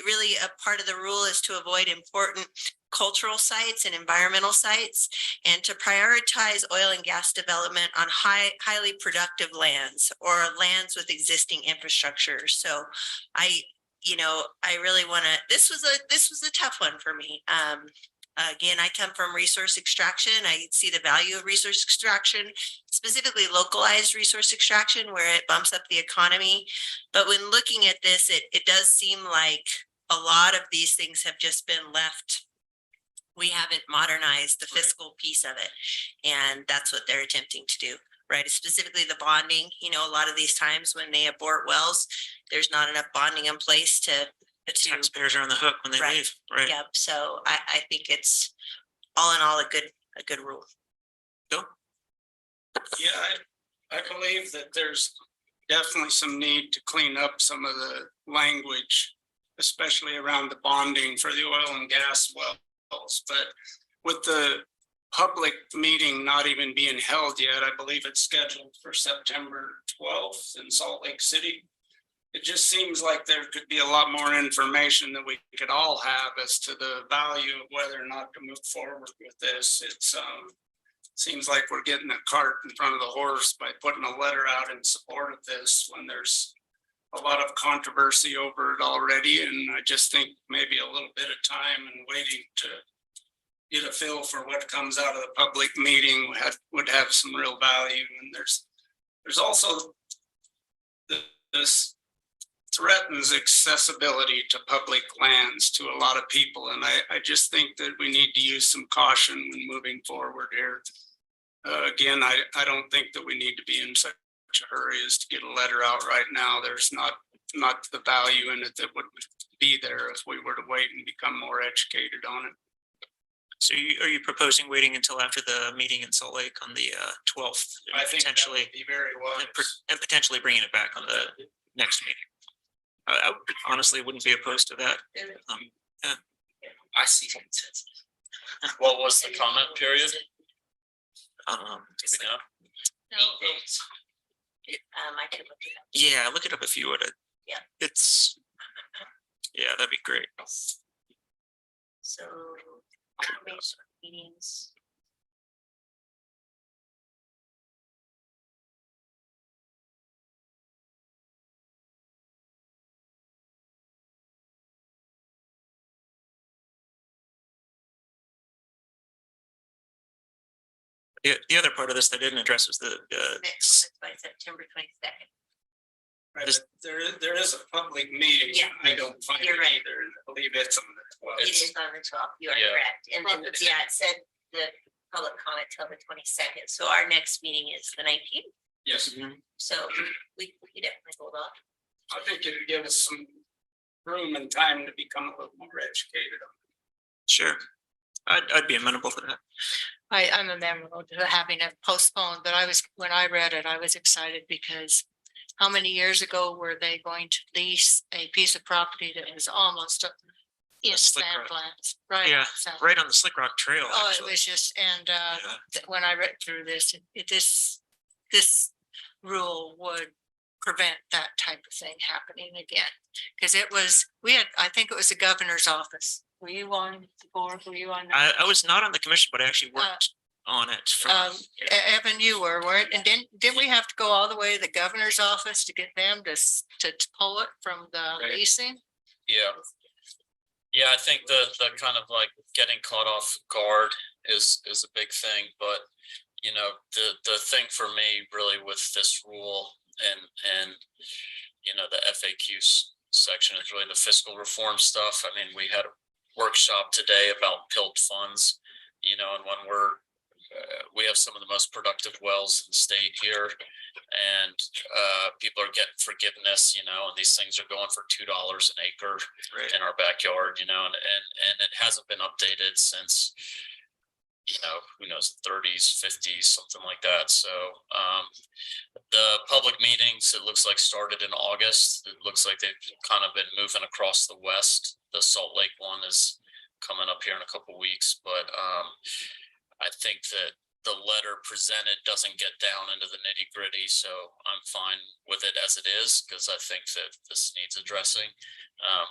Really a part of the rule is to avoid important cultural sites and environmental sites and to prioritize oil and gas development on highly productive lands or lands with existing infrastructure. So I really want to, this was a tough one for me. Again, I come from resource extraction. I see the value of resource extraction, specifically localized resource extraction, where it bumps up the economy. But when looking at this, it does seem like a lot of these things have just been left. We haven't modernized the fiscal piece of it. And that's what they're attempting to do, right? Specifically the bonding, a lot of these times when they abort wells, there's not enough bonding in place to taxpayers are on the hook when they leave, right? Yep. So I think it's all in all a good rule. Bill? Yeah, I believe that there's definitely some need to clean up some of the language, especially around the bonding for the oil and gas wells. But with the public meeting not even being held yet, I believe it's scheduled for September 12th in Salt Lake City. It just seems like there could be a lot more information that we could all have as to the value of whether or not to move forward with this. It's seems like we're getting a cart in front of the horse by putting a letter out in support of this when there's a lot of controversy over it already. And I just think maybe a little bit of time and waiting to get a feel for what comes out of the public meeting would have some real value. And there's also this threatens accessibility to public lands to a lot of people. And I just think that we need to use some caution when moving forward here. Again, I don't think that we need to be in such a hurry as to get a letter out right now. There's not the value in it that would be there if we were to wait and become more educated on it. So are you proposing waiting until after the meeting in Salt Lake on the 12th? I think potentially that would be very wise. And potentially bringing it back on the next meeting. I honestly wouldn't be opposed to that. Yeah. I see consensus. What was the comment period? Do we know? No. 8 days. I could look it up. Yeah, look it up if you would. Yeah. Yeah, that'd be great. So meetings. The other part of this that I didn't address was the Next by September 22nd. Right, but there is a public meeting. Yeah. I don't find it You're right. either. I believe it's on the 12th. It is on the 12th, you are Yeah. correct. And then, yeah, it said the public comment till the 22nd. So our next meeting is the 19th. Yes, So we could definitely hold off. I think it would give us some room and time to become a little more educated. Sure. I'd be amenable to that. I'm amenable to having it postponed, but when I read it, I was excited because how many years ago were they going to lease a piece of property that was almost in Slick sand Rock. flats? Right. Yeah, so- right on the Slick Rock Trail. Oh, it actually. was just, and Yeah. when I read through this, this rule would prevent that type of thing happening again. Because I think it was the governor's office. Were you on the board? Were you on? I was not on the commission, but I actually worked on it. Evan, you weren't, and didn't we have to go all the way to the governor's office to get them to pull it from the Right. leasing? Yeah. Yeah, I think the kind of like getting caught off guard is a big thing, but you know, the thing for me really with this rule and you know, the FAQ section is really the fiscal reform stuff. I mean, we had a workshop today about PILT funds, you know, and when we have some of the most productive wells in the state here, and people are getting forgiveness, you know, and these things are going for $2 an acre in our backyard, you know, and it hasn't been updated since, you know, who knows, the 30s, 50s, something like that. So the public meetings, it looks like started in August. It looks like they've kind of been moving across the west. The Salt Lake one is coming up here in a couple weeks, but I think that the letter presented doesn't get down into the nitty gritty, so I'm fine with it as it is, because I think that this needs addressing.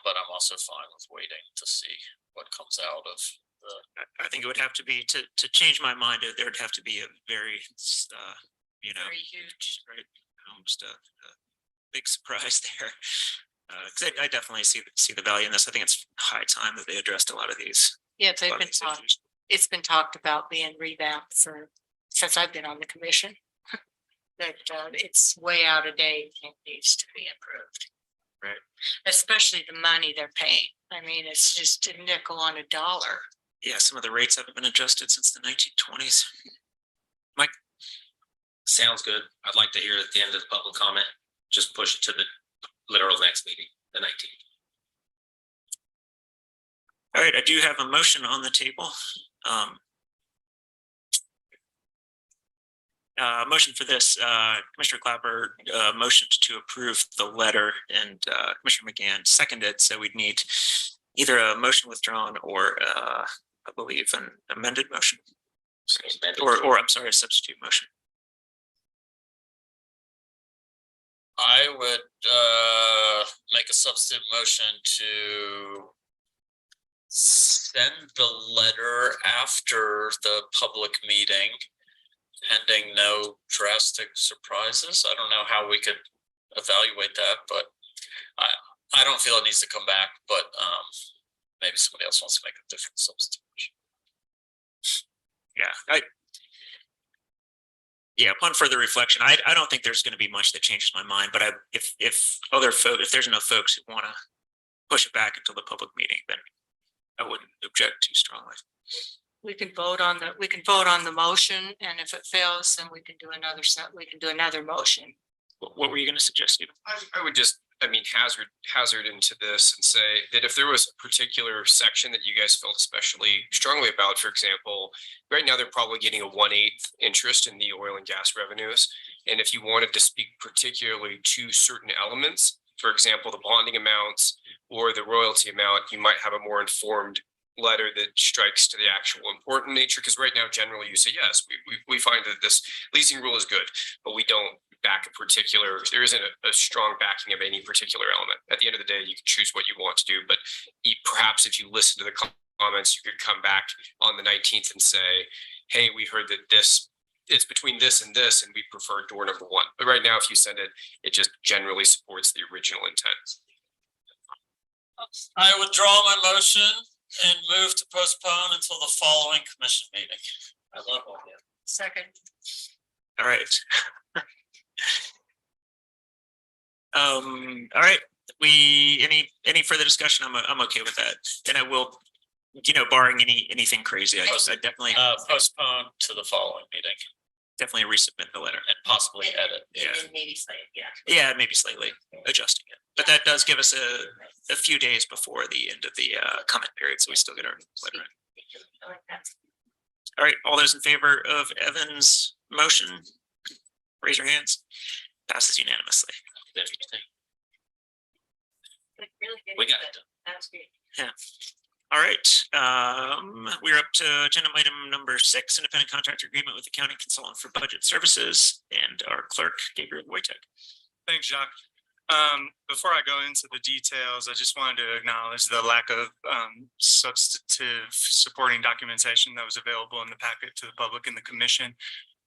But I'm also fine with waiting to see what comes out of the. I think it would have to be to change my mind. There'd have to be a very, you know, Very huge. right, almost a big surprise there. Because I definitely see the value in this. I think it's high time that they addressed a lot of these. Yeah, a lot of these issues. it's been talked about being revamped since I've been on the commission. That it's way out of date and needs to be improved. Right. Especially the money they're paying. I mean, it's just a nickel on a dollar. Yeah, some of the rates haven't been adjusted since the 1920s. Mike? Sounds good. I'd like to hear at the end of the public comment, just push it to the literal next meeting, the 19th. All right, I do have a motion on the table. Motion for this, Commissioner Clapper motioned to approve the letter, and Commissioner McGann seconded, so we'd need either a motion withdrawn or I believe an amended motion. Or I'm sorry, a substitute motion. I would make a substitute motion to send the letter after the public meeting, pending no drastic surprises. I don't know how we could evaluate that, but I don't feel it needs to come back, but maybe somebody else wants to make a different substitution. Yeah, upon further reflection, I don't think there's going to be much that changes my mind, but if there's enough folks who want to push it back until the public meeting, then I wouldn't object too strongly. We can vote on the motion, and if it fails, then we can do another motion. What were you going to suggest, Stephen? I would just, hazard into this and say that if there was a particular section that you guys felt especially strongly about, for example, right now they're probably getting a 1/8 interest in the oil and gas revenues. And if you wanted to speak particularly to certain elements, for example, the bonding amounts or the royalty amount, you might have a more informed letter that strikes to the actual important nature. Because right now, generally you say, yes, we find that this leasing rule is good, but we don't back a particular, there isn't a strong backing of any particular element. At the end of the day, you can choose what you want to do, but perhaps if you listen to the comments, you could come back on the 19th and say, hey, we heard that it's between this and this, and we prefer door number 1. But right now, if you send it, it just generally supports the original intent. I withdraw my motion and move to postpone until the following commission meeting. I love all that. Second. All right. All right, any further discussion? I'm okay with that. And I will, barring anything crazy, I definitely Postpone to the following meeting definitely resubmit the letter. and possibly edit. Yeah. And maybe slightly, yeah. Yeah, maybe slightly adjusting it, but that does give us a few days before the end of the comment period, so we still get our letter in. I like that. All right, all those in favor of Evan's motion, raise your hands. Passes unanimously. Like, really good. We got it. That's great. All right, we're up to agenda item number 6, independent contractor agreement with the county consultant for budget services, and our clerk, Gabriel Wojtek. Thanks, Jacques. Before I go into the details, I just wanted to acknowledge the lack of substantive supporting documentation that was available in the packet to the public and the commission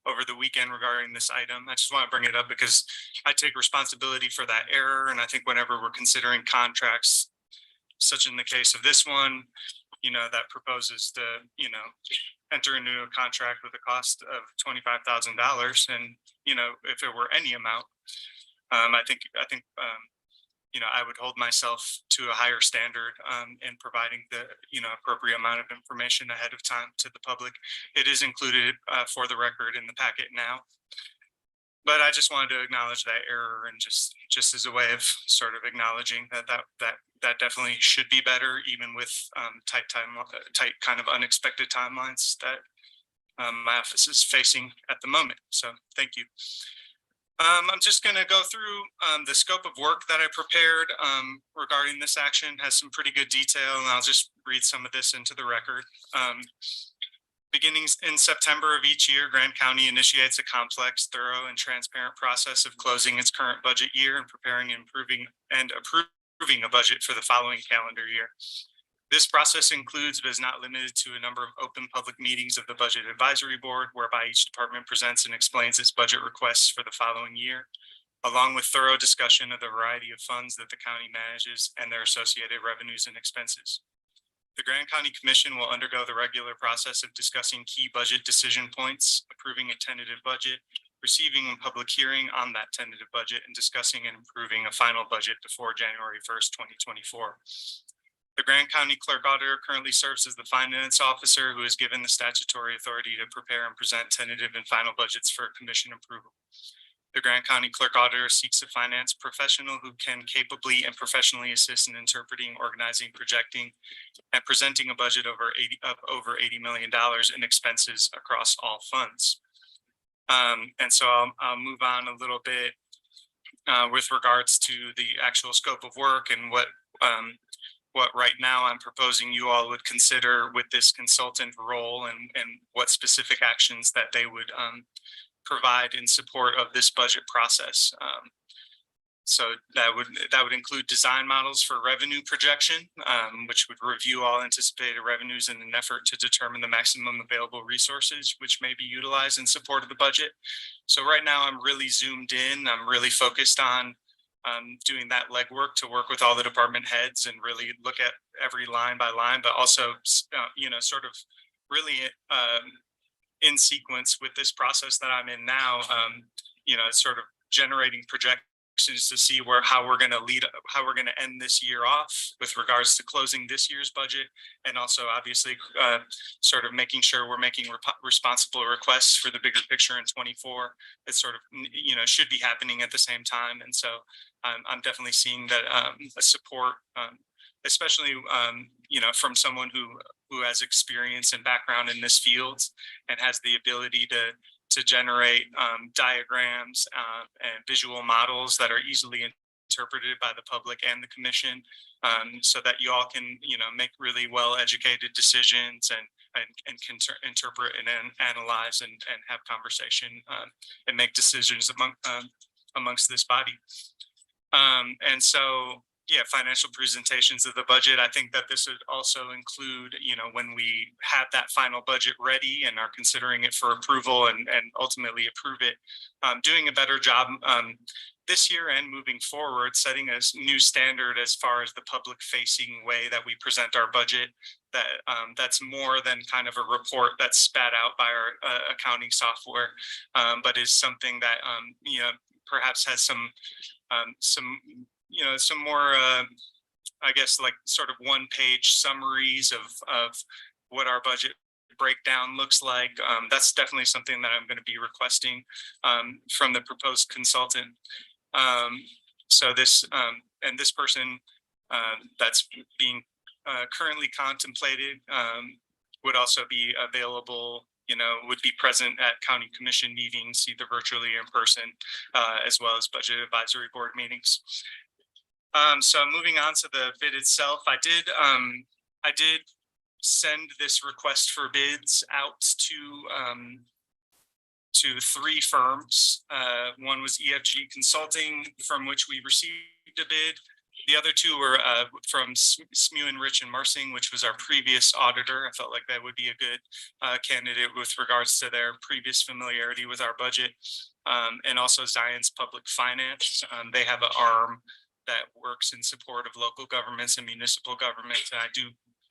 over the weekend regarding this item. I just want to bring it up because I take responsibility for that error. And I think whenever we're considering contracts, such in the case of this one, that proposes to, enter into a contract with a cost of $25,000. And, if it were any amount, I think I would hold myself to a higher standard in providing the appropriate amount of information ahead of time to the public. It is included for the record in the packet now, but I just wanted to acknowledge that error and just as a way of sort of acknowledging that definitely should be better, even with tight kind of unexpected timelines that my office is facing at the moment. So thank you. I'm just going to go through the scope of work that I prepared regarding this action. Has some pretty good detail, and I'll just read some of this into the record. Beginning in September of each year, Grand County initiates a complex, thorough, and transparent process of closing its current budget year and preparing, improving, and approving a budget for the following calendar year. This process includes, but is not limited to, a number of open public meetings of the Budget Advisory Board, whereby each department presents and explains its budget requests for the following year, along with thorough discussion of the variety of funds that the county manages and their associated revenues and expenses. The Grand County Commission will undergo the regular process of discussing key budget decision points, approving a tentative budget, receiving a public hearing on that tentative budget, and discussing and approving a final budget before January 1st, 2024. The Grand County Clerk Auditor currently serves as the finance officer who is given the statutory authority to prepare and present tentative and final budgets for commission approval. The Grand County Clerk Auditor seeks a finance professional who can capably and professionally assist in interpreting, organizing, projecting, and presenting a budget of over $80 million in expenses across all funds. And so I'll move on a little bit with regards to the actual scope of work and what right now I'm proposing you all would consider with this consultant role, and what specific actions that they would provide in support of this budget process. So that would include design models for revenue projection, which would review all anticipated revenues in an effort to determine the maximum available resources which may be utilized in support of the budget. So right now I'm really zoomed in. I'm really focused on doing that legwork to work with all the department heads and really look at every line by line, but also, sort of really in sequence with this process that I'm in now, sort of generating projections to see how we're going to end this year off with regards to closing this year's budget, and also obviously sort of making sure we're making responsible requests for the bigger picture in 24. It sort of should be happening at the same time, and so I'm definitely seeing that a support, especially from someone who has experience and background in this field and has the ability to generate diagrams and visual models that are easily interpreted by the public and the commission, so that you all can make really well educated decisions and can interpret and analyze and have conversation and make decisions amongst this body. And so, yeah, financial presentations of the budget. I think that this would also include, when we have that final budget ready and are considering it for approval and ultimately approve it, doing a better job this year and moving forward, setting a new standard as far as the public facing way that we present our budget, that's more than kind of a report that's spat out by our accounting software, but is something that, perhaps has some some, some more, I guess, like sort of one-page summaries of what our budget breakdown looks like. That's definitely something that I'm going to be requesting from the proposed consultant. So this and this person that's being currently contemplated would also be available, would be present at county commission meetings, either virtually or in person, as well as budget advisory board meetings. So moving on to the bid itself, I did send this request for bids out to 3 firms. One was EFG Consulting, from which we received a bid. The other 2 were from Smew and Rich and Marsing, which was our previous auditor. I felt like that would be a good candidate with regards to their previous familiarity with our budget. And also Zion's Public Finance. They have an arm that works in support of local governments and municipal governments. And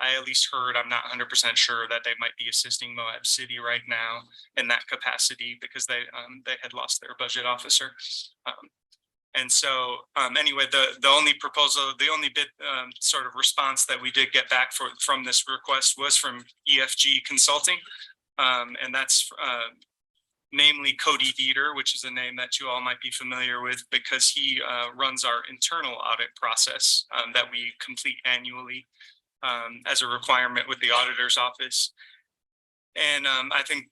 I at least heard, I'm not 100% sure, that they might be assisting Moab City right now in that capacity because they had lost their budget officer. And so anyway, the only bid sort of response that we did get back from this request was from EFG Consulting. And that's namely Cody Dieter, which is a name that you all might be familiar with because he runs our internal audit process that we complete annually as a requirement with the auditor's office. And I think,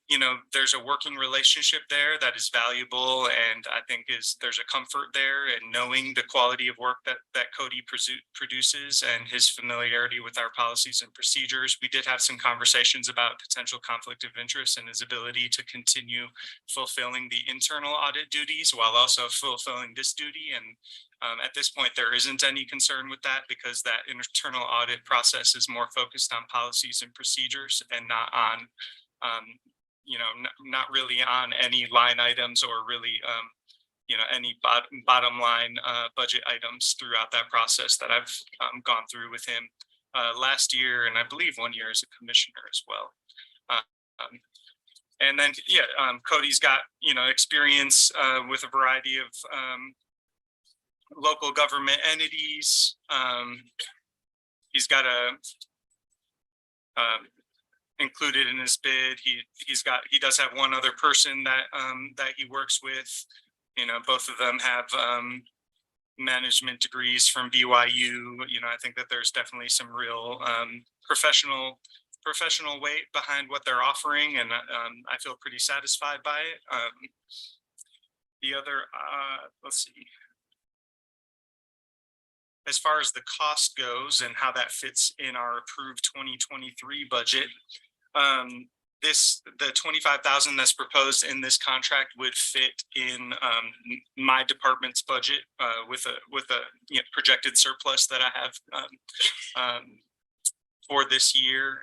there's a working relationship there that is valuable. And I think there's a comfort there in knowing the quality of work that Cody produces and his familiarity with our policies and procedures. We did have some conversations about potential conflict of interest and his ability to continue fulfilling the internal audit duties while also fulfilling this duty. And at this point, there isn't any concern with that because that internal audit process is more focused on policies and procedures and not on, not really on any line items or really, any bottom line budget items throughout that process that I've gone through with him last year, and I believe 1 year as a commissioner as well. And then, Cody's got, experience with a variety of local government entities. He's got included in his bid. He does have one other person that he works with. Both of them have management degrees from BYU. I think that there's definitely some real professional weight behind what they're offering, and I feel pretty satisfied by it. The other, let's see. As far as the cost goes and how that fits in our approved 2023 budget, the 25,000 that's proposed in this contract would fit in my department's budget with a projected surplus that I have for this year,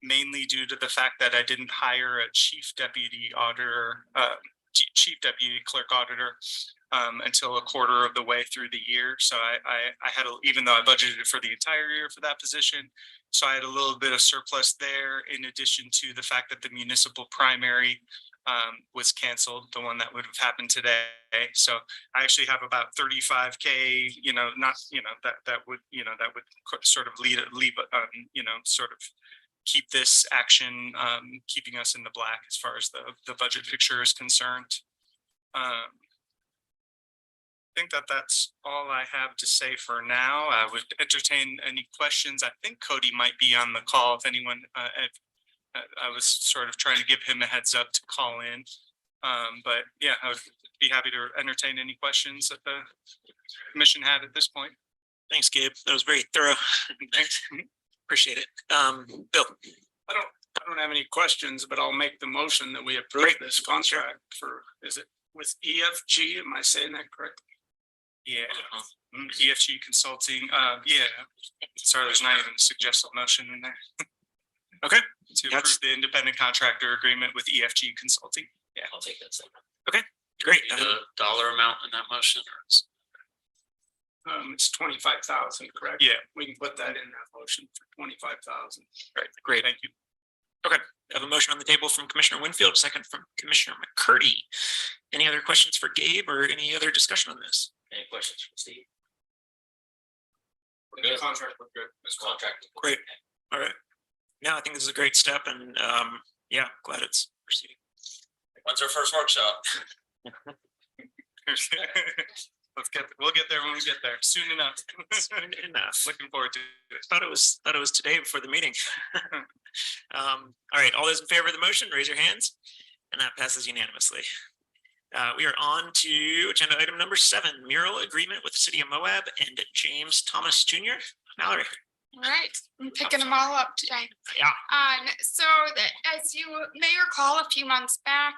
mainly due to the fact that I didn't hire a chief deputy clerk auditor until a quarter of the way through the year. So I had, even though I budgeted for the entire year for that position, so I had a little bit of surplus there, in addition to the fact that the municipal primary was canceled, the one that would have happened today. So I actually have about 35K, that would sort of sort of keep this action, keeping us in the black as far as the budget picture is concerned. I think that that's all I have to say for now. I would entertain any questions. I think Cody might be on the call if anyone, I was sort of trying to give him a heads up to call in. But yeah, I would be happy to entertain any questions that the commission had at this point. Thanks, Gabe. That was very thorough. Thanks. Appreciate it. Bill. I don't have any questions, but I'll make the motion that we approve this contract for, is it with EFG? Am I saying that correctly? Yeah. EFG Consulting. Yeah. Sorry, there's not even a suggested motion in there. Okay. To approve the independent contractor agreement with EFG Consulting. Yeah, I'll take that. Okay, great. The dollar amount in that motion, or it's 25,000, correct? Yeah, we can put that in that motion for 25,000. Right, great, thank you. Okay, I have a motion on the table from Commissioner Winfield, second from Commissioner McCurdy. Any other questions for Gabe or any other discussion on this? Any questions from Steve? The contract looked good. This contract. Great. All right. Yeah, I think this is a great step and yeah, glad it's proceeding. When's our first workshop? We'll get there when we get there, soon enough. Soon enough. Looking forward to it. Thought it was today before the meeting. All right, all those in favor of the motion, raise your hands. And that passes unanimously. We are on to agenda item number 7, mural agreement with the city of Moab and James Thomas Jr. Mallory. All right, I'm picking them all up today. Yeah. So as you may recall, a few months back,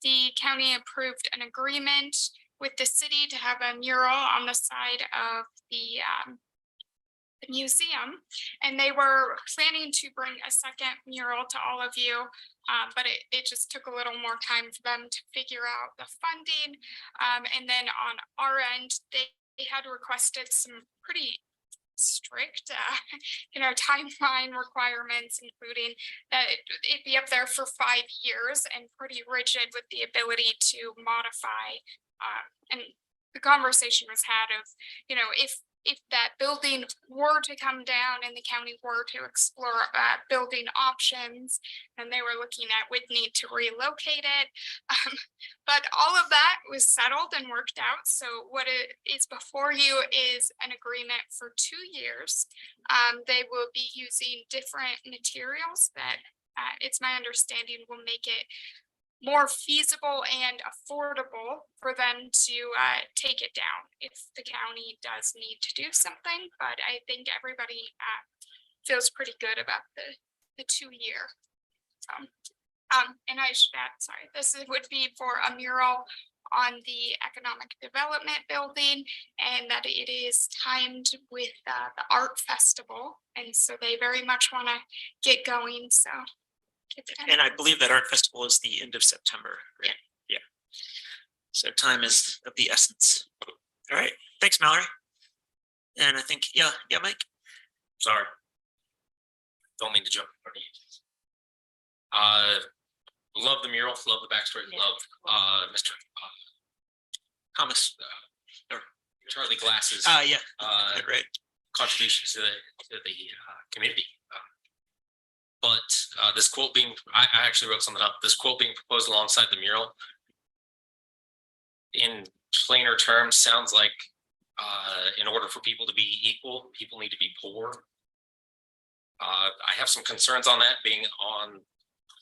the county approved an agreement with the city to have a mural on the side of the museum. And they were planning to bring a second mural to all of you, but it just took a little more time for them to figure out the funding. And then on our end, they had requested some pretty strict, timeline requirements, including that it be up there for 5 years and pretty rigid with the ability to modify. And the conversation was had of, if that building were to come down and the county were to explore building options, and they were looking at would need to relocate it. But all of that was settled and worked out. So what it is before you is an agreement for 2 years. They will be using different materials that it's my understanding will make it more feasible and affordable for them to take it down if the county does need to do something. But I think everybody feels pretty good about the 2 year. And I should add, sorry, would be for a mural on the economic development building, and that it is timed with the art festival. And so they very much want to get going. So. And I believe that art festival is the end of September. Right? Yeah. So time is of the essence. All right. Thanks, Mallory. And I think, yeah, Mike. Sorry. Don't mean to jump. Love the mural, love the backstory, love Mr. Thomas. Or Charlie Glass's Yeah. Right. contributions to the community. But this quote I actually wrote something up. This quote being proposed alongside the mural, in plainer terms, sounds like in order for people to be equal, people need to be poor. I have some concerns on that, being on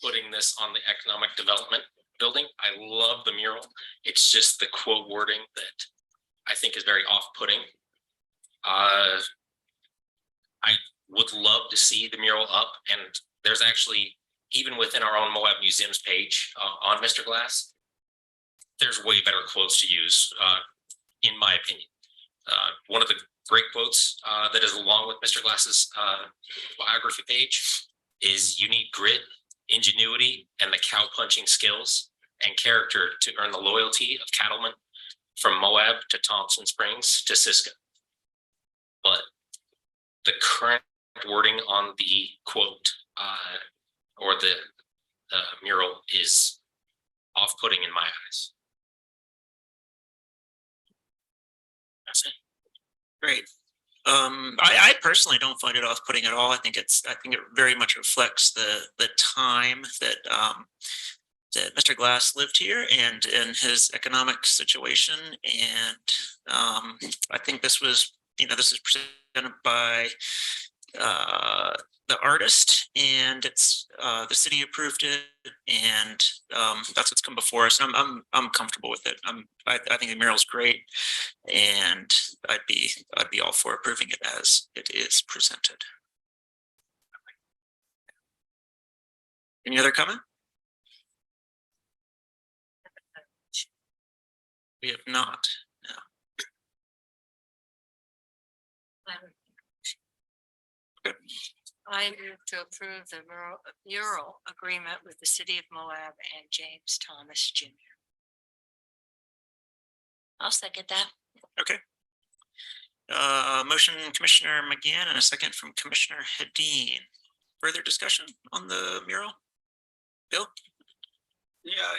putting this on the economic development building. I love the mural. It's just the quote wording that I think is very off-putting. I would love to see the mural up, and there's actually, even within our own Moab Museums page on Mr. Glass, there's way better quotes to use, in my opinion. One of the great quotes that is along with Mr. Glass's biography page is, "You need grit, ingenuity, and the cow-punching skills and character to earn the loyalty of cattlemen from Moab to Thompson Springs to Siska." But the current wording on the quote or the mural is off-putting in my eyes. That's it. Great. I personally don't find it off-putting at all. I think it very much reflects the time that that Mr. Glass lived here and in his economic situation. And I think this was, this is presented by the artist, and it's the city approved it, and that's what's come before us. I'm comfortable with it. I think the mural's great, and I'd be all for approving it as it is presented. Any other comment? We have not. No. I move to approve the mural agreement with the city of Moab and James Thomas Jr. I'll second that. Okay. Motion Commissioner McGann and a second from Commissioner Hedin. Further discussion on the mural? Bill? Yeah,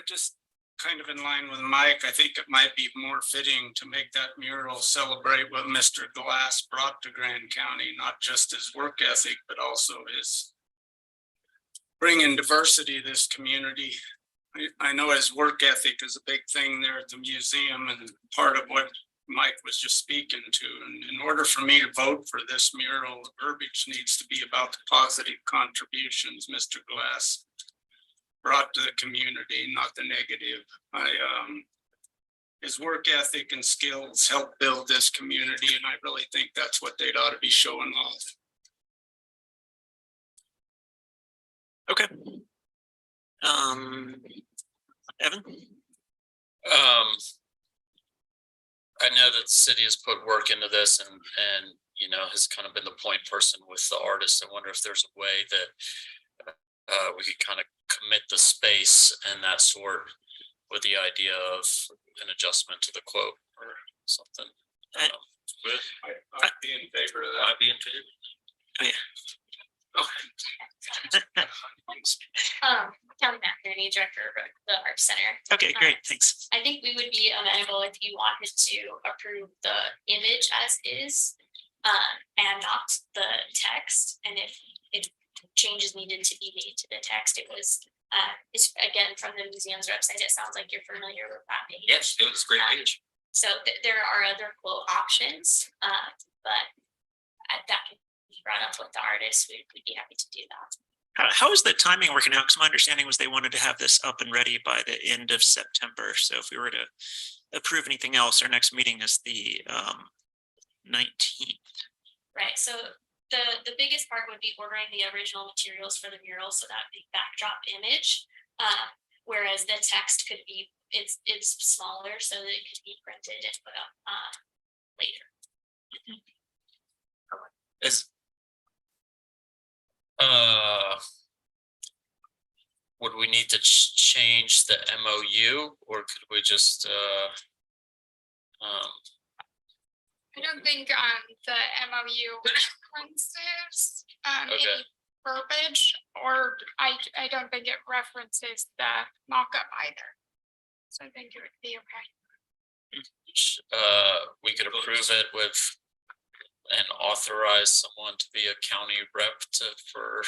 kind of in line with Mike. I think it might be more fitting to make that mural celebrate what Mr. Glass brought to Grand County, not just his work ethic, but also his bringing diversity to this community. I know his work ethic is a big thing there at the museum and part of what Mike was just speaking to. And in order for me to vote for this mural, the verbiage needs to be about the positive contributions Mr. Glass brought to the community, not the negative. His work ethic and skills help build this community, and I really think that's what they'd ought to be showing off. Okay. Evan? I know that the city has put work into this and, you know, has kind of been the point person with the artist. I wonder if there's a way that we could kind of commit the space and that sort with the idea of an adjustment to the quote or something. I'd be in favor of that. I'd be in favor. County Manager, Director of the Arts Center. Okay, great, thanks. I think we would be amenable if you wanted to approve the image as is, and not the text. And if changes needed to be made to the text, it's again from the museum's website. It sounds like you're familiar with that page. Yes, it was a great page. So there are other quote options, but that can be brought up with the artist. We'd be happy to do that. How is the timing working out? Because my understanding was they wanted to have this up and ready by the end of September. So if we were to approve anything else, our next meeting is the 19th. Right, so the biggest part would be ordering the original materials for the mural, so that big backdrop image. Whereas the text could be, it's smaller, so that it could be printed and put up later. Would we need to change the MOU or could we just I don't think the MOU references any verbiage, or I don't think it references the mock-up either. So I think it would be okay. we could approve it with and authorize someone to be a county rep for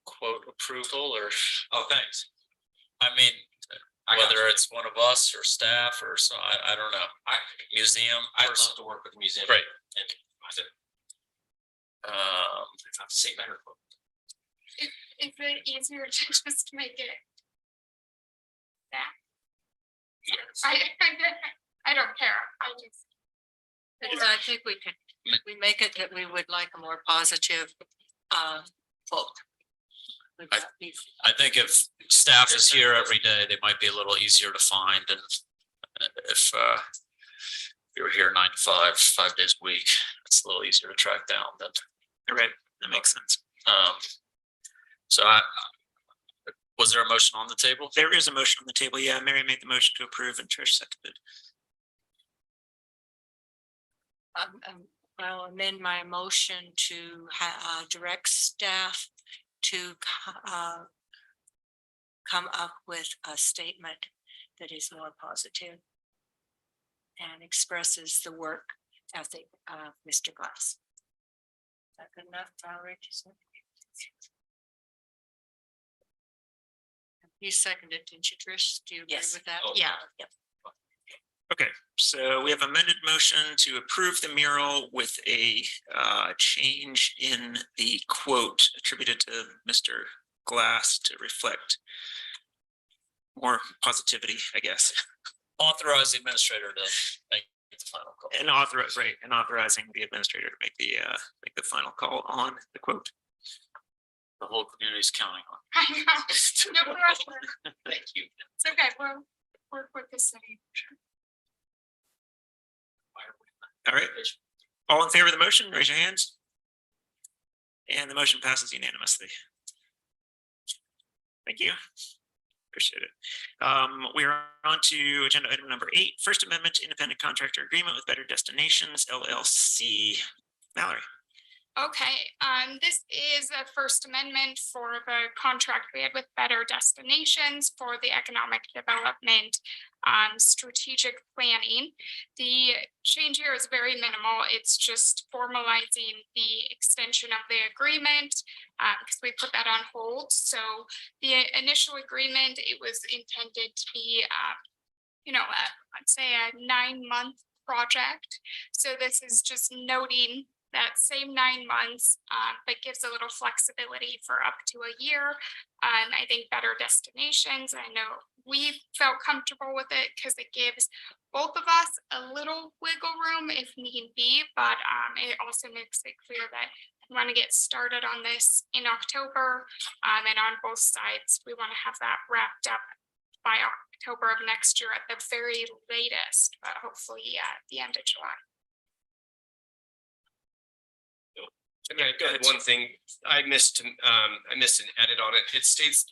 quote approval or, Oh, thanks. I mean, I got whether you. it's one of us or staff or so, I don't know. Museum. I'd person. love to work with the museum. Great. And I said, Um, it's not the same matter. Is it easier to just make it that? Yes. I don't care. Because I think we make it that we would like a more positive quote. I think if staff is here every day, they might be a little easier to find and if you were here 9 to 5, 5 days a week, it's a little easier to track down than. Right, that makes sense. So was there a motion on the table? There is a motion on the table. Yeah, Mary made the motion to approve and Trish seconded. I'll amend my motion to direct staff to come up with a statement that is more positive and expresses the work ethic of Mr. Glass. Is that good enough, Valerie? You seconded, didn't you, Trish? Do you agree with that? Oh, Yeah. Yep. Okay, so we have amended motion to approve the mural with a change in the quote attributed to Mr. Glass to reflect more positivity, I guess. Authorize the administrator to make the final call. And authorizing the administrator to make the final call on the quote. The whole community is counting on. I know. No pressure. Thank you. It's okay. We'll work with the city. All right, all in favor of the motion, raise your hands. And the motion passes unanimously. Thank you. Appreciate it. We are on to agenda item number 8, First Amendment to Independent Contractor Agreement with Better Destinations, LLC. Mallory. Okay, this is a First Amendment for the contract we had with Better Destinations for the economic development, strategic planning. The change here is very minimal. It's just formalizing the extension of the agreement, because we put that on hold. So the initial agreement, it was intended to be, I'd say a 9-month project. So this is just noting that same 9 months, but gives a little flexibility for up to a year. I think Better Destinations, I know we felt comfortable with it because it gives both of us a little wiggle room if need be, but it also makes it clear that we want to get started on this in October, and on both sides, we want to have that wrapped up by October of next year at the very latest, but hopefully at the end of July. And I got one thing, I missed an edit on it. It states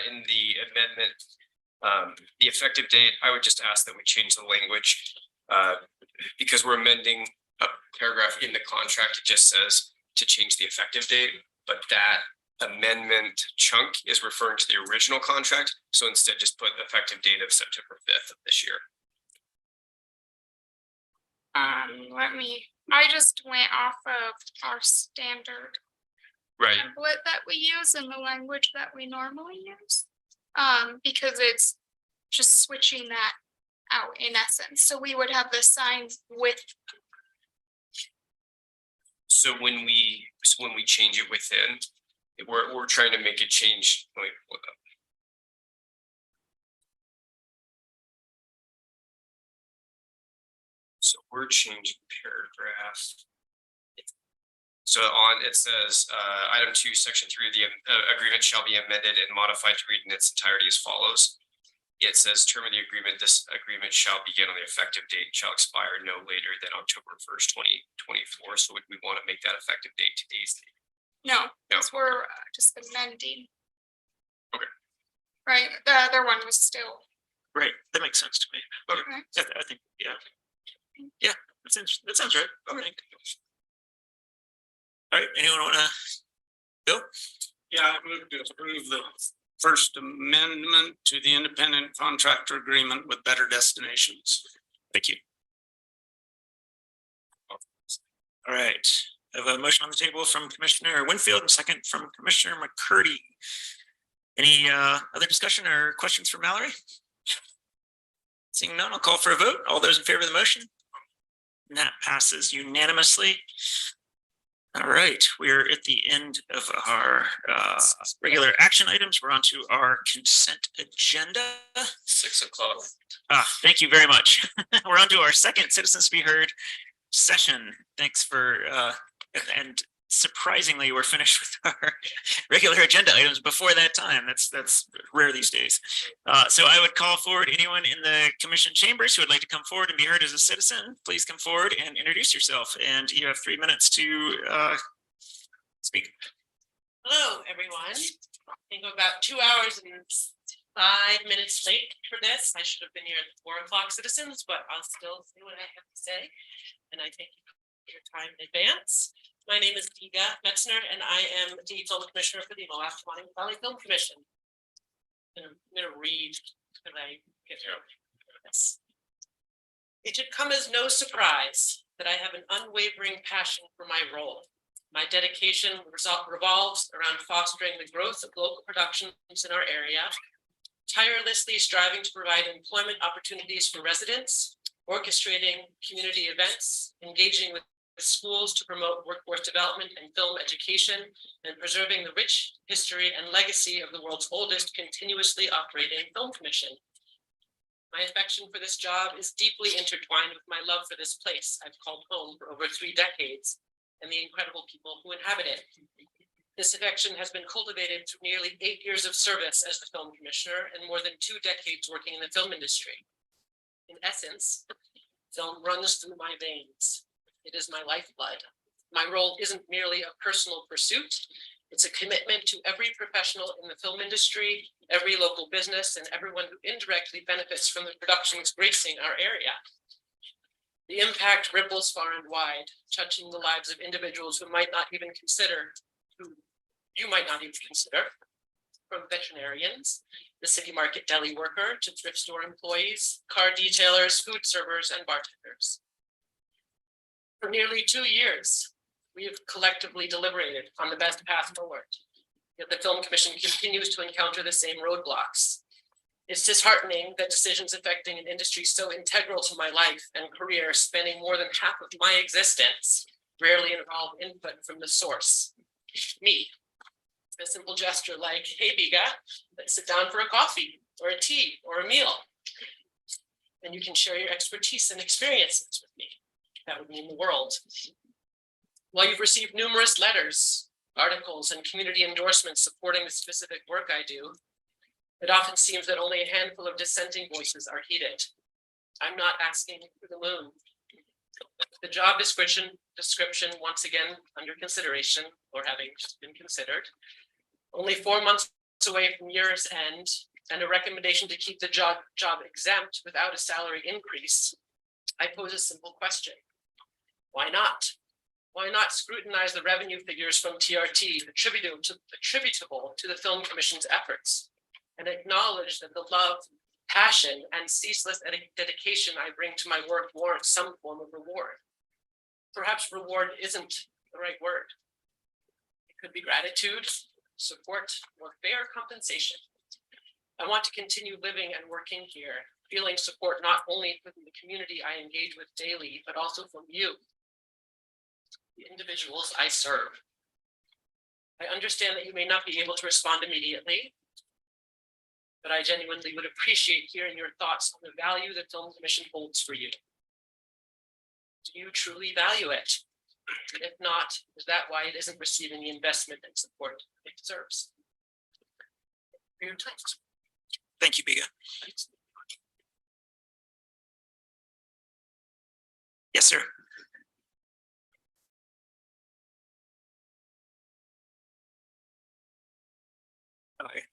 in the amendment, the effective date. I would just ask that we change the language because we're amending a paragraph in the contract. It just says to change the effective date, but that amendment chunk is referring to the original contract. So instead just put effective date of September 5th of this year. I just went off of our standard Right. template that we use and the language that we normally use. Because it's just switching that out in essence. So we would have the signs with. So when we change it within, we're trying to make it change. Wait, hold up. So we're changing paragraph. So it says, item 2, section 3 of the agreement shall be amended and modified to read in its entirety as follows. It says term of the agreement, this agreement shall begin on the effective date, shall expire no later than October 1st, 2024. So would we want to make that effective date today's date? No, because we're just amending. Okay. Right, the other one was still. Right, that makes sense to me. Okay, Okay. I think, yeah. Yeah, that sounds right. Okay. All right, anyone want to go? Yeah, I move to approve the First Amendment to the independent contractor agreement with Better Destinations. Thank you. All right, I have a motion on the table from Commissioner Winfield and second from Commissioner McCurdy. Any other discussion or questions for Mallory? Seeing none, I'll call for a vote. All those in favor of the motion? And that passes unanimously. All right, we're at the end of our regular action items. We're on to our consent agenda. 6 o'clock. Thank you very much. We're on to our second Citizens to be Heard session. Thanks for, and surprisingly, we're finished with our regular agenda items before that time. That's rare these days. So I would call forward anyone in the commission chambers who would like to come forward and be heard as a citizen. Please come forward and introduce yourself. And you have 3 minutes to speak. Hello, everyone. I think I'm about 2 hours and 5 minutes late for this. I should have been here at 4 o'clock, citizens, but I'll still say what I have to say. And I thank you for your time in advance. My name is Diga Metzner, and I am the film commissioner for the Moab Valley Film Commission. And I'm going to read because I get here. Yes. It should come as no surprise that I have an unwavering passion for my role. My dedication revolves around fostering the growth of local productions in our area, tirelessly striving to provide employment opportunities for residents, orchestrating community events, engaging with schools to promote workforce development and film education, and preserving the rich history and legacy of the world's oldest continuously operating film commission. My affection for this job is deeply intertwined with my love for this place I've called home for over 3 decades and the incredible people who inhabit it. This affection has been cultivated through nearly 8 years of service as the film commissioner and more than 2 decades working in the film industry. In essence, film runs through my veins. It is my lifeblood. My role isn't merely a personal pursuit. It's a commitment to every professional in the film industry, every local business, and everyone who indirectly benefits from the productions gracing our area. The impact ripples far and wide, touching the lives of individuals who might not even consider, who you might not even consider, from veterinarians, the city market deli worker, to thrift store employees, car detailers, food servers, and bartenders. For nearly 2 years, we have collectively deliberated on the best path forward. Yet the Film Commission continues to encounter the same roadblocks. It's disheartening that decisions affecting an industry so integral to my life and career, spanning more than half of my existence, rarely involve input from the source, me. A simple gesture like, hey, Biga, let's sit down for a coffee or a tea or a meal. And you can share your expertise and experiences with me. That would mean the world. While you've received numerous letters, articles, and community endorsements supporting the specific work I do, it often seems that only a handful of dissenting voices are heeded. I'm not asking for the moon. The job description, once again under consideration, or having just been considered, only 4 months away from year's end, and a recommendation to keep the job exempt without a salary increase, I pose a simple question. Why not? Why not scrutinize the revenue figures from TRT attributable to the Film Commission's efforts, and acknowledge that the love, passion, and ceaseless dedication I bring to my work warrant some form of reward? Perhaps reward isn't the right word. It could be gratitude, support, or fair compensation. I want to continue living and working here, feeling support not only from the community I engage with daily, but also from you, the individuals I serve. I understand that you may not be able to respond immediately, but I genuinely would appreciate hearing your thoughts on the value the Film Commission holds for you. Do you truly value it? And if not, is that why it isn't receiving the investment and support it deserves? For your time. Thank you, Biga. Yes, sir. Okay.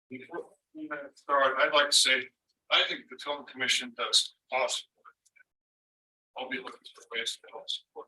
Before we start, I'd like to say, I think the Film Commission does awesome work. I'll be looking for ways to help support.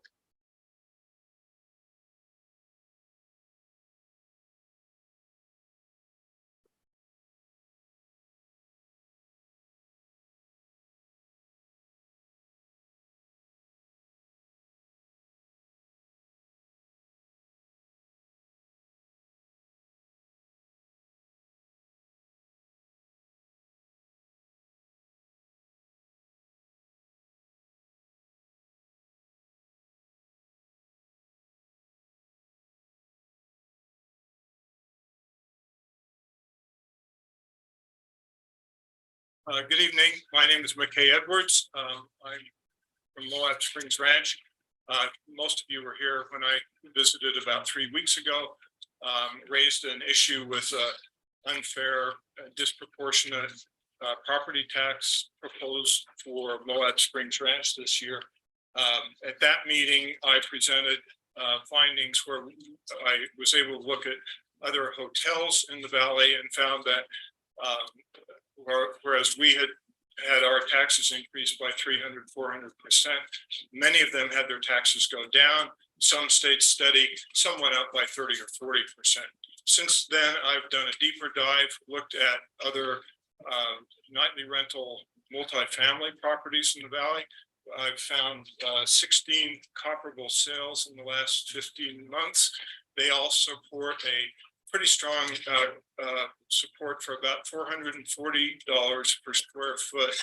Good evening. My name is McKay Edwards. I'm from Moab Springs Ranch. Most of you were here when I visited about 3 weeks ago, raised an issue with unfair, disproportionate property tax proposed for Moab Springs Ranch this year. At that meeting, I presented findings where I was able to look at other hotels in the valley and found that whereas we had our taxes increased by 300–400%, many of them had their taxes go down. Some stayed steady, some went up by 30 or 40%. Since then, I've done a deeper dive, looked at other nightly rental multifamily properties in the valley. I've found 16 comparable sales in the last 15 months. They all support a pretty strong support for about $440 per square foot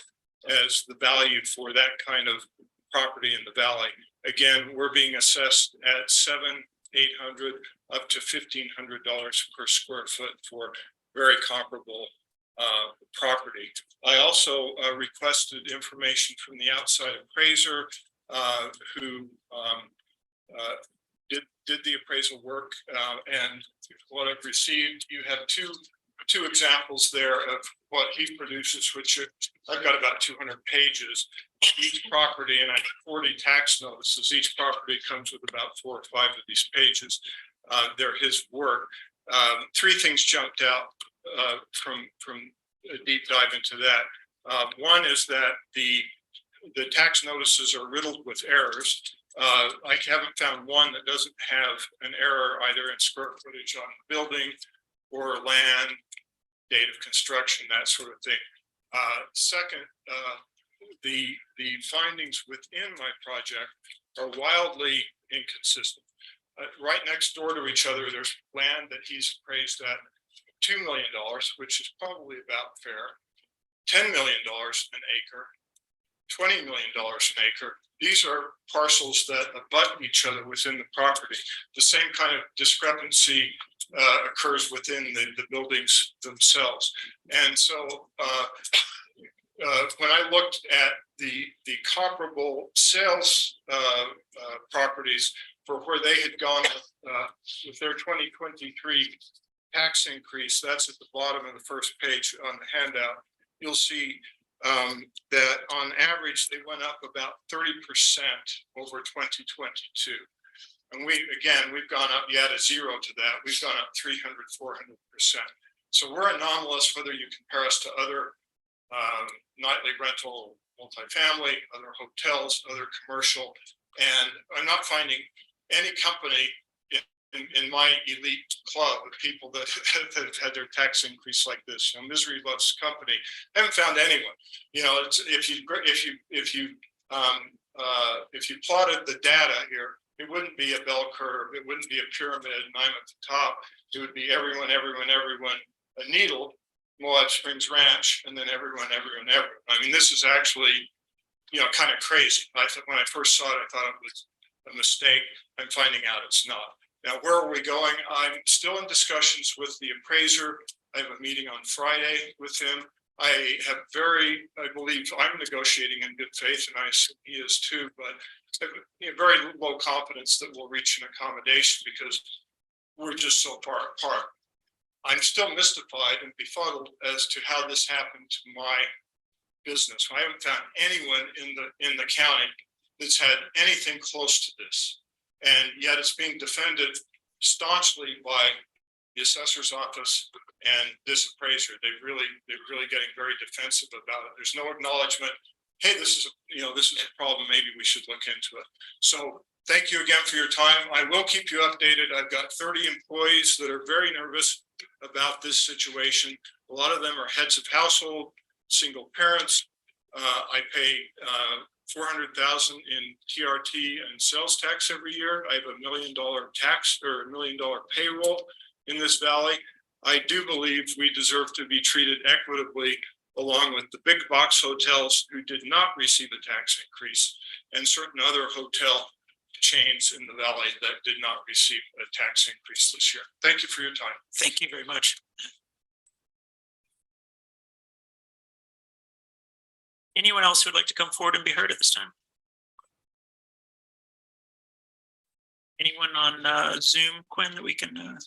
as the value for that kind of property in the valley. Again, we're being assessed at $700–800 up to $1,500 per square foot for very comparable property. I also requested information from the outside appraiser who did the appraisal work, and what I've received, you have two examples there of what he produces, which I've got about 200 pages. Each property, and I have 40 tax notices. Each property comes with about 4 or 5 of these pages. They're his work. 3 things jumped out from a deep dive into that. One is that the the tax notices are riddled with errors. I haven't found one that doesn't have an error either in square footage on the building or land, date of construction, that sort of thing. Second, the findings within my project are wildly inconsistent. Right next door to each other, there's land that he's appraised at $2 million, which is probably about fair. $10 million an acre, $20 million an acre. These are parcels that abut each other within the property. The same kind of discrepancy occurs within the buildings themselves. And so when I looked at the comparable sales properties for where they had gone with their 2023 tax increase, that's at the bottom of the first page on the handout, you'll see that on average, they went up about 30% over 2022. And we've gone up yet a zero to that. We've gone up 300, 400%. So we're anomalous whether you compare us to other nightly rental, multifamily, other hotels, other commercial. And I'm not finding any company in my elite club of people that have had their tax increase like this. You know, misery loves company. I haven't found anyone. You know, if you plotted the data here, it wouldn't be a bell curve. It wouldn't be a pyramid, and I'm at the top. It would be everyone, a needle, Moab Springs Ranch, and then everyone. I mean, this is actually, you know, kind of crazy. I thought when I first saw it, I thought it was a mistake. I'm finding out it's not. Now, where are we going? I'm still in discussions with the appraiser. I have a meeting on Friday with him. I believe I'm negotiating in good faith, and I assume he is too, but I have very low confidence that we'll reach an accommodation because we're just so far apart. I'm still mystified and befuddled as to how this happened to my business. I haven't found anyone in the county that's had anything close to this. And yet it's being defended staunchly by the assessor's office and this appraiser. They're really getting very defensive about it. There's no acknowledgement. Hey, this is a problem. Maybe we should look into it. So thank you again for your time. I will keep you updated. I've got 30 employees that are very nervous about this situation. A lot of them are heads of household, single parents. I pay $400,000 in TRT and sales tax every year. I have $1 million tax or $1 million payroll in this valley. I do believe we deserve to be treated equitably along with the big box hotels who did not receive a tax increase and certain other hotel chains in the valley that did not receive a tax increase this year. Thank you for your time. Thank you very much. Anyone else who would like to come forward and be heard at this time? Anyone on Zoom, Quinn, that we can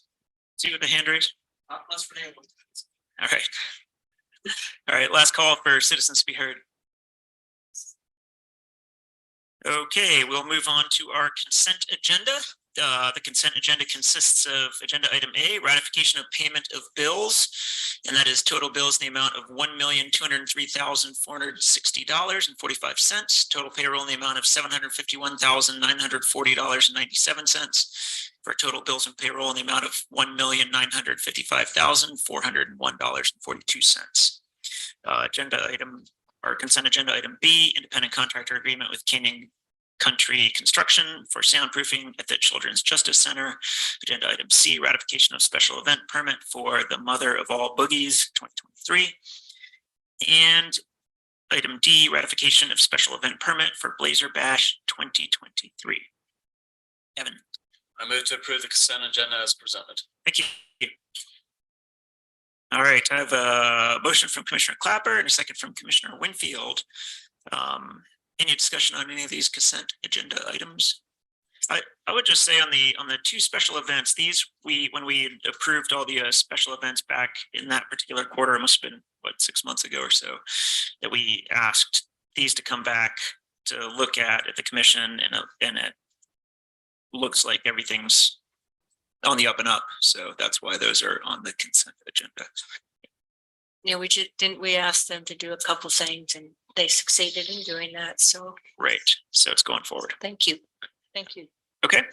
see with the hand raise? All right. All right, last call for citizens to be heard. Okay, we'll move on to our consent agenda. The consent agenda consists of agenda item A, ratification of payment of bills, and that is total bills in the amount of $1,203,460.45. Total payroll in the amount of $751,940.97 for total bills and payroll in the amount of $1,955,401.42. Agenda item or consent agenda item B, independent contractor agreement with Canyon Country Construction for soundproofing at the Children's Justice Center. Agenda item C, ratification of special event permit for the Mother of All Boogies 2023. And item D, ratification of special event permit for Blazer Bash 2023. Evan. I move to approve the consent agenda as presented. Thank you. All right, I have a motion from Commissioner Clapper and a second from Commissioner Winfield. Any discussion on any of these consent agenda items? I would just say on the two special events, these when we approved all the special events back in that particular quarter, it must have been what 6 months ago or so, that we asked these to come back to look at the commission, and it looks like everything's on the up and up. So that's why those are on the consent agenda. Yeah, didn't we ask them to do a couple things and they succeeded in doing that. So Right. So it's going forward. thank you. Thank you. Okay.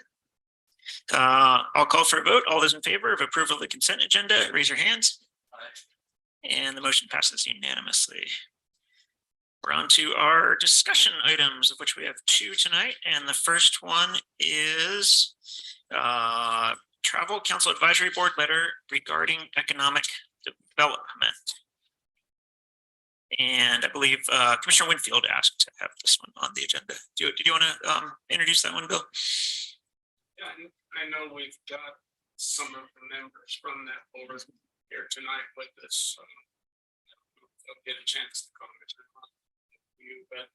I'll call for a vote. All those in favor of approval of the consent agenda, raise your hands. And the motion passes unanimously. We're on to our discussion items, of which we have 2 tonight. And the first one is Travel Council Advisory Board letter regarding economic development. And I believe Commissioner Winfield asked to have this one on the agenda. Did you want to introduce that one, Bill? Yeah, I know we've got some of the members from that board here tonight with us. They'll get a chance to comment on you, but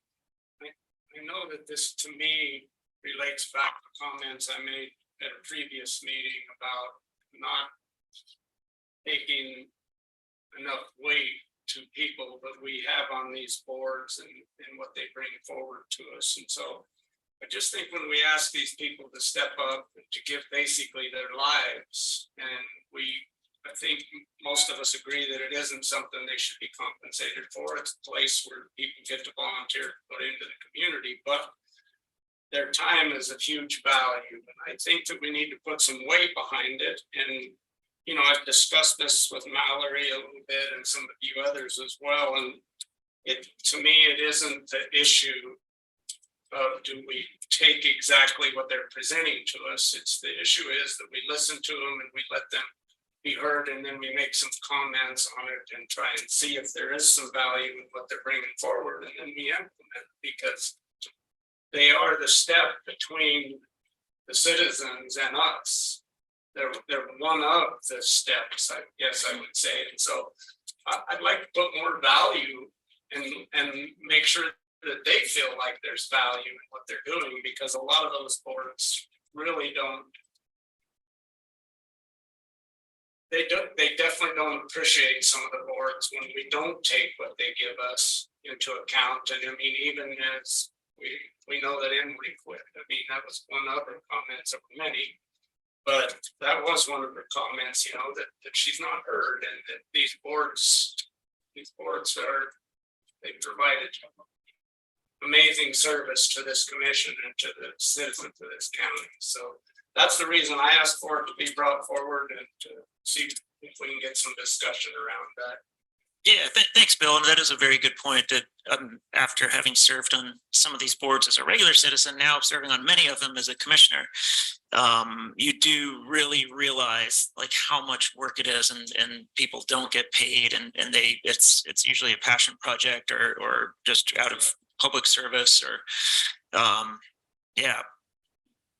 I know that this to me relates back to comments I made at a previous meeting about not taking enough weight to people that we have on these boards and what they bring forward to us. And so I just think when we ask these people to step up and to give basically their lives, and I think most of us agree that it isn't something they should be compensated for. It's a place where people get to volunteer, put into the community, but their time is of huge value. And I think that we need to put some weight behind it. And, you know, I've discussed this with Mallory a little bit and some of you others as well. And to me, it isn't the issue of do we take exactly what they're presenting to us. It's the issue is that we listen to them and we let them be heard, and then we make some comments on it and try and see if there is some value in what they're bringing forward, and then we implement, because they are the step between the citizens and us. They're one of the steps, I guess I would say. And so I'd like to put more value and make sure that they feel like there's value in what they're doing, because a lot of those boards really don't. They definitely don't appreciate some of the boards when we don't take what they give us into account. And I mean, even as we know that Emily quit. I mean, that was one of her comments of many, but that was one of her comments, you know, that she's not heard, and that these boards they provided amazing service to this commission and to the citizens of this county. So that's the reason I asked for it to be brought forward, and to see if we can get some discussion around that. Yeah, thanks, Bill. And that is a very good point, that after having served on some of these boards as a regular citizen, now serving on many of them as a commissioner, you do really realize like how much work it is, and people don't get paid, and it's usually a passion project or just out of public service, or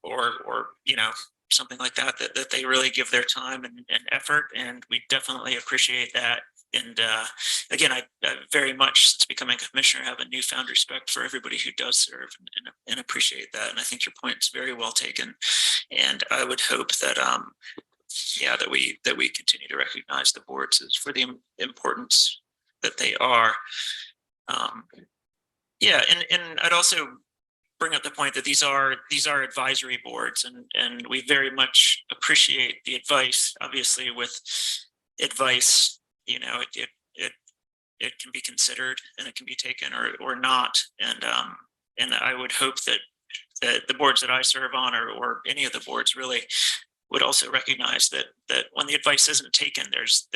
or you know, something like that they really give their time and effort, and we definitely appreciate that. And again, I very much, since becoming a commissioner, have a newfound respect for everybody who does serve, and appreciate that. And I think your point is very well taken. And I would hope that that we continue to recognize the boards as for the importance that they are. And I'd also bring up the point that these are advisory boards, and we very much appreciate the advice. Obviously, with advice, you know, it can be considered, and it can be taken or not. And I would hope that the boards that I serve on, or any of the boards, really would also recognize that when the advice isn't taken, there's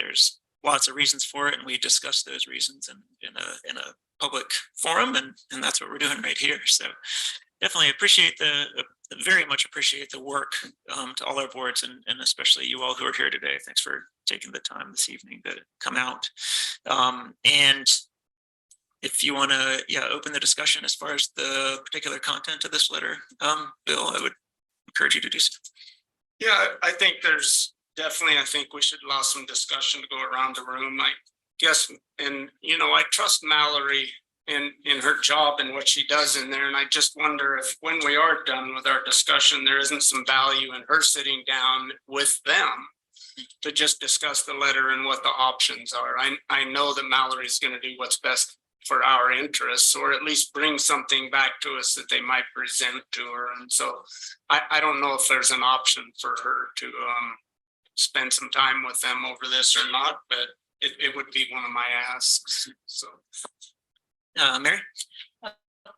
lots of reasons for it, and we discuss those reasons in a public forum, and that's what we're doing right here. So definitely very much appreciate the work to all our boards, and especially you all who are here today. Thanks for taking the time this evening to come out. And if you want to open the discussion as far as the particular content of this letter, Bill, I would encourage you to do so. Yeah, I think there's definitely, I think we should allow some discussion to go around the room. I guess, and you know, I trust Mallory in her job and what she does in there. And I just wonder if when we are done with our discussion, there isn't some value in her sitting down with them to just discuss the letter and what the options are. I know that Mallory's going to do what's best for our interests, or at least bring something back to us that they might present to her. And so I don't know if there's an option for her to spend some time with them over this or not, but it would be one of my asks. So Mary?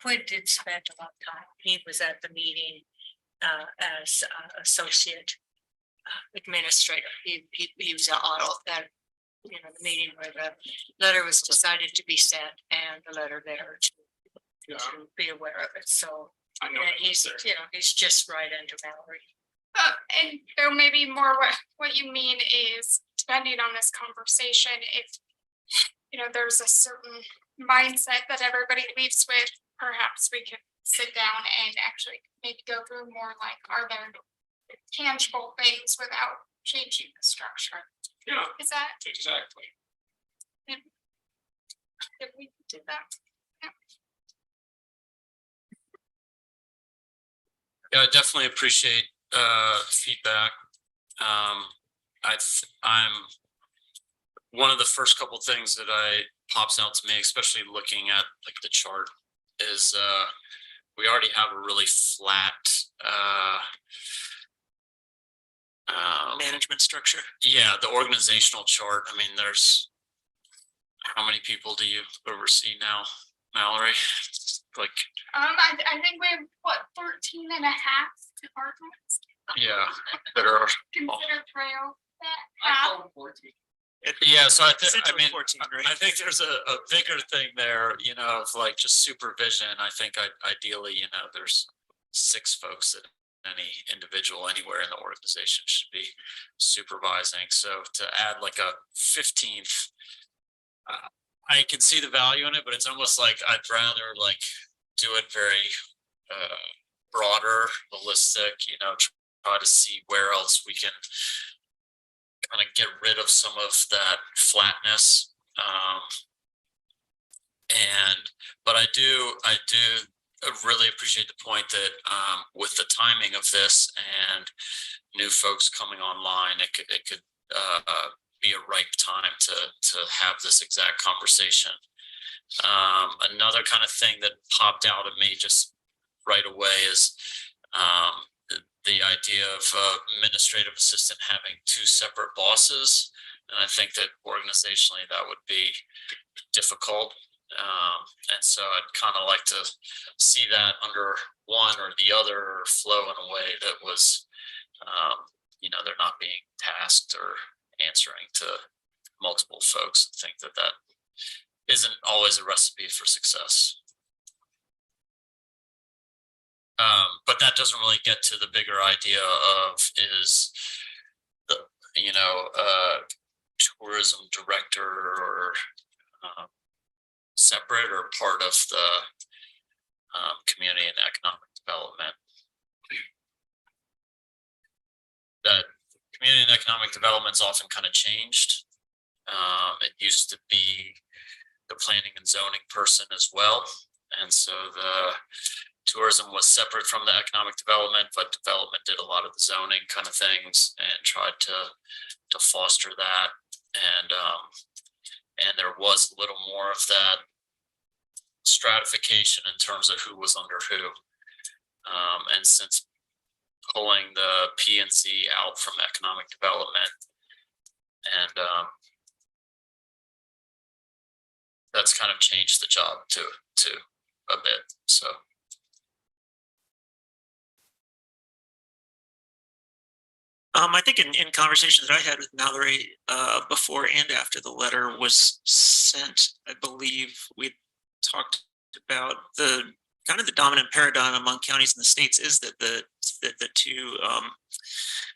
Quinn did spend a lot of time. He was at the meeting as associate administrator. He was at that, the meeting where the letter was decided to be sent and the letter there to be aware of it. So I know. and he's just right under Mallory. And there may be more what you mean is depending on this conversation, if there's a certain mindset that everybody leaves with, perhaps we could sit down and actually maybe go through more like, are there tangible things without changing the structure? Yeah, Is that exactly. if we did that? Yeah, I definitely appreciate feedback. I'm one of the first couple things that pops out to me, especially looking at like the chart, is we already have a really flat Management structure. yeah, the organizational chart. I mean, there's how many people do you oversee now, Mallory? Like I think we have 13 and a half departments yeah, that are considered trail. yeah, so I Essentially mean 14, right? I think there's a bigger thing there, of like just supervision. I think ideally, there's 6 folks that any individual anywhere in the organization should be supervising. So to add like a 15th, I can see the value in it, but it's almost like I'd rather like do it very broader, holistic, try to see where else we can kind of get rid of some of that flatness. But I do really appreciate the point that with the timing of this and new folks coming online, it could be a ripe time to have this exact conversation. Another kind of thing that popped out at me just right away is the idea of administrative assistant having 2 separate bosses. And I think that organizationally that would be difficult. And so I'd kind of like to see that under one or the other, or flow in a way that was, they're not being tasked or answering to multiple folks. I think that isn't always a recipe for success. But that doesn't really get to the bigger idea of is the, tourism director or separate or part of the community and economic development. That community and economic development's often kind of changed. It used to be the planning and zoning person as well. And so the tourism was separate from the economic development, but development did a lot of the zoning kind of things and tried to foster that. And there was a little more of that stratification in terms of who was under who. And since pulling the P&Z out from economic development, and that's kind of changed the job to a bit. So I think in conversations that I had with Mallory before and after the letter was sent, I believe we talked about the kind of the dominant paradigm among counties in the states is that the two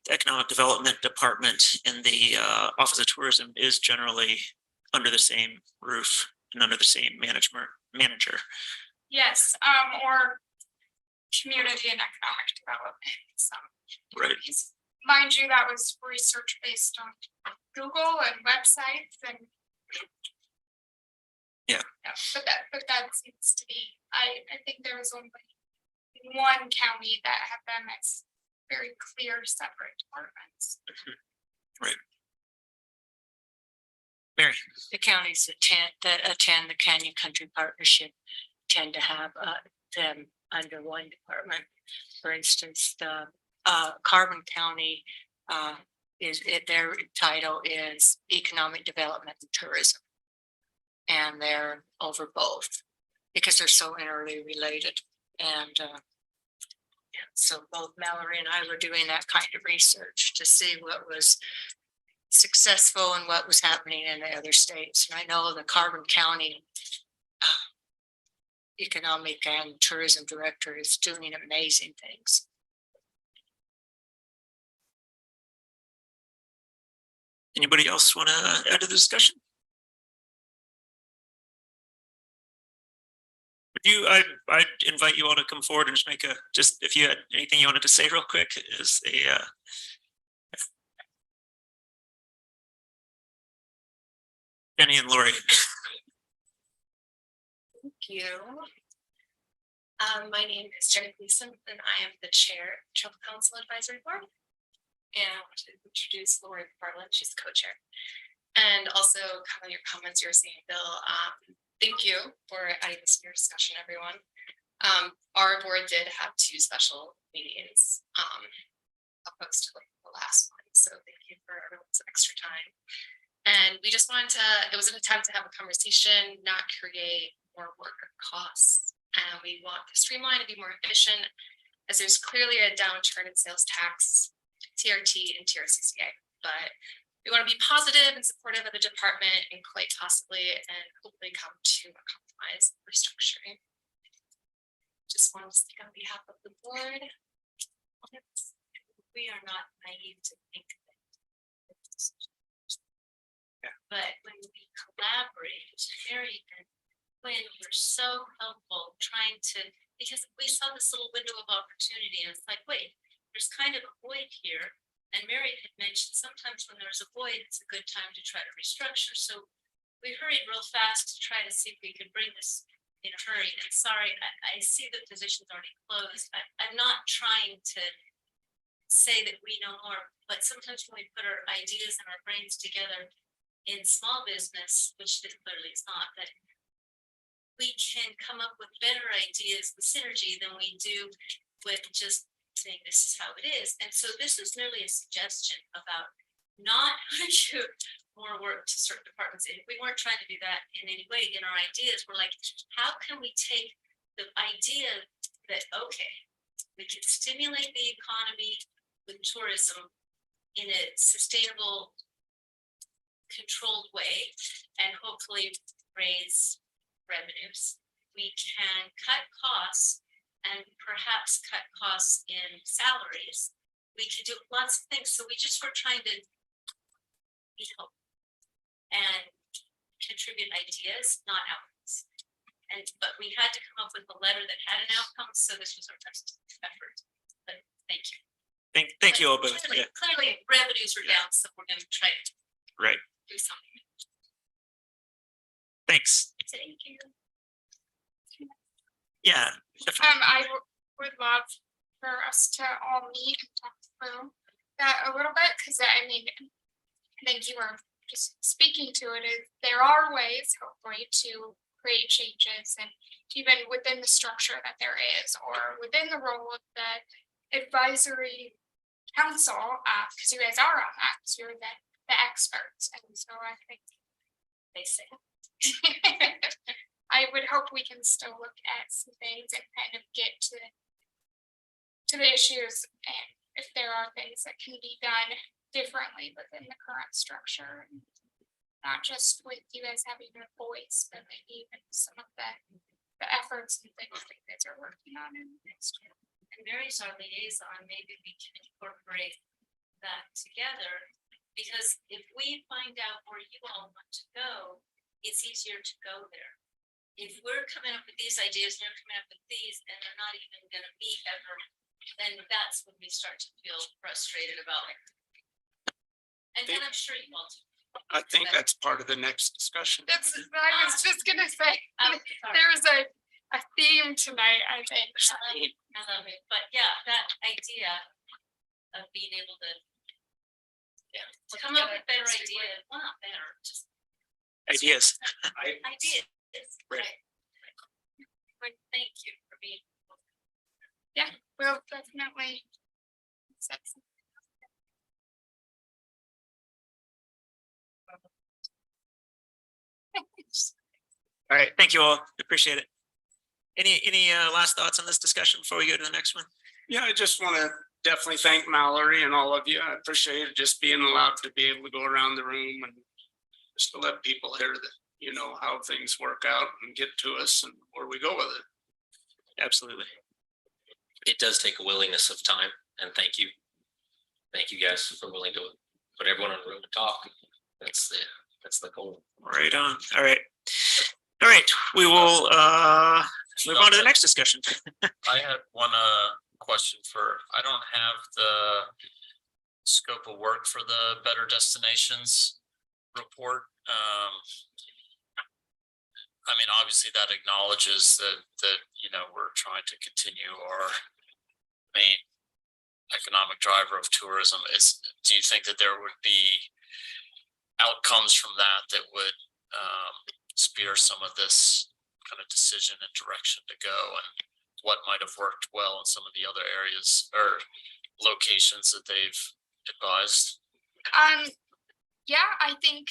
the economic development department and the Office of Tourism is generally under the same roof and under the same manager. Yes, or community and economic development. Right. Mind you, that was research based on Google and websites and. Yeah. But that seems to be, I think there was only one county that had them as very clear separate departments. Right. Mary. The counties that attend the Canyon Country Partnership tend to have them under one department. For instance, the Carbon County their title is Economic Development and Tourism, and they're over both. because they're so interrelated. And so both Mallory and I were doing that kind of research to see what was successful and what was happening in the other states. And I know the Carbon County economic and tourism director is doing amazing things. Anybody else want to add to the discussion? Would you, I'd invite you all to come forward and just make a, just if you had anything you wanted to say real quick is a, Jenny and Lori. Thank you. My name is Jenny Leasing, and I am the chair of Travel Council Advisory Board. And I want to introduce Lori Farland, she's co-chair. And also kind of your comments you were saying, Bill. Thank you for adding this to your discussion, everyone. Our board did have 2 special meetings opposed to like the last one. So thank you for everyone's extra time. And we just wanted to, it was an attempt to have a conversation, not create more work or costs. And we want to streamline and be more efficient, as there's clearly a downturn in sales tax, TRT and TRCCA. But we want to be positive and supportive of the department and quite possibly and hopefully come to a compromise restructuring. Just wanted to speak on behalf of the board. We are not naive to think that. But when we collaborate, Mary and Quinn were so helpful trying to, because we saw this little window of opportunity and it's like, wait, there's kind of a void here. And Mary had mentioned sometimes when there's a void, it's a good time to try to restructure. So we hurried real fast to try to see if we could bring this in a hurry. And sorry, I see the position's already closed. I'm not trying to say that we know more, but sometimes when we put our ideas and our brains together in small business, which this clearly is not, that we can come up with better ideas with synergy than we do with just saying this is how it is. And so this is merely a suggestion about not do more work to certain departments. And we weren't trying to do that in any way. In our ideas, we're like, how can we take the idea that, okay, we can stimulate the economy with tourism in a sustainable, controlled way and hopefully raise revenues. We can cut costs and perhaps cut costs in salaries. We can do lots of things. So we just were trying to be helpful and contribute ideas, not outcomes. But we had to come up with a letter that had an outcome. So this was our best effort. But thank you. Thank you all both. Clearly revenues were down, so we're going to try to do something. Thanks. Thank you. Yeah. I would love for us to all meet and talk through that a little bit, because I mean, I think you were just speaking to it, is there are ways hopefully to create changes, and even within the structure that there is, or within the role of the advisory council, because you guys are on that, because you're the experts. And so I think they say I would hope we can still look at some things and kind of get to the issues, and if there are things that can be done differently within the current structure, not just with you guys having your voice, but maybe even some of the efforts and things that you guys are working on in the next year. And Mary's our liaison, maybe we can incorporate that together, because if we find out where you all want to go, it's easier to go there. If we're coming up with these ideas and you're coming up with these and they're not even going to meet ever, then that's when we start to feel frustrated about it. And then I'm sure you all do. I think that's part of the next discussion. I was just gonna say, there's a theme tonight, I think. I love it, but yeah, that idea of being able to come up with better ideas, well, not better, just ideas. ideas. Right. But thank you for being. Yeah, we'll definitely. All right. Thank you all. Appreciate it. Any last thoughts on this discussion before we go to the next one? Yeah, I just want to definitely thank Mallory and all of you. I appreciate just being allowed to be able to go around the room and just to let people hear that, you know, how things work out and get to us and where we go with it. Absolutely. It does take a willingness of time, and thank you. Thank you guys for willing to put everyone in the room and talk. That's the goal. Right on. All right. All right. We will move on to the next discussion. I had one question I don't have the scope of work for the Better Destinations report. I mean, obviously that acknowledges that, you know, we're trying to continue our main economic driver of tourism. Do you think that there would be outcomes from that would spear some of this kind of decision and direction to go, and what might have worked well in some of the other areas or locations that they've advised? Yeah, I think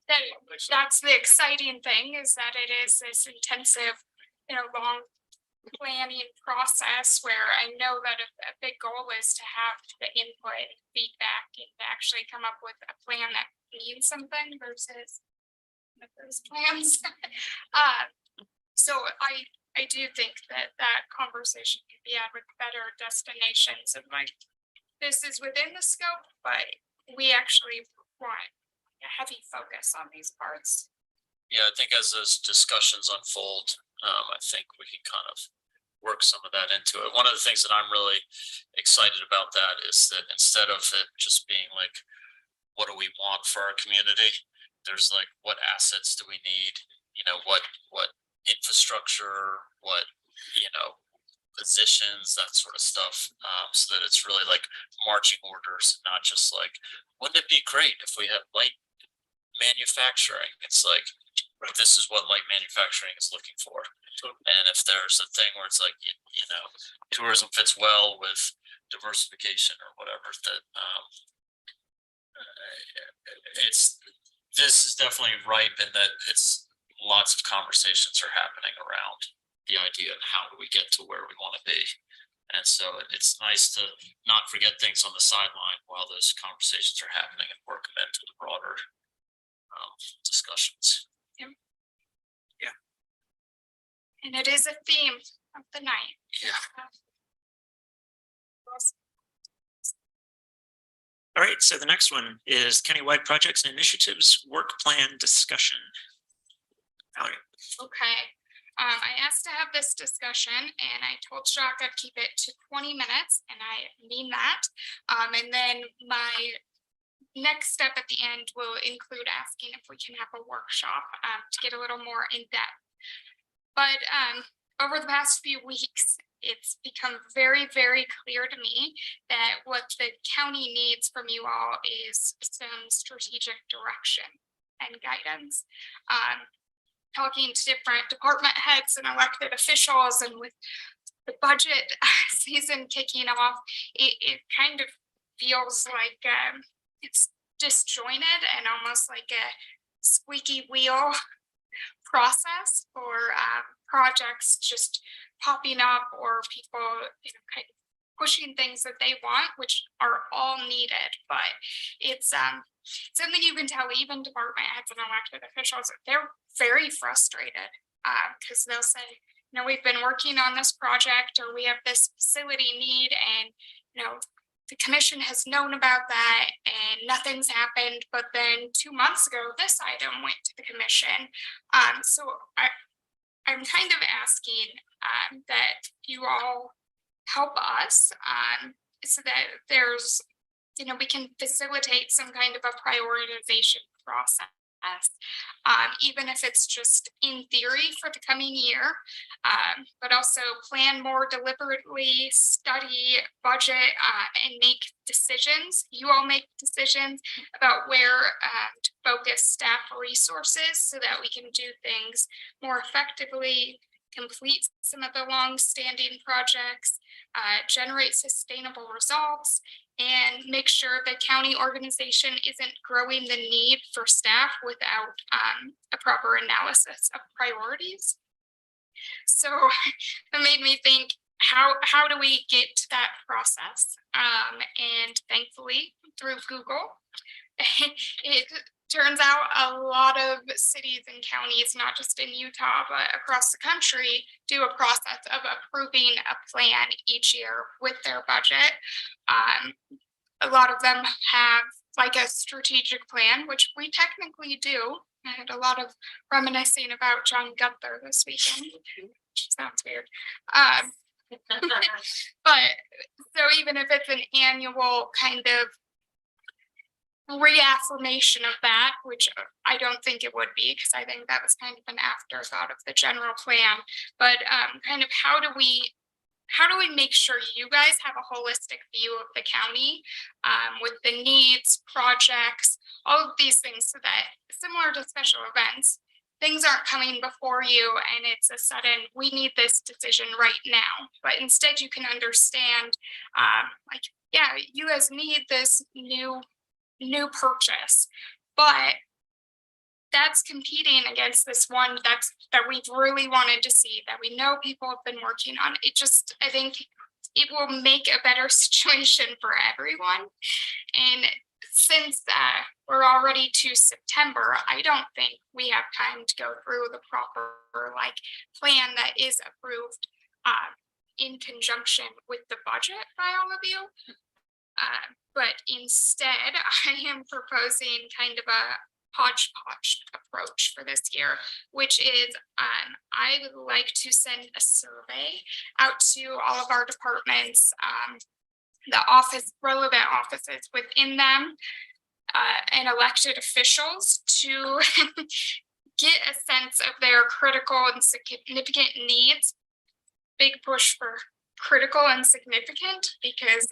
that's the exciting thing, is that it is this intensive, you know, long planning process where I know that a big goal is to have the input, feedback, and to actually come up with a plan that means something versus those plans. So I do think that conversation could be had with Better Destinations, and like, this is within the scope, but we actually want a heavy focus on these parts. Yeah, I think as those discussions unfold, I think we can kind of work some of that into it. One of the things that I'm really excited about that is that instead of it just being like, what do we want for our community? There's like, what assets do we need? You know, what infrastructure, what, you know, positions, that sort of stuff. So that it's really like marching orders, not just like, wouldn't it be great if we had light manufacturing? It's like, this is what light manufacturing is looking for. And if there's a thing where it's like, you know, tourism fits well with diversification or whatever, that this is definitely ripe, in that it's lots of conversations are happening around the idea of how do we get to where we want to be. And so it's nice to not forget things on the sideline while those conversations are happening and work them into the broader discussions. Yeah. And it is a theme of the night. Yeah. All right. So the next one is countywide projects and initiatives work plan discussion. Valerie. Okay. I asked to have this discussion, and I told Jacques I'd keep it to 20 minutes, and I mean that. And then my next step at the end will include asking if we can have a workshop to get a little more in depth. But over the past few weeks, it's become very, very clear to me that what the county needs from you all is some strategic direction and guidance. Talking to different department heads and elected officials, and with the budget season kicking off, it kind of feels like it's disjointed and almost like a squeaky wheel process for projects just popping up, or people, you know, kind of pushing things that they want, which are all needed. But it's something you can tell even department heads and elected officials, they're very frustrated because they'll say, you know, we've been working on this project, or we have this facility need, and, you know, the commission has known about that and nothing's happened. But then 2 months ago, this item went to the commission. So I'm kind of asking that you all help us so that there's, you know, we can facilitate some kind of a prioritization process, even if it's just in theory for the coming year, but also plan more deliberately, study, budget, and make decisions. You all make decisions about where to focus staff resources so that we can do things more effectively, complete some of the long-standing projects, generate sustainable results, and make sure the county organization isn't growing the need for staff without a proper analysis of priorities. So that made me think, how do we get to that process? And thankfully through Google, it turns out a lot of cities and counties, not just in Utah, but across the country, do a process of approving a plan each year with their budget. A lot of them have like a strategic plan, which we technically do. I had a lot of reminiscing about John Gunther this weekend, which sounds weird. But so even if it's an annual kind of reaffirmation of that, which I don't think it would be, because I think that was kind of an afterthought of the general plan, but kind of how do we make sure you guys have a holistic view of the county with the needs, projects, all of these things, so that similar to special events, things aren't coming before you and it's a sudden, we need this decision right now. But instead you can understand like, yeah, you guys need this new purchase, but that's competing against this one that we've really wanted to see, that we know people have been working on. I think it will make a better situation for everyone. And since we're already to September, I don't think we have time to go through the proper like plan that is approved in conjunction with the budget by all of you. But instead, I am proposing kind of a hodgepodge approach for this year, which is I would like to send a survey out to all of our departments, the relevant offices within them, and elected officials to get a sense of their critical and significant needs. Big push for critical and significant, because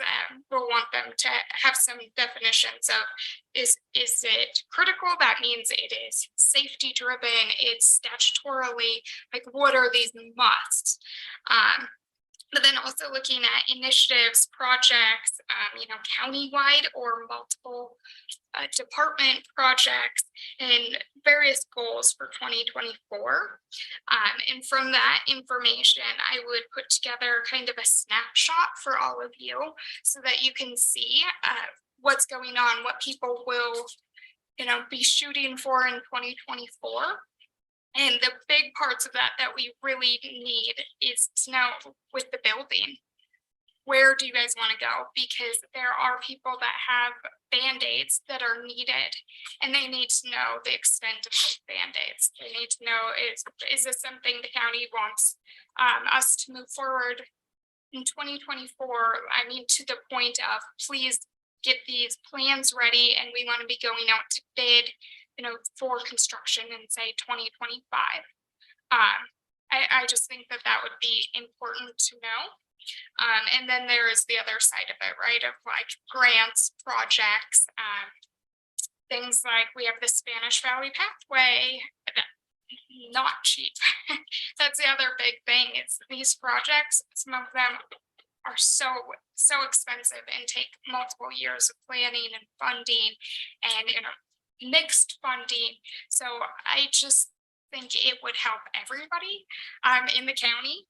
we'll want them to have some definitions of is it critical? That means it is safety driven, it's statutorily, like what are these musts? But then also looking at initiatives, projects, countywide or multiple department projects and various goals for 2024. And from that information, I would put together kind of a snapshot for all of you so that you can see what's going on, what people will, be shooting for in 2024. And the big parts of that we really need is to know with the building, where do you guys want to go? Because there are people that have Band-Aids that are needed, and they need to know the extent of those Band-Aids. They need to know, is this something the county wants us to move forward in 2024? I mean, to the point of please get these plans ready, and we want to be going out to bid, for construction in say 2025. I just think that would be important to know. And then there is the other side of it, right? Of like grants, projects, things like we have the Spanish Valley Pathway, not cheap. That's the other big thing. It's these projects, some of them are so expensive and take multiple years of planning and funding and mixed funding. So I just think it would help everybody in the county.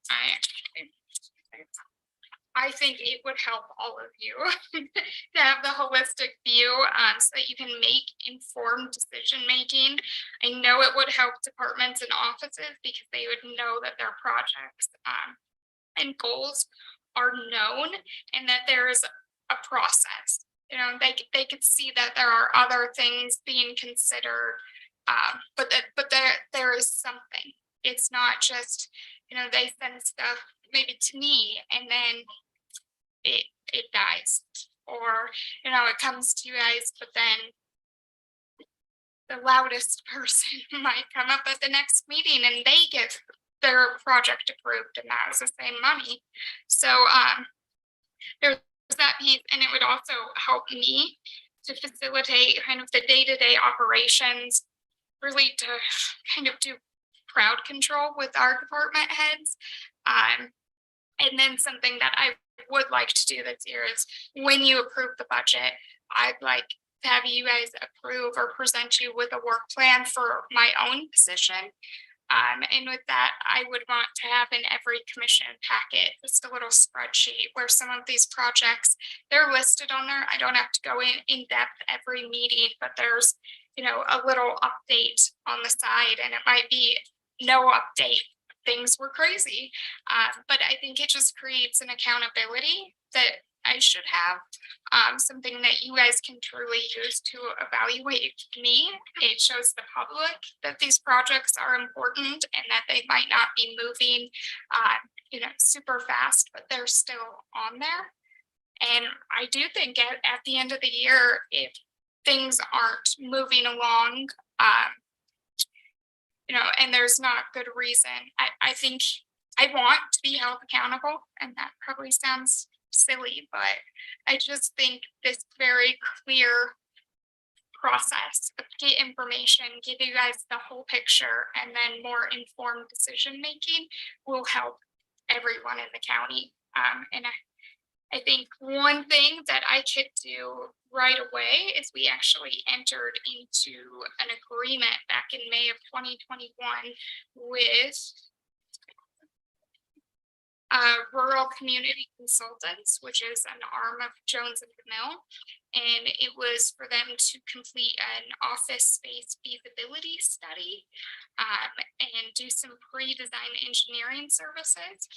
I think it would help all of you to have the holistic view so that you can make informed decision making. I know it would help departments and offices because they would know that their projects and goals are known and that there is a process. They could see that there are other things being considered, but there is something. It's not just, they send stuff maybe to me and then it dies, or it comes to you guys, but then the loudest person might come up at the next meeting and they get their project approved, and that was the same money. So there's that piece, and it would also help me to facilitate kind of the day-to-day operations, really to kind of do crowd control with our department heads. And then something that I would like to do this year is when you approve the budget, I'd like to have you guys approve or present you with a work plan for my own position. And with that, I would want to have in every commission packet, just a little spreadsheet where some of these projects, they're listed on there. I don't have to go in depth every meeting, but there's, you know, a little update on the side, and it might be no update. Things were crazy. But I think it just creates an accountability that I should have, something that you guys can truly use to evaluate me. It shows the public that these projects are important and that they might not be moving, you know, super fast, but they're still on there. And I do think at the end of the year, if things aren't moving along, you know, and there's not good reason, I think I want to be held accountable, and that probably sounds silly, but I just think this very clear process of get information, give you guys the whole picture, and then more informed decision making will help everyone in the county. And I think one thing that I could do right away is we actually entered into an agreement back in May of 2021 with Rural Community Consultants, which is an arm of Jones and DeMille. And it was for them to complete an office space feasibility study and do some pre-design engineering services.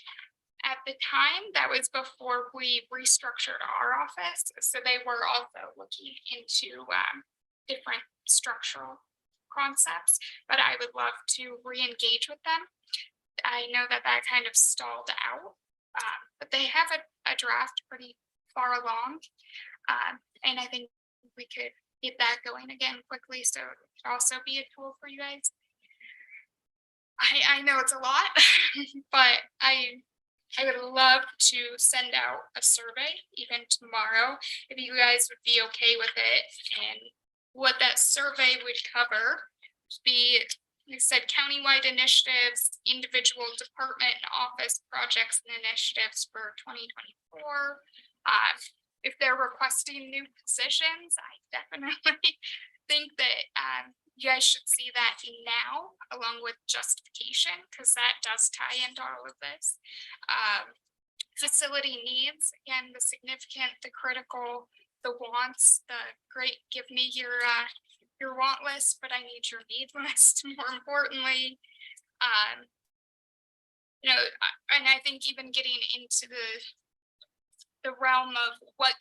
At the time, that was before we restructured our office. So they were also looking into different structural concepts, but I would love to re-engage with them. I know that kind of stalled out, but they have a draft pretty far along. And I think we could get that going again quickly. So it could also be a tool for you guys. I know it's a lot, but I would love to send out a survey even tomorrow, if you guys would be okay with it. And what that survey would cover would be, you said, countywide initiatives, individual department and office projects and initiatives for 2024. If they're requesting new positions, I definitely think that you guys should see that now, along with justification, because that does tie into all of this. Facility needs, again, the significant, the critical, the wants, the great, give me your want list, but I need your need list, more importantly. You know, and I think even getting into the realm of what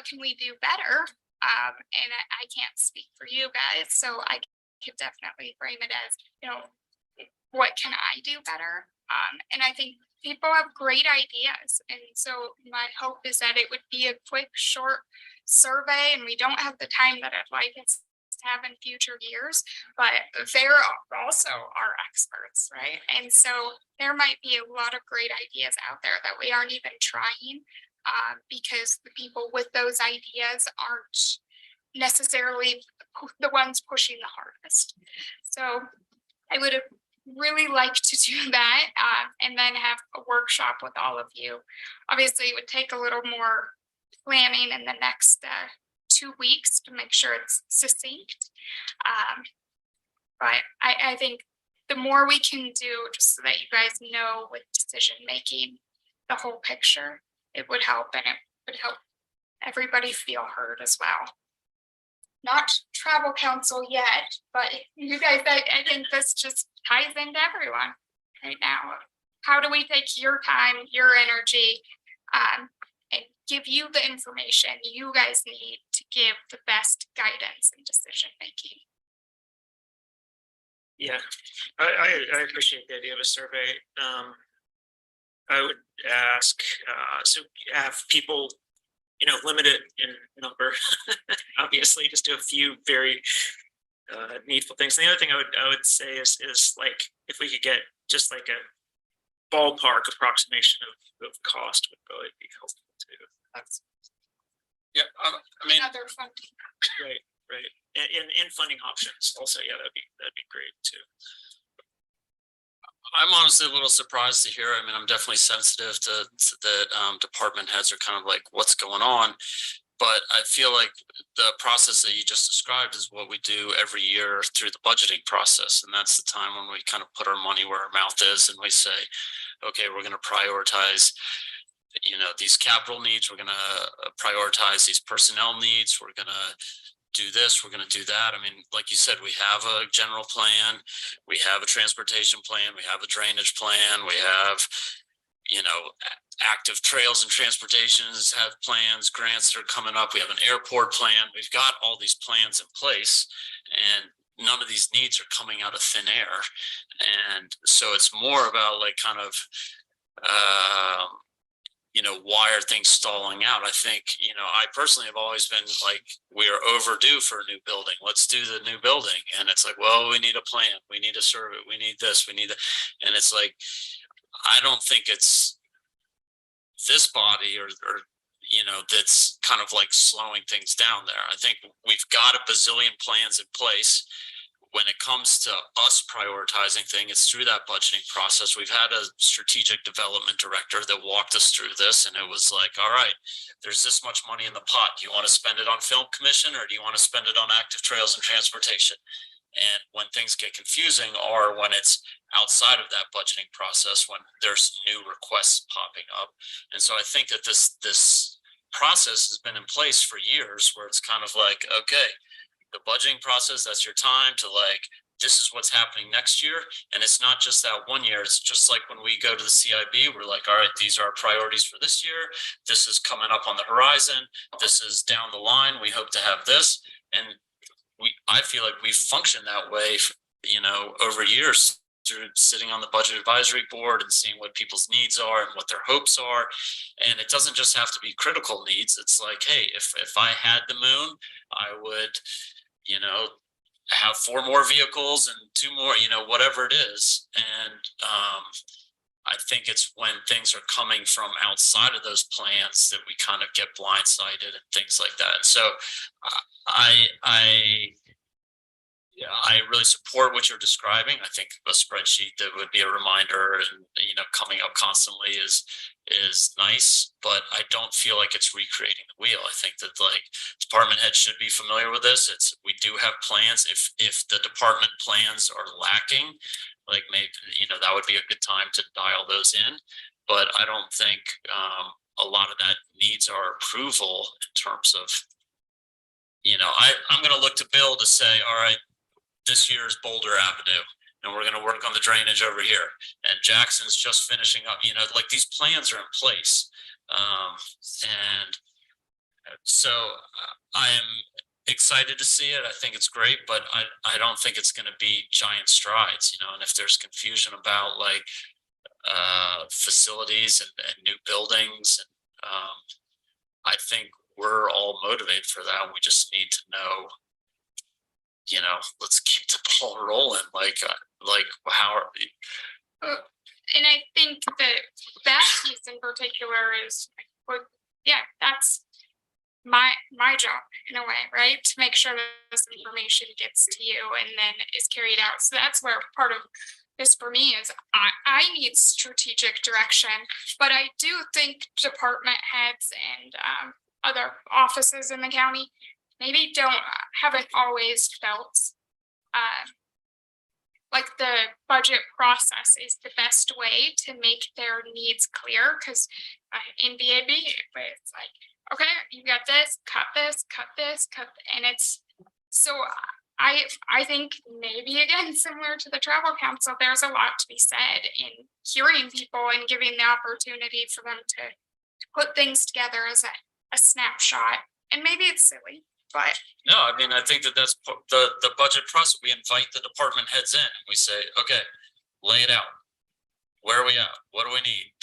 can we do better, and I can't speak for you guys, so I could definitely frame it as, you know, what can I do better? And I think people have great ideas, and so my hope is that it would be a quick, short survey, and we don't have the time that I'd like us to have in future years, but they're also our experts, right? And so there might be a lot of great ideas out there that we aren't even trying, because the people with those ideas aren't necessarily the ones pushing the hardest. So I would have really liked to do that, and then have a workshop with all of you. Obviously, it would take a little more planning in the next 2 weeks to make sure it's succinct. But I think the more we can do, just so that you guys know with decision making, the whole picture, it would help, and it would help everybody feel heard as well. Not travel council yet, but you guys, I think this just ties into everyone right now. How do we take your time, your energy, and give you the information you guys need to give the best guidance and decision making? Yeah, I appreciate the idea of a survey. I would ask, so have people, you know, limited in number, obviously, just do a few very needful things. And the other thing I would say is like, if we could get just like a ballpark approximation of cost would probably be helpful too. Yeah, I mean, Other funding. Right. And funding options also, yeah, that'd be great too. I'm honestly a little surprised to hear. I mean, I'm definitely sensitive to that department heads are kind of like, what's going on? But I feel like the process that you just described is what we do every year through the budgeting process. And that's the time when we kind of put our money where our mouth is and we say, okay, we're going to prioritize, you know, these capital needs. We're going to prioritize these personnel needs. We're going to do this, we're going to do that. I mean, like you said, we have a general plan, we have a transportation plan, we have a drainage plan, we have, you know, active trails and transportations have plans, grants that are coming up. We have an airport plan. We've got all these plans in place, and none of these needs are coming out of thin air. And so it's more about like kind of, you know, why are things stalling out? I think, you know, I personally have always been like, we are overdue for a new building. Let's do the new building. And it's like, well, we need a plan. We need a survey. We need this. We need that. And it's like, I don't think it's this body or you know, that's kind of like slowing things down there. I think we've got a bazillion plans in place. When it comes to us prioritizing things, it's through that budgeting process. We've had a strategic development director that walked us through this, and it was like, all right, there's this much money in the pot. Do you want to spend it on film commission, or do you want to spend it on active trails and transportation? And when things get confusing, or when it's outside of that budgeting process, when there's new requests popping up. And so I think that this process has been in place for years, where it's kind of like, okay, the budgeting process, that's your time to like, this is what's happening next year. And it's not just that 1 year. It's just like when we go to the CIB, we're like, all right, these are our priorities for this year. This is coming up on the horizon. This is down the line. We hope to have this. And I feel like we've functioned that way, you know, over years, through sitting on the budget advisory board and seeing what people's needs are and what their hopes are. And it doesn't just have to be critical needs. It's like, hey, if I had the moon, I would, you know, have 4 more vehicles and 2 more, you know, whatever it is. And I think it's when things are coming from outside of those plans that we kind of get blindsided and things like that. And so I really support what you're describing. I think a spreadsheet that would be a reminder and, you know, coming up constantly is nice, but I don't feel like it's recreating the wheel. I think that like department heads should be familiar with this. We do have plans. If the department plans are lacking, like maybe, you know, that would be a good time to dial those in. But I don't think a lot of that needs our approval in terms of, you know, I'm going to look to Bill to say, all right, this year is Boulder Avenue, and we're going to work on the drainage over here. And Jackson's just finishing up, you know, like these plans are in place. And so I am excited to see it. I think it's great, but I don't think it's going to be giant strides, you know. And if there's confusion about like facilities and new buildings, and I think we're all motivated for that. We just need to know, you know, let's keep the ball rolling. Like how are we? And I think that piece in particular is, well, yeah, that's my job in a way, right? To make sure that this information gets to you and then is carried out. So that's where part of this for me is I need strategic direction, but I do think department heads and other offices in the county maybe haven't always felt like the budget process is the best way to make their needs clear. Because in BAB, it's like, okay, you got this, cut this, and it's so. I think maybe again, similar to the travel council, there's a lot to be said in hearing people and giving the opportunity for them to put things together as a snapshot. And maybe it's silly, but no, I mean, I think that's the budget process. We invite the department heads in and we say, okay, lay it out. Where are we at? What do we need?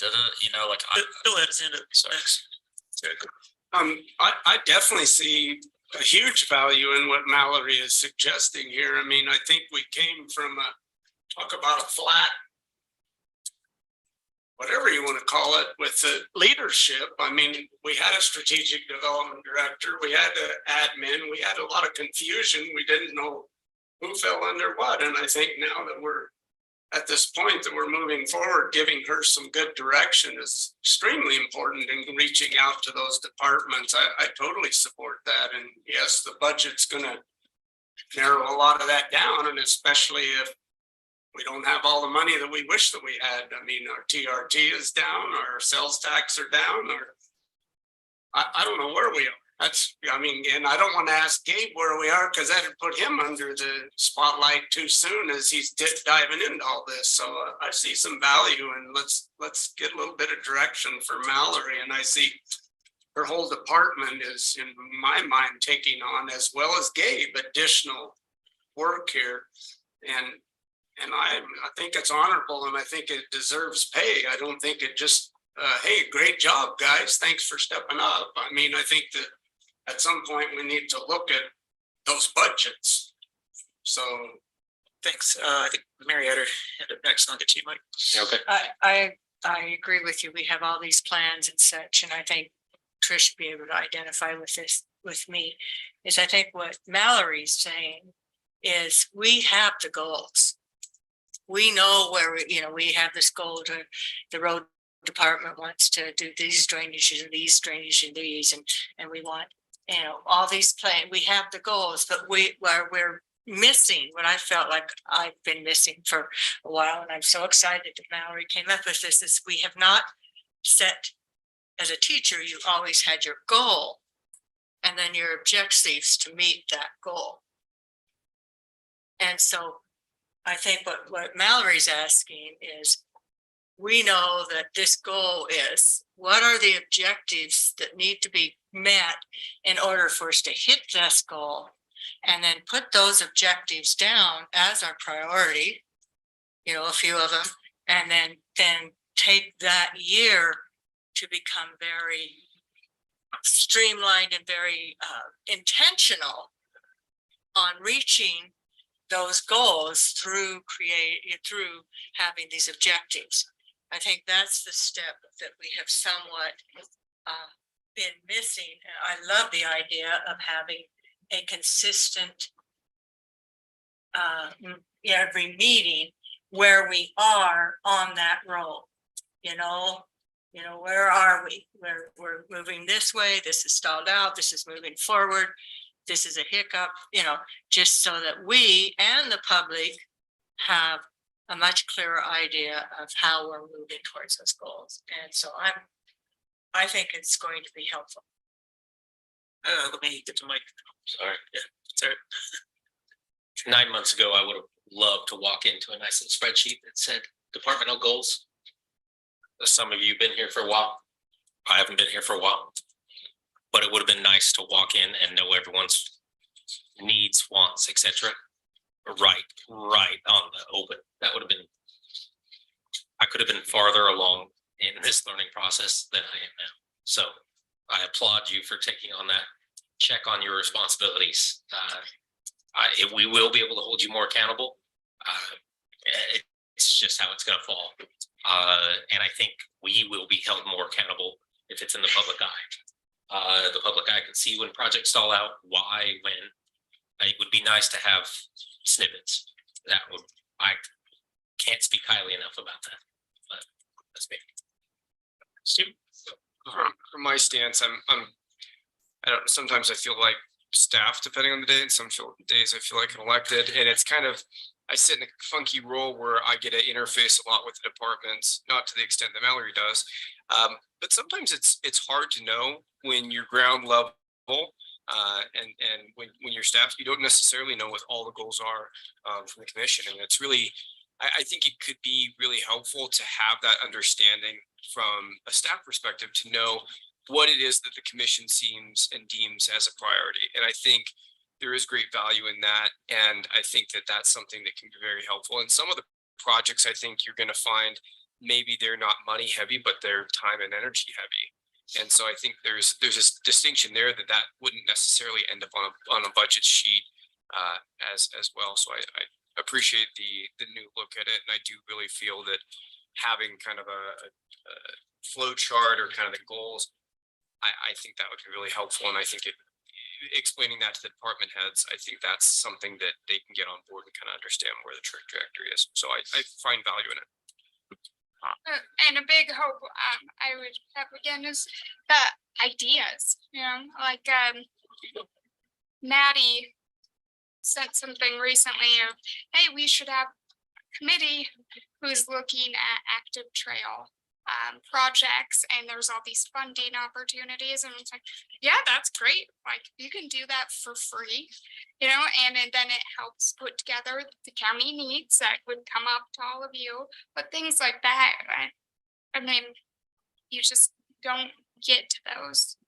You know, like Bill had his hand up. Sorry. I definitely see a huge value in what Mallory is suggesting here. I mean, I think we came from talk about a flat, whatever you want to call it, with the leadership. I mean, we had a strategic development director, we had an admin, we had a lot of confusion. We didn't know who fell under what. And I think now that we're at this point that we're moving forward, giving her some good direction is extremely important in reaching out to those departments. I totally support that. And yes, the budget's gonna narrow a lot of that down, and especially if we don't have all the money that we wish that we had. I mean, our TRT is down, our sales tax are down, or I don't know where we are. That's, I mean, and I don't want to ask Gabe where we are because that'd put him under the spotlight too soon as he's diving into all this. So I see some value, and let's get a little bit of direction for Mallory. And I see her whole department is, in my mind, taking on, as well as Gabe, additional work here. And I think it's honorable, and I think it deserves pay. I don't think it just, hey, great job, guys. Thanks for stepping up. I mean, I think that at some point we need to look at those budgets. So. Thanks. I think Marietta had up next. I'll get to you, Mike. Okay. I agree with you. We have all these plans and such, and I think Trish should be able to identify with this with me. Is I think what Mallory's saying is we have the goals. We know where we have this goal to the road department wants to do these drainage and these drainage and these, and we want, all these plans. We have the goals, but we're missing what I felt like I've been missing for a while. And I'm so excited that Mallory came up with this, is we have not set, as a teacher, you always had your goal and then your objectives to meet that goal. And so I think what Mallory's asking is, we know that this goal is, what are the objectives that need to be met in order for us to hit this goal, and then put those objectives down as our priority, a few of them, and then take that year to become very streamlined and very intentional on reaching those goals through having these objectives. I think that's the step that we have somewhat been missing. And I love the idea of having a consistent every meeting where we are on that road. Where are we? We're moving this way. This is stalled out. This is moving forward. This is a hiccup, just so that we and the public have a much clearer idea of how we're moving towards those goals. And so I think it's going to be helpful. Let me get to Mike. Sorry. Yeah, sorry. 9 months ago, I would have loved to walk into a nice little spreadsheet that said departmental goals. Some of you have been here for a while. I haven't been here for a while. But it would have been nice to walk in and know everyone's needs, wants, etc. Right on the open. That would have been, I could have been farther along in this learning process than I am now. So I applaud you for taking on that. Check on your responsibilities. We will be able to hold you more accountable. It's just how it's going to fall. And I think we will be held more accountable if it's in the public eye. The public eye can see when projects stall out, why, when. It would be nice to have snippets. I can't speak highly enough about that, but that's me. Stu? From my stance, sometimes I feel like staff depending on the day, and some days I feel like an elected, and it's kind of, I sit in a funky role where I get to interface a lot with the departments, not to the extent that Mallory does. But sometimes it's hard to know when you're ground level and when your staff, you don't necessarily know what all the goals are from the commission. And it's really, I think it could be really helpful to have that understanding from a staff perspective to know what it is that the commission seems and deems as a priority. And I think there is great value in that. And I think that that's something that can be very helpful. And some of the projects, I think you're going to find maybe they're not money heavy, but they're time and energy heavy. And so I think there's a distinction there that wouldn't necessarily end up on a budget sheet as well. So I appreciate the new look at it. And I do really feel that having kind of a flow chart or kind of the goals, I think that would be really helpful. And I think explaining that to the department heads, I think that's something that they can get on board and kind of understand where the trajectory is. So I find value in it. And a big hope I would have again is the ideas, you know, like Maddie sent something recently of, hey, we should have a committee who's looking at active trail projects, and there's all these funding opportunities, and it's like, yeah, that's great, like you can do that for free, you know, and then it helps put together the county needs that would come up to all of you, but things like that, I mean, you just don't get to those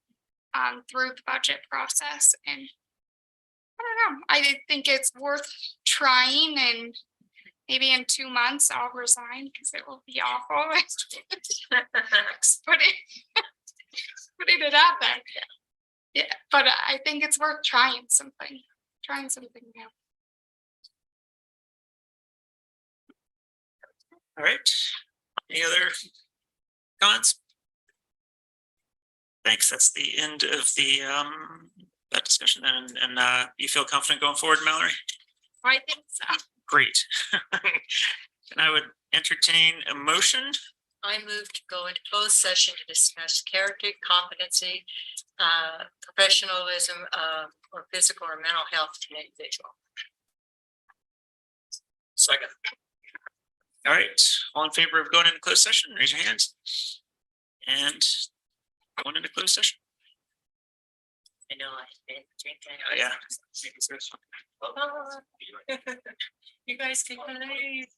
through the budget process, and I don't know, I think it's worth trying, and maybe in 2 months I'll resign because it will be awful. Putting it out there. Yeah, but I think it's worth trying something new. All right. Any other comments? Thanks. That's the end of the that discussion. And you feel confident going forward, Mallory? I think so. Great. And I would entertain a motion. I move to go into closed session to discuss character, competency, professionalism, or physical or mental health to an individual. Second. All right, all in favor of going into closed session, raise your hands. And going into closed session. I know I didn't drink Oh, yeah. You guys can leave.